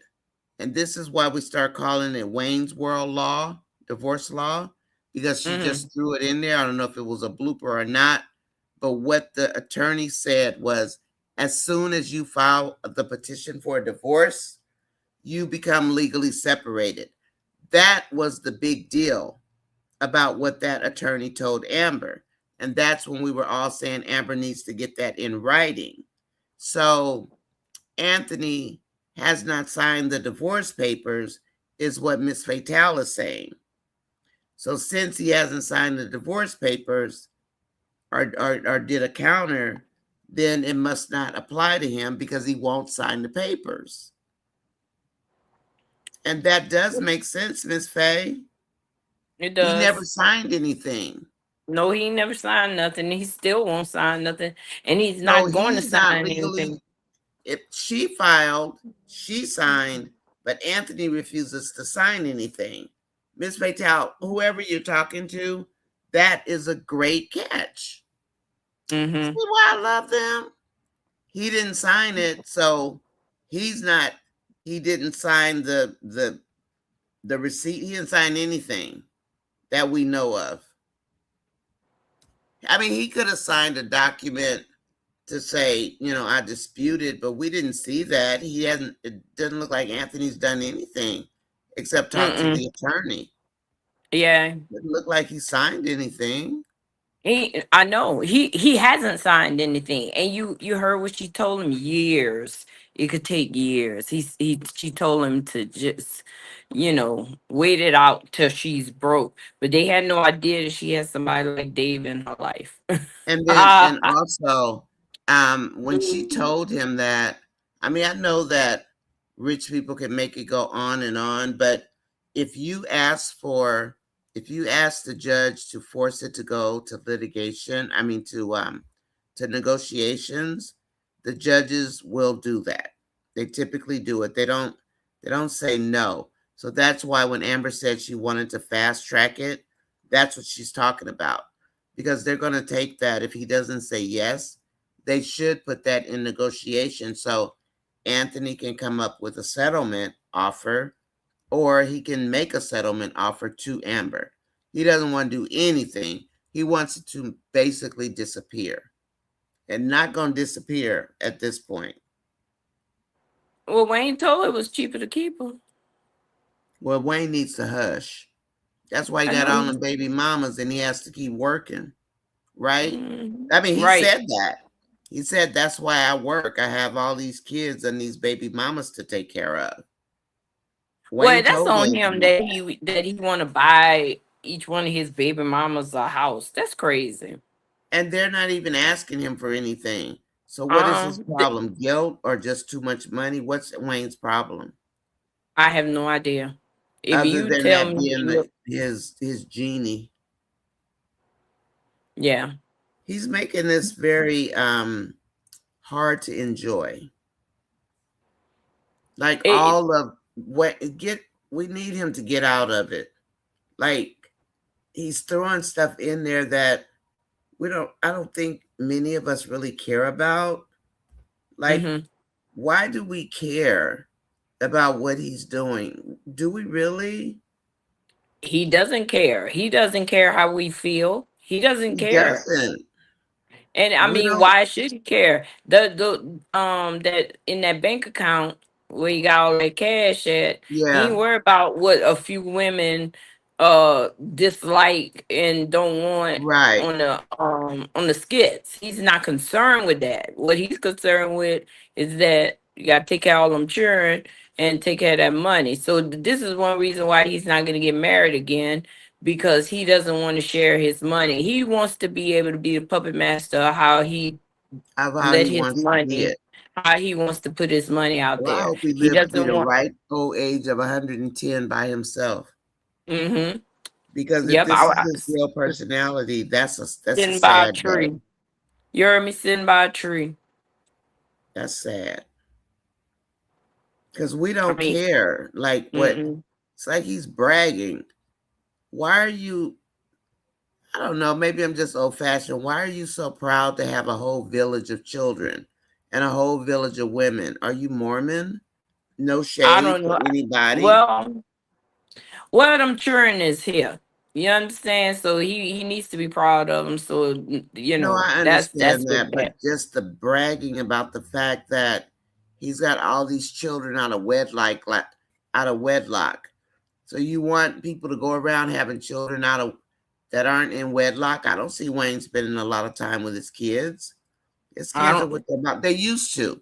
and this is why we start calling it Wayne's World law, divorce law, because she Mm-hmm. just threw it in there. I don't know if it was a blooper or not, but what the attorney said was as soon as you file the petition for a divorce, you become legally separated. That was the big deal about what that attorney told Amber. And that's when we were all saying Amber needs to get that in writing. So Anthony has not signed the divorce papers, is what Miss Fatal is saying. So since he hasn't signed the divorce papers or did a counter, then it must not apply to him because he won't sign the papers. And that does make sense, Miss Faye. It He never does. signed anything. No, he never signed nothing. He still won't sign nothing, and he's So not going to he's not sign anything. legally, if she filed, she signed, but Anthony refuses to sign anything. Miss Fatal, whoever you're talking to, that is a great catch. See Mm-hmm. why I love them? He didn't sign it, so he's not. He didn't sign the receipt. He didn't sign anything that we know of. I mean, he could have signed a document to say, I disputed, but we didn't see that. He hasn't. It doesn't look like Anthony's done anything except talk to Mm-mm. the attorney. Yeah. It doesn't look like he signed anything. I know he hasn't signed anything, and you heard what she told him. Years. It could take years. She told him to just, wait it out till she's broke. But they had no idea that she has somebody like Dave in her life. And then, and also, when she told him that, I mean, I know that rich people can make it go on, but if you ask for, if you ask the judge to force it to go to litigation, I mean, to negotiations, the judges will do that. They typically do it. They don't say no. So that's why when Amber said she wanted to fast track it, that's what she's talking about, because they're going to take that. If he doesn't say yes, they should put that in negotiation so Anthony can come up with a settlement offer, or he can make a settlement offer to Amber. He doesn't want to do anything. He wants it to basically disappear, and not going to disappear at this point. Well, Wayne told her it was cheaper to keep her. Well, Wayne needs to hush. That's why he I got know all he's them baby mamas and he has to keep working, right? I mean, he right. said that. He said, that's why I work. I have all these kids and these baby mamas to take care of. Well, Wayne that's told on him Anthony that that. he want to buy each one of his baby mamas a house. That's crazy. And they're not even asking him for anything. So what is Uh, his th- problem? Guilt or just too much money? What's Wayne's problem? I have no idea. If Other you than tell that me, being look, his genie. yeah, He's making this very hard to enjoy. Like it, all of what get we need him to get out of it. Like he's throwing stuff in there that I don't think many of us really care about. Like, mm-hmm. why do we care about what he's doing? Do we really? He doesn't care. He doesn't care how we feel. He doesn't He care. doesn't. And I We mean, don't. why should he care? The that in that bank account where he got all that cash at, he ain't Yeah, worried about what a few women dislike and don't want right. on the skits. He's not concerned with that. What he's concerned with is that you gotta take care of all them children and take care of that money. So this is one reason why he's not gonna get married again, because he doesn't want to share his money. He wants to be able to be the puppet master of how he Of how let he his wants to money, get. how he wants to put his money out Well, I there. hope he He lives to be doesn't the want. right old age of 110 by himself. Mm-hmm. Because if Yep. this is his real personality, that's a Sitting by a sad day. tree. You heard me, sitting by a tree. That's sad. Because we I don't mean, care. Like what? mm-mm. It's like he's bragging. Why are you? I don't know. Maybe I'm just old fashioned. Why are you so proud to have a whole village of children and a whole village of women? Are you Mormon? No I shade don't to know. anybody. Well, well, them children is here. You understand? So he needs to be proud of them. So No, I that's understand what that, that. but just the bragging about the fact that he's got all these children out of wedlock. So you want people to go around having children out of that aren't in wedlock? I don't see Wayne spending a lot of time with his kids. His I kids are don't. with them. They used to.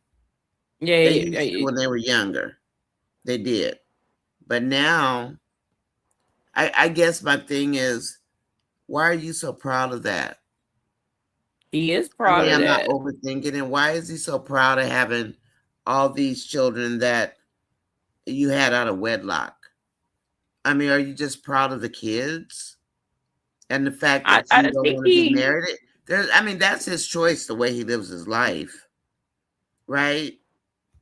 Yeah, They yeah, used to yeah. when they were younger. They did. But now, I guess my thing is, why are you so proud of that? He is I proud mean, of I'm not that. overthinking it. Why is he so proud of having all these children that you had out of wedlock? I mean, are you just proud of the kids and the fact that you I don't think want to be he, married? I mean, that's his choice, the way he lives his life, right?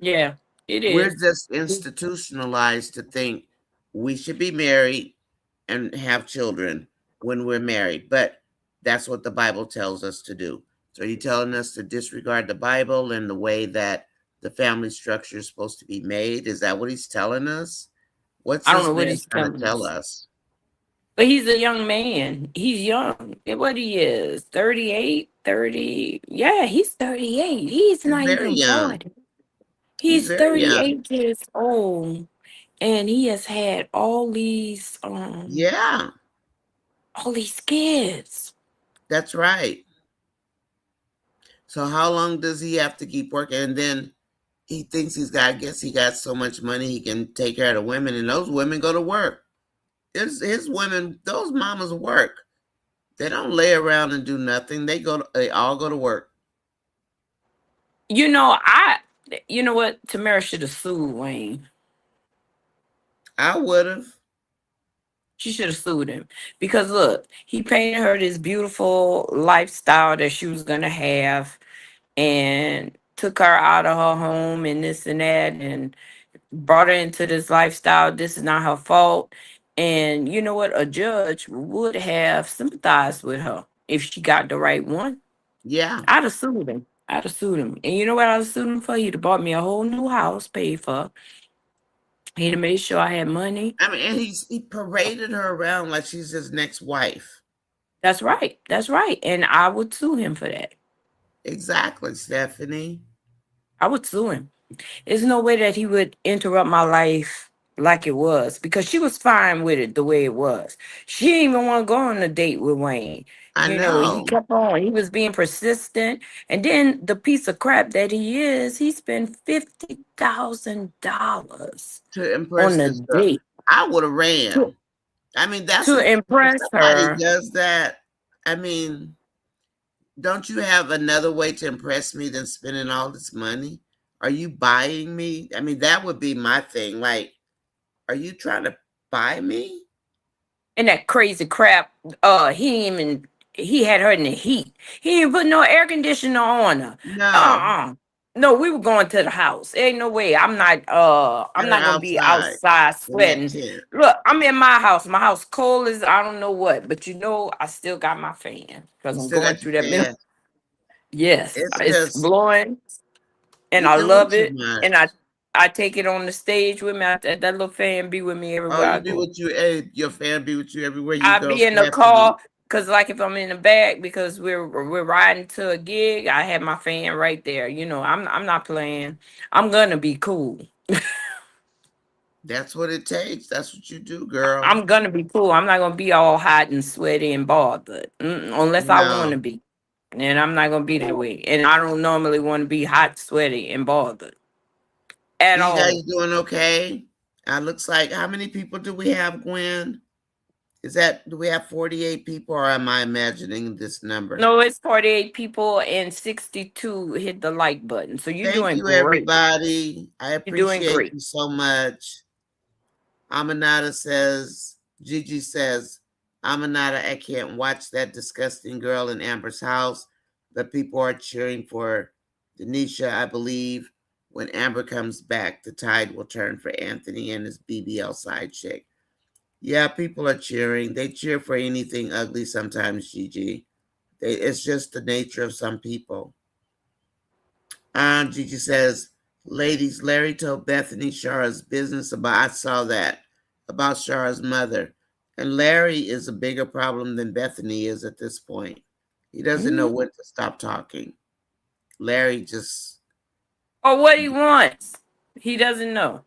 yeah, it We're is. just institutionalized to think we should be married and have children when we're married, but that's what the Bible tells us to do. So are you telling us to disregard the Bible and the way that the family structure is supposed to be made? Is that what he's telling us? What's I don't this know what man he's trying to telling tell us. us? But he's a young man. He's young. What he is, 38, 30. Yeah, he's 38. He's He's not very even young. 40. He's He's very young. 38 years old. And he has had Yeah, all these kids. that's right. So how long does he have to keep working? And then he thinks I guess he got so much money he can take care of the women, and those women go to work. His women, those mamas work. They don't lay around and do nothing. They all go to work. You know, I you know what? Tamara should have sued Wayne. I would have. She should have sued him. Because look, he painted her this beautiful lifestyle that she was gonna have and took her out of her home and this and that and brought her into this lifestyle. This is not her fault. And you know what? A judge would have sympathized with her if she got the right one. Yeah. I'd have sued him. I'd have sued him. And you know what I'd have sued him for? He'd have bought me a whole new house, paid for. He'd have made sure I had money. I mean, and he paraded her around like she's his next wife. That's right. That's right. And I would sue him for that. Exactly, Stephanie. I would sue him. There's no way that he would interrupt my life like it was because she was fine with it the way it was. She didn't even want to go on a date with Wayne. I You know, he know. kept on. He was being persistent. And then the piece of crap that he is, he spent $50,000 To on impress a this girl, date I would have to, ran. I mean, that's to what if impress somebody her. does that. I mean, don't you have another way to impress me than spending all this money? Are you buying me? I mean, that would be my thing. Like, are you trying to buy me? And that crazy crap. He had her in the heat. He didn't put no air conditioner on her. No, Uh-uh. No, we were going to the house. Ain't no way. I'm better not gonna be outside outside in that sweating. tent. Look, I'm in my house. My house cold as I don't know what, but you know I still got my fan because You I'm still going got your through that middle. fan. Yes, It's it's just blowing and you're I doing love too it. much. And I take it on the stage with me. That little fan be with me Oh, everywhere I you be go. with you. Hey, your fan be with you everywhere you I go, be in the Stephanie. car because, like, if I'm in the back because we're riding to a gig, I have my fan right there. You know, I'm not playing. I'm gonna be cool. That's what it takes. That's what you do, girl. I'm gonna be cool. I'm not gonna be all hot and sweaty and bothered unless I want to No. be. And I'm not gonna be that way. And I don't normally want to be hot, sweaty, and bothered at You guys all. doing okay? Looks like how many people do we have, Gwen? Do we have 48 people or am I imagining this number? No, it's 48 people and 62 hit the like button. So you're Thank doing you, great. everybody. I You're doing appreciate great. you so much. Amanada says, Gigi says, Amanada, I can't watch that disgusting girl in Amber's house. The people are cheering for Denisha, I believe. When Amber comes back, the tide will turn for Anthony and his BBL side chick. Yeah, people are cheering. They cheer for anything ugly sometimes, Gigi. It's just the nature of some people. Gigi says, ladies, Larry told Bethany Shara's business I saw that, about Shara's mother. And Larry is a bigger problem than Bethany is at this point. He doesn't know Mhm. when to stop talking. Larry just, Or what he wants. He doesn't know.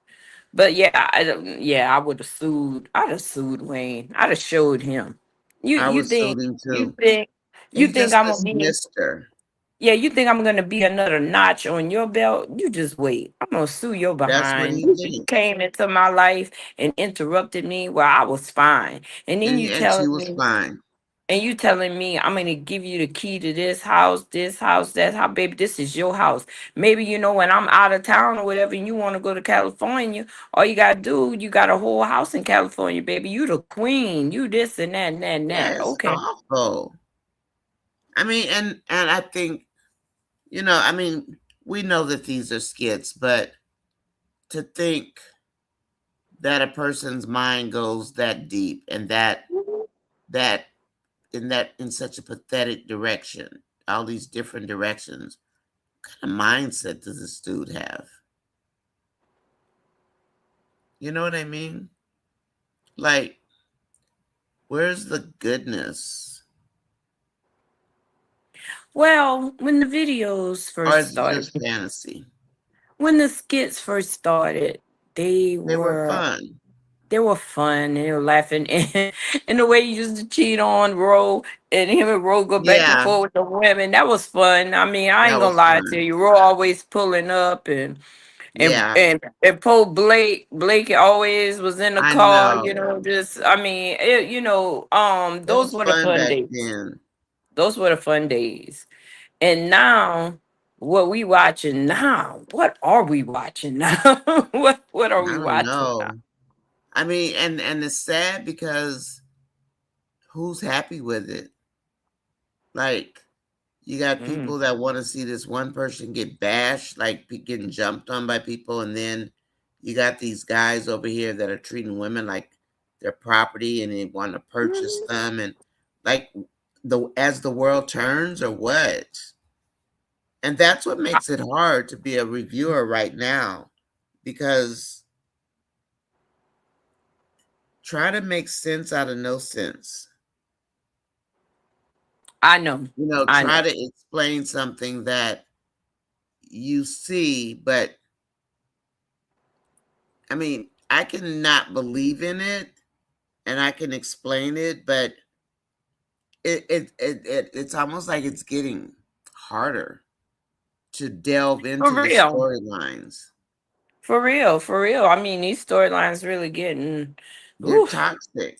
But yeah, yeah, I would have sued. I'd have sued Wayne. I'd have showed him. You I you was think suing you too. think you He think just I'm gonna says be Mister. Yeah, you think I'm gonna be another notch on your belt? You just wait. I'm gonna sue your That's what behind. he You thinks. came into my life and interrupted me while I was fine. And then And she was fine. you telling me I'm gonna give you the key to this house, that house, baby. This is your house. Maybe when I'm out of town or whatever, and you want to go to California, all you gotta do, you got a whole house in California, baby. You the queen. You this and that and that and Yeah, that. it's Okay. awful. I mean, and I think, I mean, we know that these are skits, but to think that a person's mind goes that deep and that in such a pathetic direction, all these different directions, what kind of mindset does this dude have? You know what I mean? Like, where's the goodness? Well, when the videos Or first is it started, just fantasy? when the skits first started, they They were were fun. they were fun. They were laughing, and the way he used to cheat on Ro, and him and Ro go back and Yeah, forth with the women. That was fun. I mean, I that ain't gonna was lie to fun. you. Ro always pulling up, and Yeah, and and poor Blake always was in the I car. know. Just I mean, It those was were the fun fun back days. then. Those were the fun days. And now, what we watching now? What are we watching now? What are we I don't watching now? know. I mean, and it's sad because who's happy with it? Like, you got Mm. people that want to see this one person get bashed, like getting jumped on by people, and then you got these guys over here that are treating women like their property and they want to purchase Mhm. them, and like the as the world turns or what? And that's what I, makes it hard to be a reviewer right now because try to make sense out of no sense. I know, I Try know. to explain something that you see, but I mean, I can not believe in it and I can explain it, but it's almost like it's getting harder to delve For into the real, storylines. for real, for real. I mean, these storylines really getting, They're oof, toxic.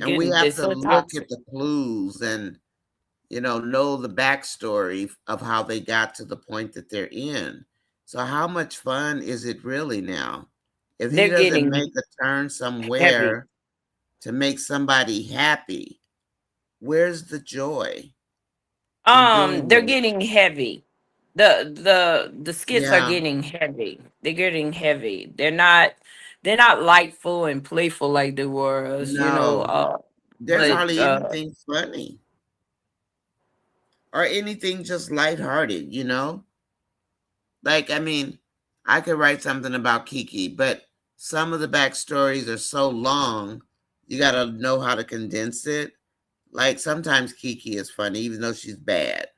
And we they're have to so look toxic. at the clues and know the backstory of how they got to the point that they're in. So how much fun is it really now? If he They're doesn't getting make a turn heavy. somewhere to make somebody happy, where's the joy in doing They're it? getting heavy. The skits are Yeah, getting heavy. They're getting heavy. They're not lightful and playful like they were. no, there's But hardly anything funny or anything just lighthearted. Like, I mean, I could write something about Kiki, but some of the backstories are so long, you gotta know how to condense it. Like, sometimes Kiki is funny, even though she's bad.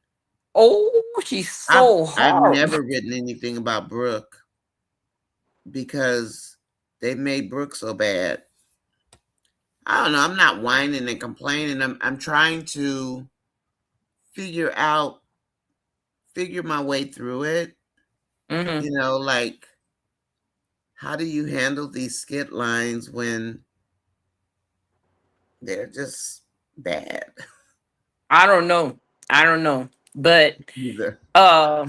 oh, she's I've so I've horrible. never written anything about Brooke because they made Brooke so bad. I don't know. I'm not whining and complaining. I'm trying to figure out figure my way through it. Hmm. Like how do you handle these skit lines when they're just bad? I don't know. I don't know. But Either. uh,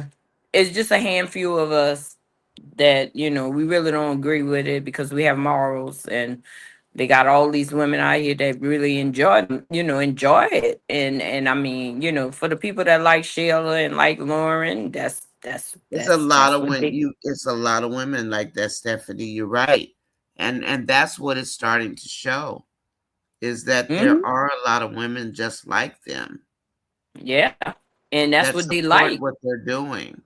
it's just a handful of us that we really don't agree with it because we have morals, and they got all these women out here that really enjoy it. And I mean, for the people that like Sheila and like Lauren, It's a lot that's of what when they. you it's a lot of women like that, Stephanie. You're right. And that's what it's starting to show is that there Hmm. are a lot of women just like them Yeah, and that's that what they support like. what they're doing.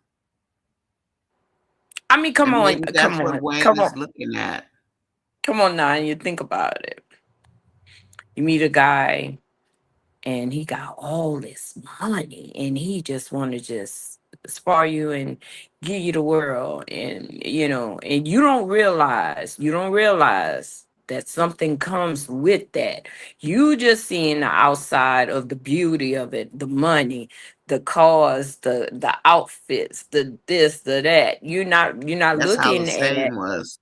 I mean, come And on, maybe that's come what on, Wayne come is on, looking at. come on now, and you think about it. You meet a guy and he got all this money and he just want to just spar you and give you the world, and you don't realize that something comes with that. You just seeing the outside of the beauty of it, the money, the cars, the outfits, the this, the that. You're not That's how the looking at saying was.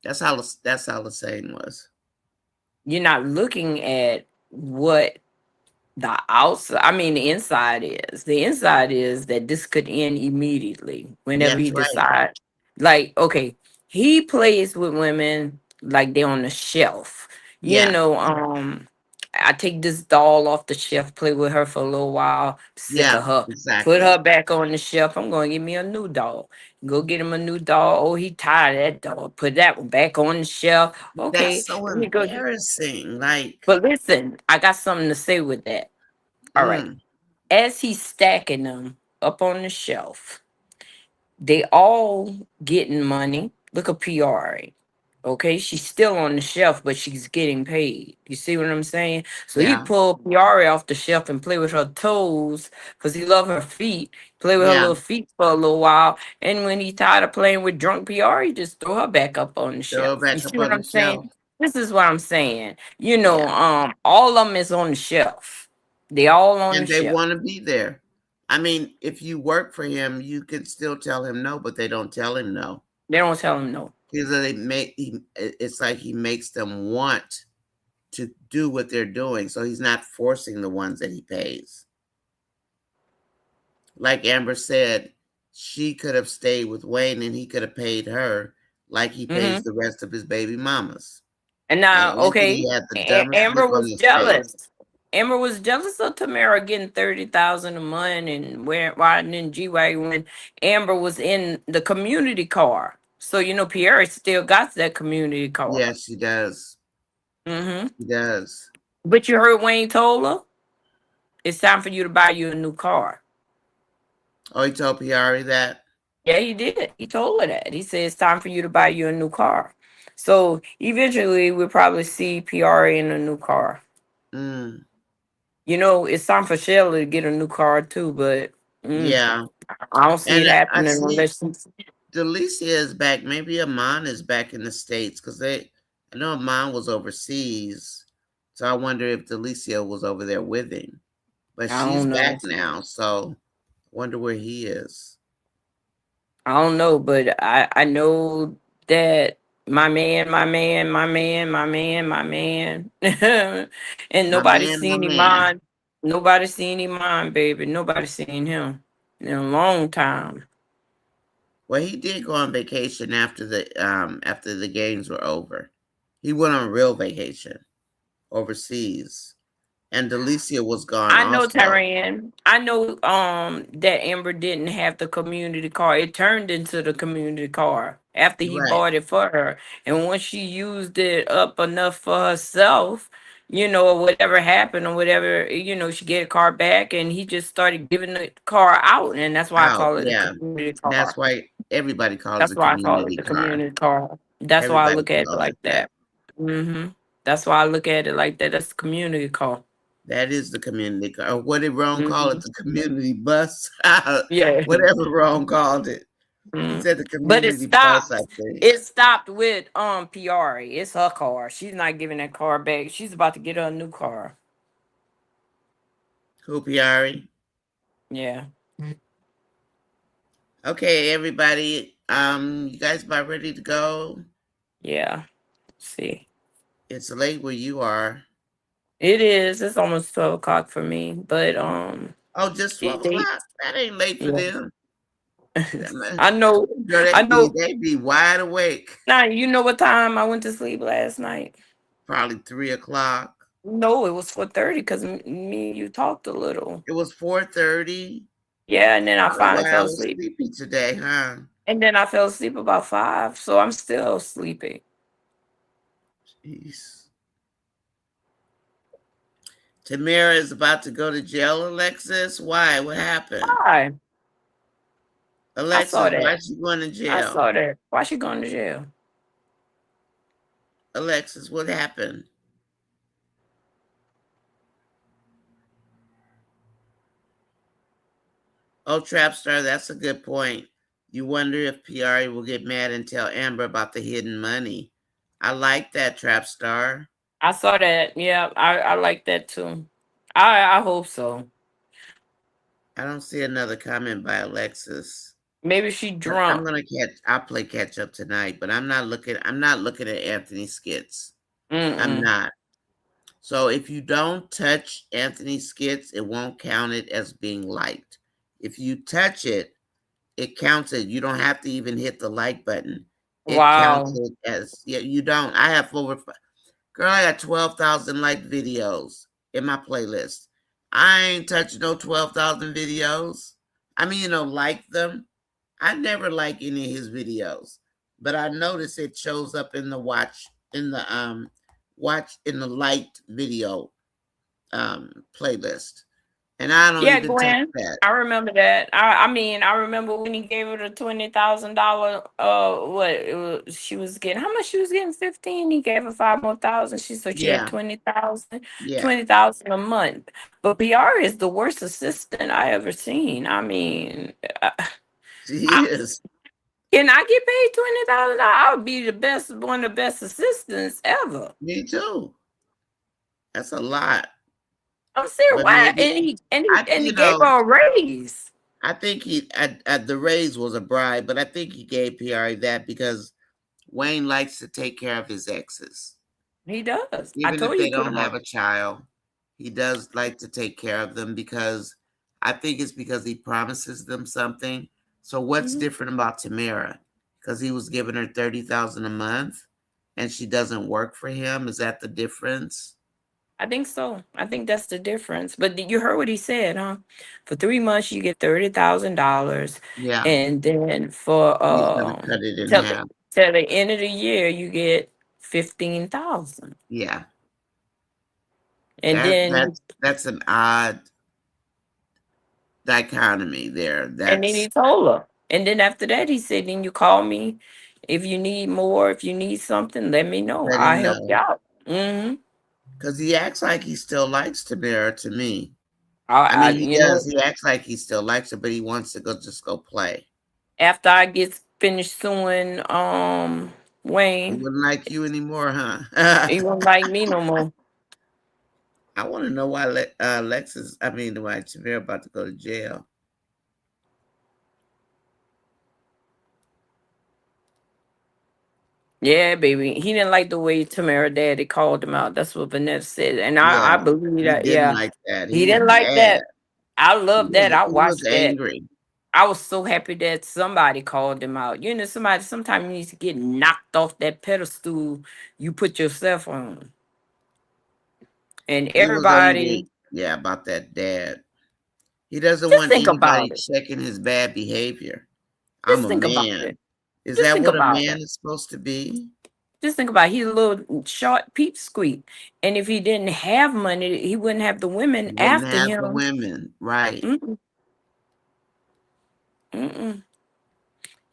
That's how the saying was. you're not looking at what the outside, I mean, the inside is. The inside is that this could end immediately whenever he That's right. decides. Like, okay, he plays with women like they're on the shelf. You Yeah. know, I take this doll off the shelf, play with her for a little while, sick of Yeah. her. Put her Exactly. back on the shelf. I'm going to get me a new doll. Go get him a new doll. Oh, he tired of that doll. Put that one back on the shelf. Okay, That's so let me go. embarrassing. Like, But listen, I got something to say with that. All right, mm, as he's stacking them up on the shelf, they all getting money. Look at PRA. Okay, she's still on the shelf, but she's getting paid. You see what I'm saying? So he yeah, pulled PRA off the shelf and play with her toes because he love her feet. Play with her yeah. little feet for a little while, and when he tired of playing with drunk PRA, he just throw her back up on the Throw it shelf. You back see up what on the I'm shelf. saying? This is what I'm saying. Yeah. All of them is on the shelf. They all on the And they shelf. want to be there. I mean, if you work for him, you could still tell him no, but they don't tell him no. They don't tell him no. Because it's like he makes them want to do what they're doing. So he's not forcing the ones that he pays. Like Amber said, she could have stayed with Wayne and he could have paid her like he pays Hmm. the rest of his baby mamas. And And now, okay, Anthony had the dumbest Amber look on was his face. jealous. Amber was jealous of Tamara getting 30,000 a month and riding in G wagon when Amber was in the community car. So Pierre still got that community car. Yes, she does. Hmm. She does. But you heard Wayne told her it's time for you to buy you a new car. Oh, he told Piari that? Yeah, he did. He told her that. He said it's time for you to buy you a new car. So eventually we'll probably see PR in a new car. Mm, It's time for Shelly to get a new car too, but mm, yeah. I don't see And it I happening see unless she, Delicia is back. Maybe Amon is back in the States because I know Amon was overseas. So I wonder if Delicia was over there with him. But I she's don't know. back now. So I wonder where he is. I don't know, but I know that my man, and My nobody man, my seen him man. on. Nobody seen him on, baby. Nobody seen him in a long time. Well, he did go on vacation after the games were over. He went on real vacation overseas. And Delicia was gone I know, also. Tyrion. I know that Amber didn't have the community car. It turned into the community car after he Right. bought it for her. And once she used it up enough for herself, or whatever happened or whatever, she get a car back and he just started giving the car out. And that's why I Out. call it a Yeah. community That's car. why everybody calls That's it a why I call it community the car. community car. That's why I Everybody look at it calls like it that. that. Hmm. That's why I look at it like that. That's the community car. That is the community car. Or what did Ron call Hmm. it? The community bus? Yeah. Whatever Ron called it. He Mhm. said the But it community bus, I stopped. think. It stopped with Piari. It's her car. She's not giving that car back. She's about to get her a new car. Kupiari. Yeah. Okay, everybody. You guys about ready to go? Yeah. See. It's late where you are. It is. It's almost 12 o'clock for me. But Oh, just 12 they o'clock? That ain't late for yeah. them. That man, I know. girl, I know. they be wide awake. Now you know what time I went to sleep last night. Probably 3 o'clock. No, it was 4:30 because me and you talked a little. It was 4:30. Yeah, and then I I don't know finally why I fell was asleep. sleepy today, huh? And then I fell asleep about 5, so I'm still sleepy. Jeez. Tamara is about to go to jail, Alexis. Why? What happened? Why? I saw Alexis, why that. is she going to I jail? saw that. Why she going to jail? Alexis, what happened? Oh, Trapstar, that's a good point. You wonder if PRA will get mad and tell Amber about the hidden money. I like that, Trapstar. I saw that. Yeah, I like that too. I hope so. I don't see another comment by Alexis. Maybe she But I'm drunk. gonna I'll play catch up tonight, but I'm not looking at Anthony skits. I'm Mm-mm. not. So if you don't touch Anthony skits, it won't count it as being liked. If you touch it, it counts it. You don't have to even hit the like button. It counts Wow. it as, yeah, you don't. I have girl, I got 12,000 like videos in my playlist. I ain't touched no 12,000 videos. I mean, like them. I never like any of his videos, but I notice it shows up in the watch in the liked video playlist, and I don't Yeah, even touch Gwen. that. I remember that. I mean, I remember when he gave her the $20,000. What she was getting? How much she was getting? 15. He gave her 5 more thousand. She said she had Yeah, 20,000, yeah, 20,000 a month. But PR is the worst assistant I ever seen. I mean, she I, is. can I get paid $20,000? I would be the best, one of the best assistants ever. Me too. That's a lot, I'm serious. but Why? maybe And he gave her a raise. I think he at the raise was a bribe, but I think he gave PRA that because Wayne likes to take care of his exes. He does. I Even if told you they he put don't him have on. a child, he does like to take care of them because I think it's because he promises them something. So what's Mhm. different about Tamara? Because he was giving her 30,000 a month and she doesn't work for him. Is that the difference? I think so. I think that's the difference. But you heard what he said, huh? For 3 months, you get $30,000, Yeah. and then for He's gonna cut it in till the half. till the end of the year, you get 15,000, Yeah. and That then you, that's an odd dichotomy there. and then That's he told her, and then after that, he said, "Then you call me if you need more, if you need something, let me know. let I'll him help you know. out." Mm-hmm. Because he acts like he still likes Tamara to me. I I mean, he you does. know He acts like he still likes her, but he wants to go play. after I get finished suing He Wayne, wouldn't like you anymore, huh? he won't like me no more. I want to know why why Tamara about to go to jail. Yeah, baby. He didn't like the way Tamara daddy called him out. That's what Vanessa said. And I Yeah, believe he that, didn't yeah. like that. He He was didn't like mad. that. I love that. I He was watched that. angry. I was so happy that somebody called him out. You know, somebody sometimes you need to get knocked off that pedestal you put yourself on. And He was everybody, angry. Yeah, about that dad. He doesn't just want think about anybody it. checking his bad behavior. I'm Just a think about it. man. Is Just that think what a about man it. is supposed to be? Just think about it. He's a little short peep squeak. And if he didn't have money, he wouldn't have the women He wouldn't after have the him. women. Right. Mm-mm, mm-mm.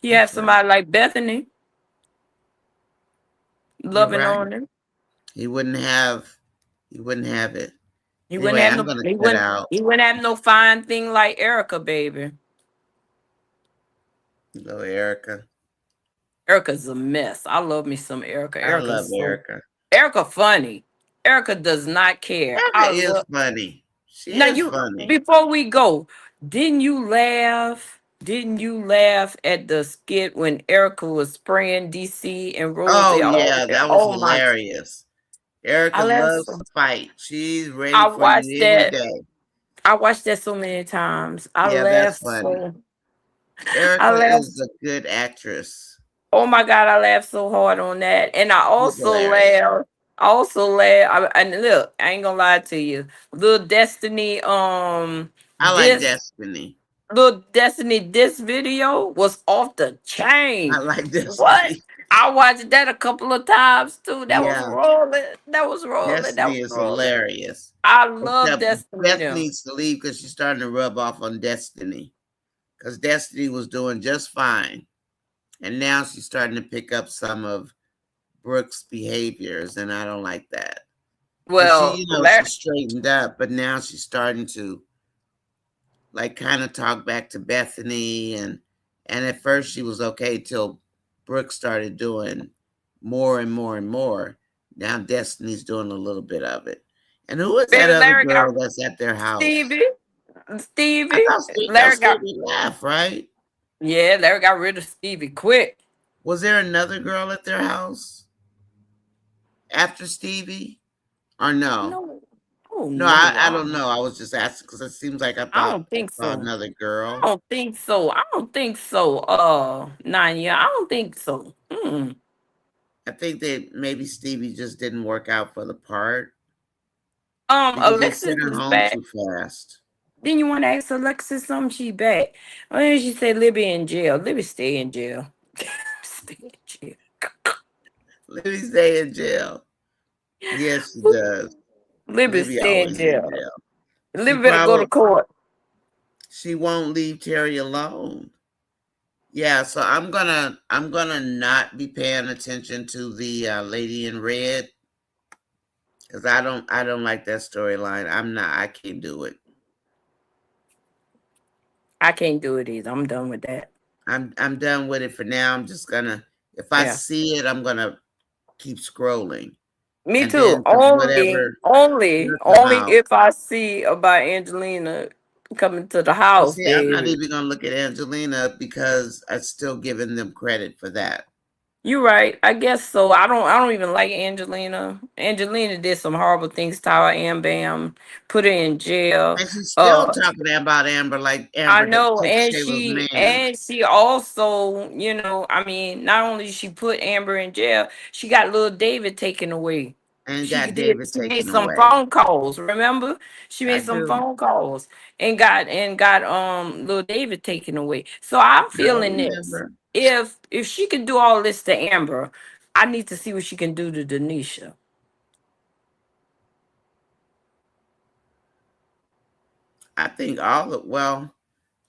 He had That's right. somebody like Bethany You're loving right. on him. He wouldn't have he wouldn't have it. He wouldn't Anyway, have I'm no gonna he cut wouldn't out. he wouldn't have no fine thing like Erica, baby. Hello, Erica. Erica's a mess. I love me some Erica. I love Erica. Erica funny. Erica does not care. I Erica is love funny. She now is you funny. before we go, didn't you laugh? Didn't you laugh at the skit when Erica was spraying DC and Oh Rosie? Oh, yeah, that was oh my! hilarious. I Erica laughed. loves to fight. She's ready I for you watched any that. day. I watched that so many times. Yeah, that's funny. I Erica is laughed. a good actress. Oh my God, I laughed so hard on that. And She's hilarious. I also laughed. And look, I ain't gonna lie to you. Little Destiny, I like this Destiny. little Destiny, this video was off the I chain. like What? Destiny. I watched that a couple of times too. That was Yeah, rolling. That was rolling. That Destiny was is rolling. hilarious. I love Except Destiny Beth now. needs to leave because she's starting to rub off on Destiny. Because Destiny was doing just fine. And now she's starting to pick up some of Brooke's behaviors, and I don't like that. Because Well, she straightened up, but now she's starting to like kind of talk back to Bethany, and at first she was okay till Brooke started doing more and more and more. Now Destiny's doing a little bit of it. And who is that baby other Larry got girl that's at their house? Stevie. I Stevie. thought Larry got Stevie left, right? yeah, Larry got rid of Stevie quick. Was there another girl at their house after Stevie? Or no? No. Oh No, no, I don't know. I was just asking because it seems like I I thought don't I think saw so. another I girl. don't think so. I don't think so. Nanya, I don't think so. I think that maybe Stevie just didn't work out for the part because they Alexis sent her is home back. too fast. Then you want to ask Alexis something? She back. Oh, and she said Libby in jail. Libby stay in jail. Stay in jail. Libby stay in jail. Yes, she does. Libby Libby stay in always in jail. jail. She Libby better go to probably court. she won't leave Terry alone. Yeah, so I'm gonna not be paying attention to the lady in red because I don't like that storyline. I can't do it. I can't do it either. I'm done with that. I'm done with it for now. I'm just gonna if I Yeah. see it, I'm gonna keep scrolling, Me and too. then because whatever Only, gonna come only out. if I see about Angelina coming to the Well, house, see, I'm not baby. even gonna look at Angelina because I'm still giving them credit for that, You right. I guess so. I don't even like Angelina. Angelina did some horrible things to our Am Bam, put her in jail. and she's still Uh talking about Amber like I Amber know, took and Shayla's she man and she also, I mean, not only did she put Amber in jail, she got little David taken away. and got David She made taken some away. phone calls, remember? She I made some do. phone calls and got little David taken away. So I'm I feeling this. remember. If she can do all this to Amber, I need to see what she can do to Denisha. I think all of well,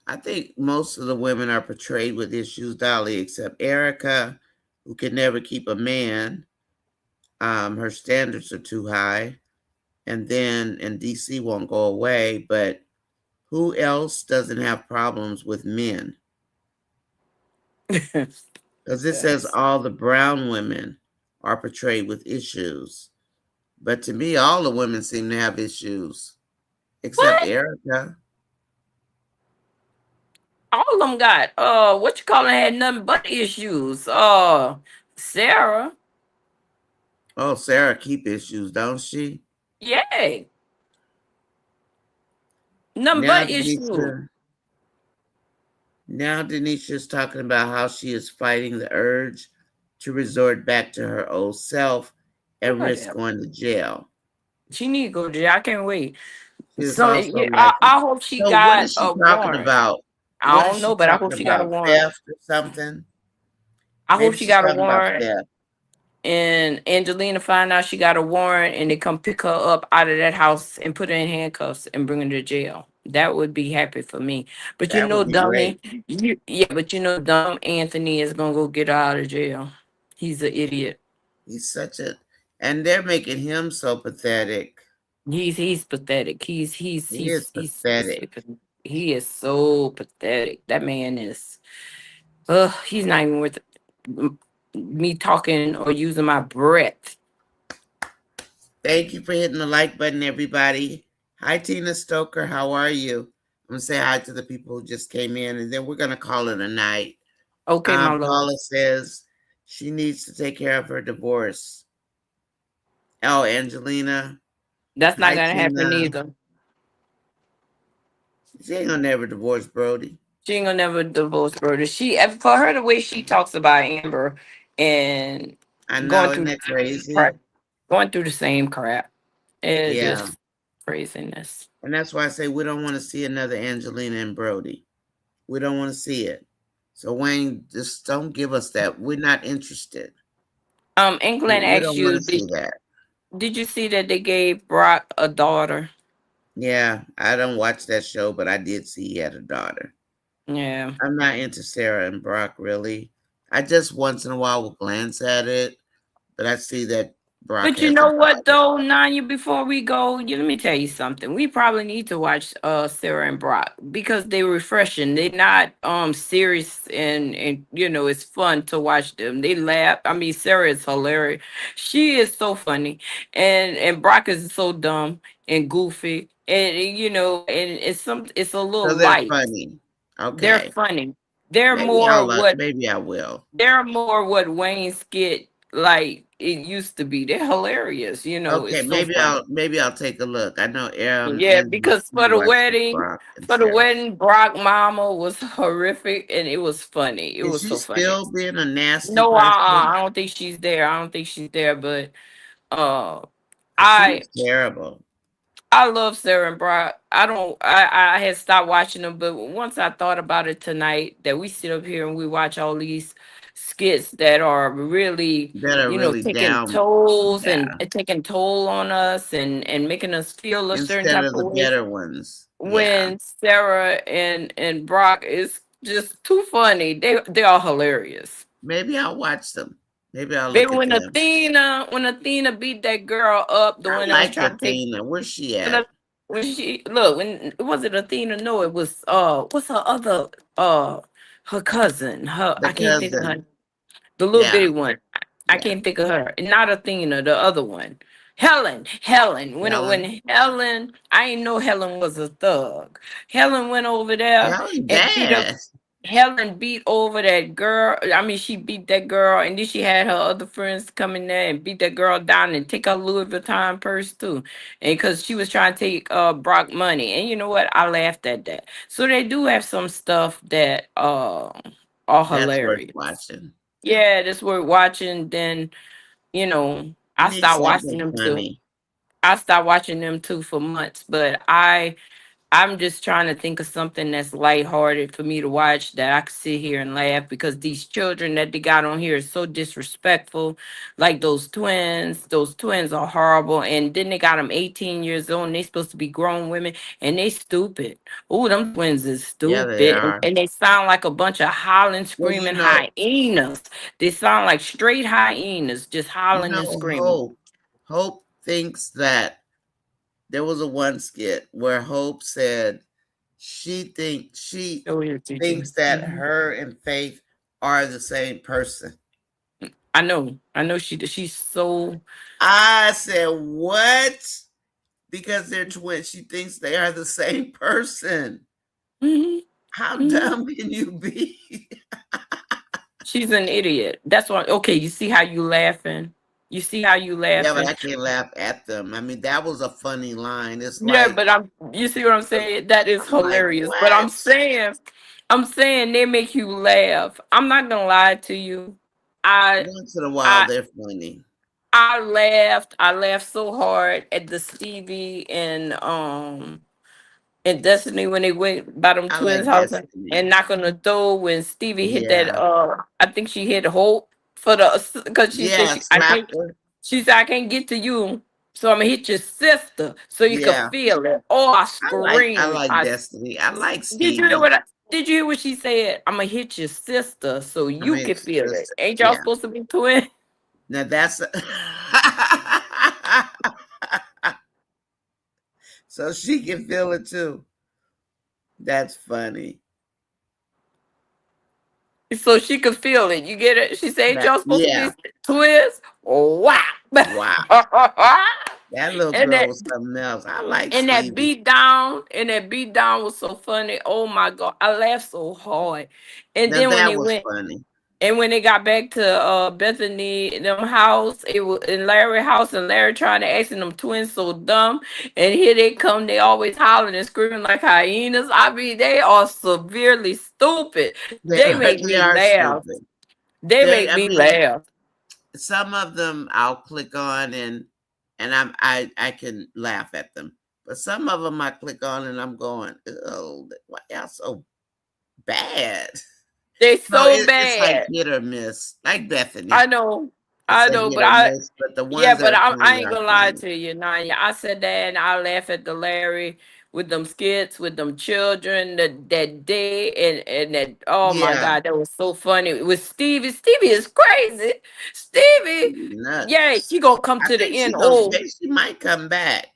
I think most of the women are portrayed with issues, Dolly, except Erica, who can never keep a man. Her standards are too high. And then and DC won't go away, but who else doesn't have problems with men? Because it says Yes. all the brown women are portrayed with issues. But to me, all the women seem to have issues, except What? Erica. All of them got what you call it had nothing but issues. Sarah, Oh, Sarah keep issues, don't she? yay. Nothing Now but issues. Denisha, now Denisha's talking about how she is fighting the urge to resort back to her old self and risk Whatever. going to jail. She need to go to jail. I can't wait. She is So also yeah, like, I hope she so what got is she a talking warrant. about? I What is don't she know, but I talking hope she got a about? warrant. Theft or something? I hope Maybe she she's got a talking about warrant. theft. And Angelina find out she got a warrant, and they come pick her up out of that house and put her in handcuffs and bring her to jail. That would be happy for me. But That would be great. but dumb Anthony is gonna go get her out of jail. He's an idiot. He's such a, and they're making him so pathetic. He's pathetic. He is He's pathetic. he is so pathetic. That man is. He's not even worth me talking or using my breath. Thank you for hitting the like button, everybody. Hi, Tina Stoker. How are you? I'm going to say hi to the people who just came in, and then we're going to call it a night. Okay, my love. Paula says she needs to take care of her divorce. Oh, Angelina. That's not Hi, gonna happen Tina. either. She ain't going to never divorce Brody. She ain't gonna never divorce Berta. For her the way she talks about Amber and I know, going isn't through that crazy? crap, going through the same crap. It's Yeah. just craziness. And that's why I say we don't want to see another Angelina and Brody. We don't want to see it. So, Wayne, just don't give us that. We're not interested. England We asked don't want you, to see that. did you see that they gave Brock a daughter? Yeah, I don't watch that show, but I did see he had a daughter. Yeah. I'm not into Sarah and Brock really. I just once in a while will glance at it, but I see that Brock But you has a know what daughter. though, Nanya, before we go, let me tell you something. We probably need to watch Sarah and Brock because they're refreshing. They're not serious and it's fun to watch them. They laugh. I mean, Sarah is hilarious. She is so funny. And Brock is so dumb and goofy and and it's a So little they're light. funny. They're Okay. funny. They're more what Maybe I will. Wayne Skit like it used to be. They're hilarious. Okay, It's so funny. maybe I'll take a look. I know Yeah, and because she watches Brock and Sarah. Brock Mama was horrific and it was funny. It Is was she so funny. still being a nasty No, person? I don't think she's there. I don't think she's there, but uh, 'Cause she I was terrible. I love Sarah and Brock. I don't. I had stopped watching them, but once I thought about it tonight, that we sit up here and we watch all these skits that are really, That are really down. Yeah. taking toll on us and making us feel a certain Instead type of the of way. better ones. Yeah. When Sarah and Brock is just too funny. They are hilarious. Maybe I'll watch them. Maybe I'll Baby, look at them. When Athena beat that girl up, the I one that was like trying to take Athena. Where's she when at? she look when was it Athena? No, it was what's her other her cousin. Her The I can't think of her. cousin. The little Yeah. bitty one. I Yeah. can't think of her. Not Athena, the other one. Helen. Helen. When Helen, I didn't know Helen was a thug. Helen went over there Helen and beat up bad. Helen beat over that girl. I mean, she beat that girl, and then she had her other friends come in there and beat that girl down and take her Louis Vuitton purse too. And because she was trying to take Brock money. And you know what? I laughed at that. So they do have some stuff that are That's worth hilarious. watching. Yeah, that's worth watching. Then, You I need stopped watching something them too. funny. I stopped watching them too for months, but I'm just trying to think of something that's lighthearted for me to watch that I could sit here and laugh because these children that they got on here is so disrespectful. Like those twins are horrible. And then they got them 18 years old and they supposed to be grown women and they stupid. Oh, them twins is Yeah, they stupid. are. And they sound like a bunch of hollering, Well, screaming hyenas. They sound like straight hyenas, just hollering and screaming. Hope thinks that there was a one skit where Hope said she Oh, here, teacher. thinks that her and Faith are the same person. I know. I know she's so. I said, what? Because they're twins. She thinks they are the same person. Mhm, How mhm. dumb can you be? She's an idiot. That's why. Okay, you see how you laughing? You see how you Yeah, but laughing? I can't laugh at them. I mean, that was a funny line. It's Yeah, like, but you see what I'm saying? That is I'm like, hilarious. But what? I'm saying they make you laugh. I'm not gonna lie to you. I, Once in a while, I, they're funny. I laughed. I laughed so hard at the Stevie and Destiny when they went by them I twins' like house Destiny. and knock on the door when Stevie hit that Yeah. I think she hit Hope for the because she said Yeah, slapped her. she said I can't get to you, so I'm gonna hit your sister so you can Yeah. feel it. Oh, I I screamed. like Destiny. I like Did you hear Stevie. did you hear what she said? I'm gonna hit your sister so I you mean, can it's feel it. just, Ain't y'all yeah. supposed to be twins? Now that's so she can feel it too. That's funny. So she could feel it. You get it? She said, ain't That y'all supposed to be yeah. twins? Wow. Wow. That little and girl that was something else. I like Stevie. and that beat down was so funny. Oh my god, I laughed so hard. And Now then when that they was went funny. and when they got back to Bethany them house, it was in Larry house, and Larry trying to ask them twins so dumb. And here they come, they always hollering and screaming like hyenas. I mean, they are severely stupid. They make They me are laugh. stupid. They They make I me mean, laugh. some of them I'll click on and I can laugh at them. But some of them I click on and I'm going, oh, why y'all so bad? They So so it's like bad. hit or miss, like I Bethany. know. It's I a know, hit but or miss, but the yeah, ones that but are I funny ain't are gonna lie funny. to you, Nanya. I said that and I laugh at the Larry with them skits, with them children that day and that oh my Yeah, god, that was so funny. With Stevie. Stevie is crazy. Stevie, yeah, nuts. she gonna come I to the think end. Oh, she might come back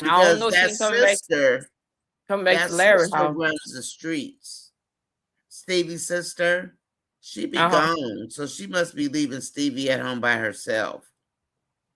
I don't because know. She ain't coming back that to Larry sister house. runs the streets. Stevie's sister, she be Uh-huh. gone, so she must be leaving Stevie at home by herself.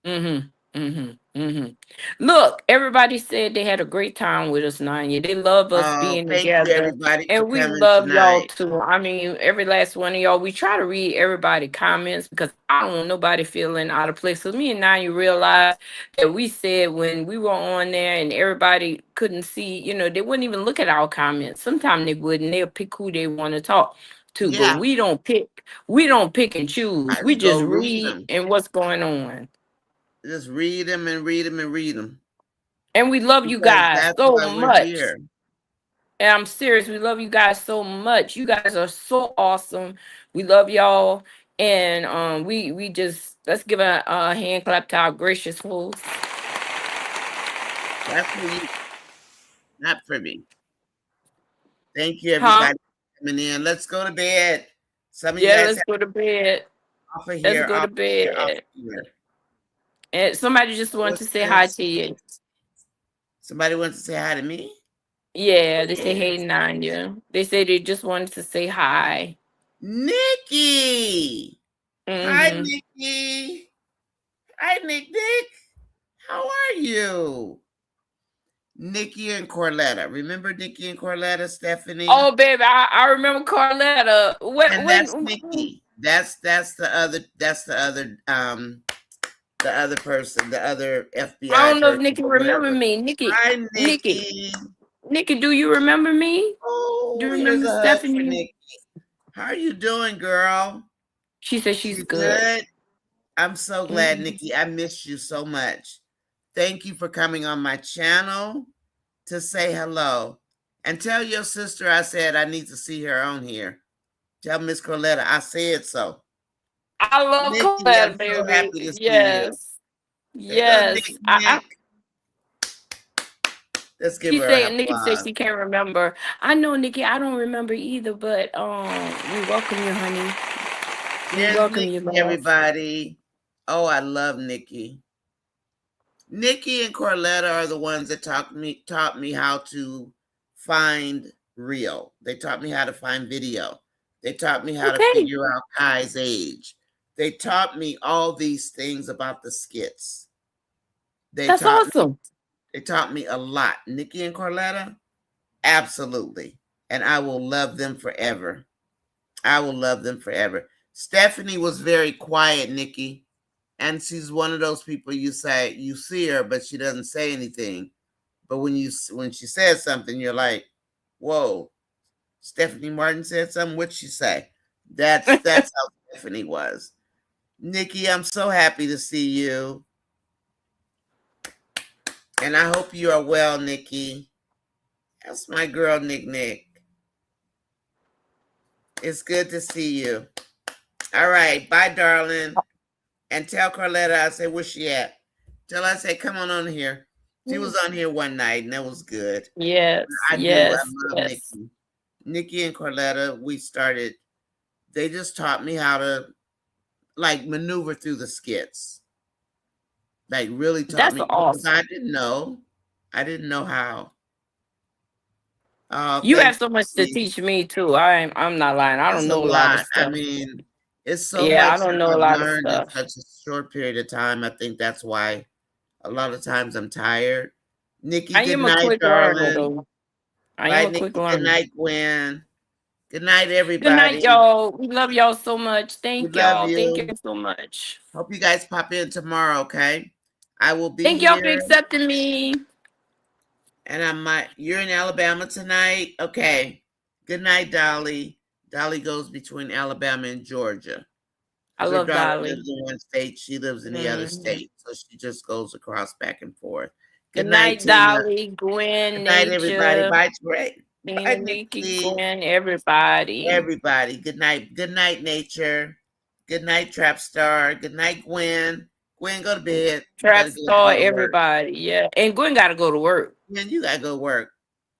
Mm-hmm. Look, everybody said they had a great time with us, Nanya. They love us Oh, being thank you together. everybody for And we coming love y'all tonight. too. I mean, every last one of y'all. We try to read everybody comments because I don't want nobody feeling out of place. So me and Nanya realized that we said when we were on there and everybody couldn't see, they wouldn't even look at our comments. Sometimes they wouldn't. They'll pick who they want to talk to. But Yeah, we don't pick and choose. I We just go just read read them. and what's going on. Just read them and read them and read them And we love you because guys that's so why we're much. here. And I'm serious. We love you guys so much. You guys are so awesome. We love y'all. And we just let's give a hand clap to our gracious host. That's for you, not for me. Thank you, Huh? everybody, for coming in. Let's go to bed. Some of you Yeah, guys let's have go to bed. off of Let's here, go off to of here, off bed. of here. And somebody just wanted to What's say hi this? to you. Somebody wants to say hi to me? Yeah, they say hey Yes. Nanya. They say they just wanted to say hi. Nikki. Hi, Mm-hmm. Nikki. Hi, Nick. How are you? Nikki and Corletta. Remember Nikki and Corletta, Stephanie? Oh baby, I remember Carletta. When And that's when Nikki. That's the other person, the other I FBI don't know if person Nikki or remember whatever. me. Nikki, Hi, Nikki, Nikki. Nikki, do you remember me? Do you Oh, here's remember a hug for Stephanie? Nikki. How are you doing, girl? She said she's She's good. good. I'm so glad, Mhm. Nikki. I missed you so much. Thank you for coming on my channel to say hello. And tell your sister I said I need to see her on here. Tell Miss Coletta I said so. I love Nikki, I'm Colette, so happy to baby. see you. Yes, There go Nick yes. Nick. Let's give She her an said Nikki said applause. she can't remember. I know Nikki. I don't remember either, but we welcome you, honey. We There's welcome Nikki, you, love. everybody. Oh, I love Nikki. Nikki and Corletta are the ones that taught me how to find real. They taught me how to find video. They taught me how to Okay, figure out Kai's age. They taught me all these things about the skits. They that's taught me awesome. they taught me a lot. Nikki and Corletta, absolutely. And I will love them forever. I will love them forever. Stephanie was very quiet, Nikki. And she's one of those people you say you see her, but she doesn't say anything. But when she says something, you're like, "Whoa!" Stephanie Martin said something. What'd she say? That's how Stephanie was. Nikki, I'm so happy to see you, and I hope you are well, Nikki. That's my girl, Nick. It's good to see you. All right, bye, darling. And tell Carletta I say where she at. Tell her I say come on here. She was on here one night and that was good. Yes, I do. I yes, love yes. Nikki. Nikki and Carletta, we started. They just taught me how to like maneuver through the skits. Like really taught That's me because I awesome. didn't know. I didn't know how. Oh, You have thank so much to you. teach me too. I'm not lying. I It's don't a know a lot of lot. I stuff. mean, it's so Yeah, much I don't that know a I've lot of learned in stuff. such a short period of time. I think that's why a lot of times I'm tired. Nikki, I good am a night, quick learner darling. though. I am Bye, a quick Nikki. Good learner. night, Gwen. Good night, Good night, everybody. y'all. We love y'all so much. We Thank love y'all. Thank you. you so much. Hope you guys pop in tomorrow, okay? I will be Thank y'all for here. accepting me. And you're in Alabama tonight? Okay. Good night, Dolly. Dolly goes between Alabama and Georgia. I Because her love daughter Dolly. lives in one state, she lives in the other Mhm. state. So she just goes across back and forth. Good Good night, night, Tina. Dolly, Gwen, Good night, everybody. Nature, Bye, Trey. Tina, Bye, Nikki, Nikki. Gwen, everybody. Everybody. Good night. Good night, Nature. Good night, Trap Star. Good night, Gwen. Gwen, go to bed. You Trap gotta go Star, to work. everybody. Yeah. And Gwen got to go to work. Gwen, you gotta go to work.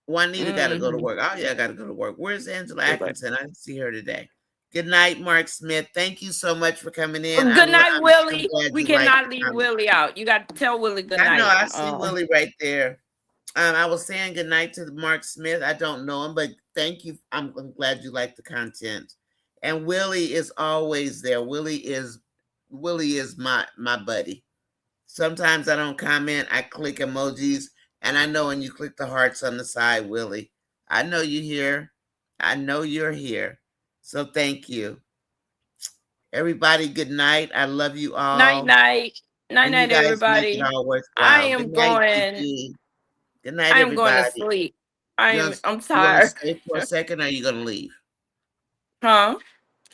Juanita gotta go to Hmm. work. Oh yeah, gotta go to work. Where's Angela Atkinson? I didn't see her today. Good night, Mark Smith. Thank you so much for coming in. Good night, I'm so Willie. glad We you liked cannot the leave comment. Willie out. You got to tell Willie good I know night. I see Willie right there. I was saying good night to Mark Smith. I don't know him, but thank you. I'm glad you like the content. And Willie is always there. Willie is my buddy. Sometimes I don't comment. I click emojis, and I know when you click the hearts on the side, Willie, I know you here. I know you're here. So thank you. Everybody, good night. I love you Night, all. night. Night, And you night, guys make it everybody. all I worthwhile. Good am night, going. Gigi. Good night, I am going to everybody. sleep. You I'm you gonna tired. stay for a second, or are you gonna leave? Huh?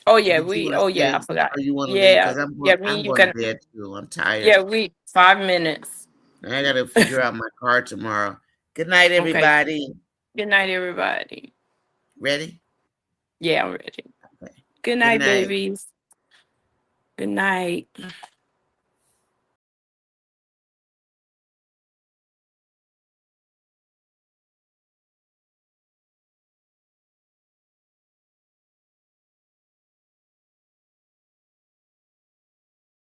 Oh yeah, Did you want to oh stay, yeah, I forgot. or you want to leave? Yeah. Because I'm Yeah, going. me, I'm you going to can. bed too. I'm tired. Yeah, 5 minutes. And I got to figure out my car tomorrow. Good night, Okay. everybody. Good night, everybody. Ready? Yeah, I'm ready. Okay. Good Good night, night. babies. Good night.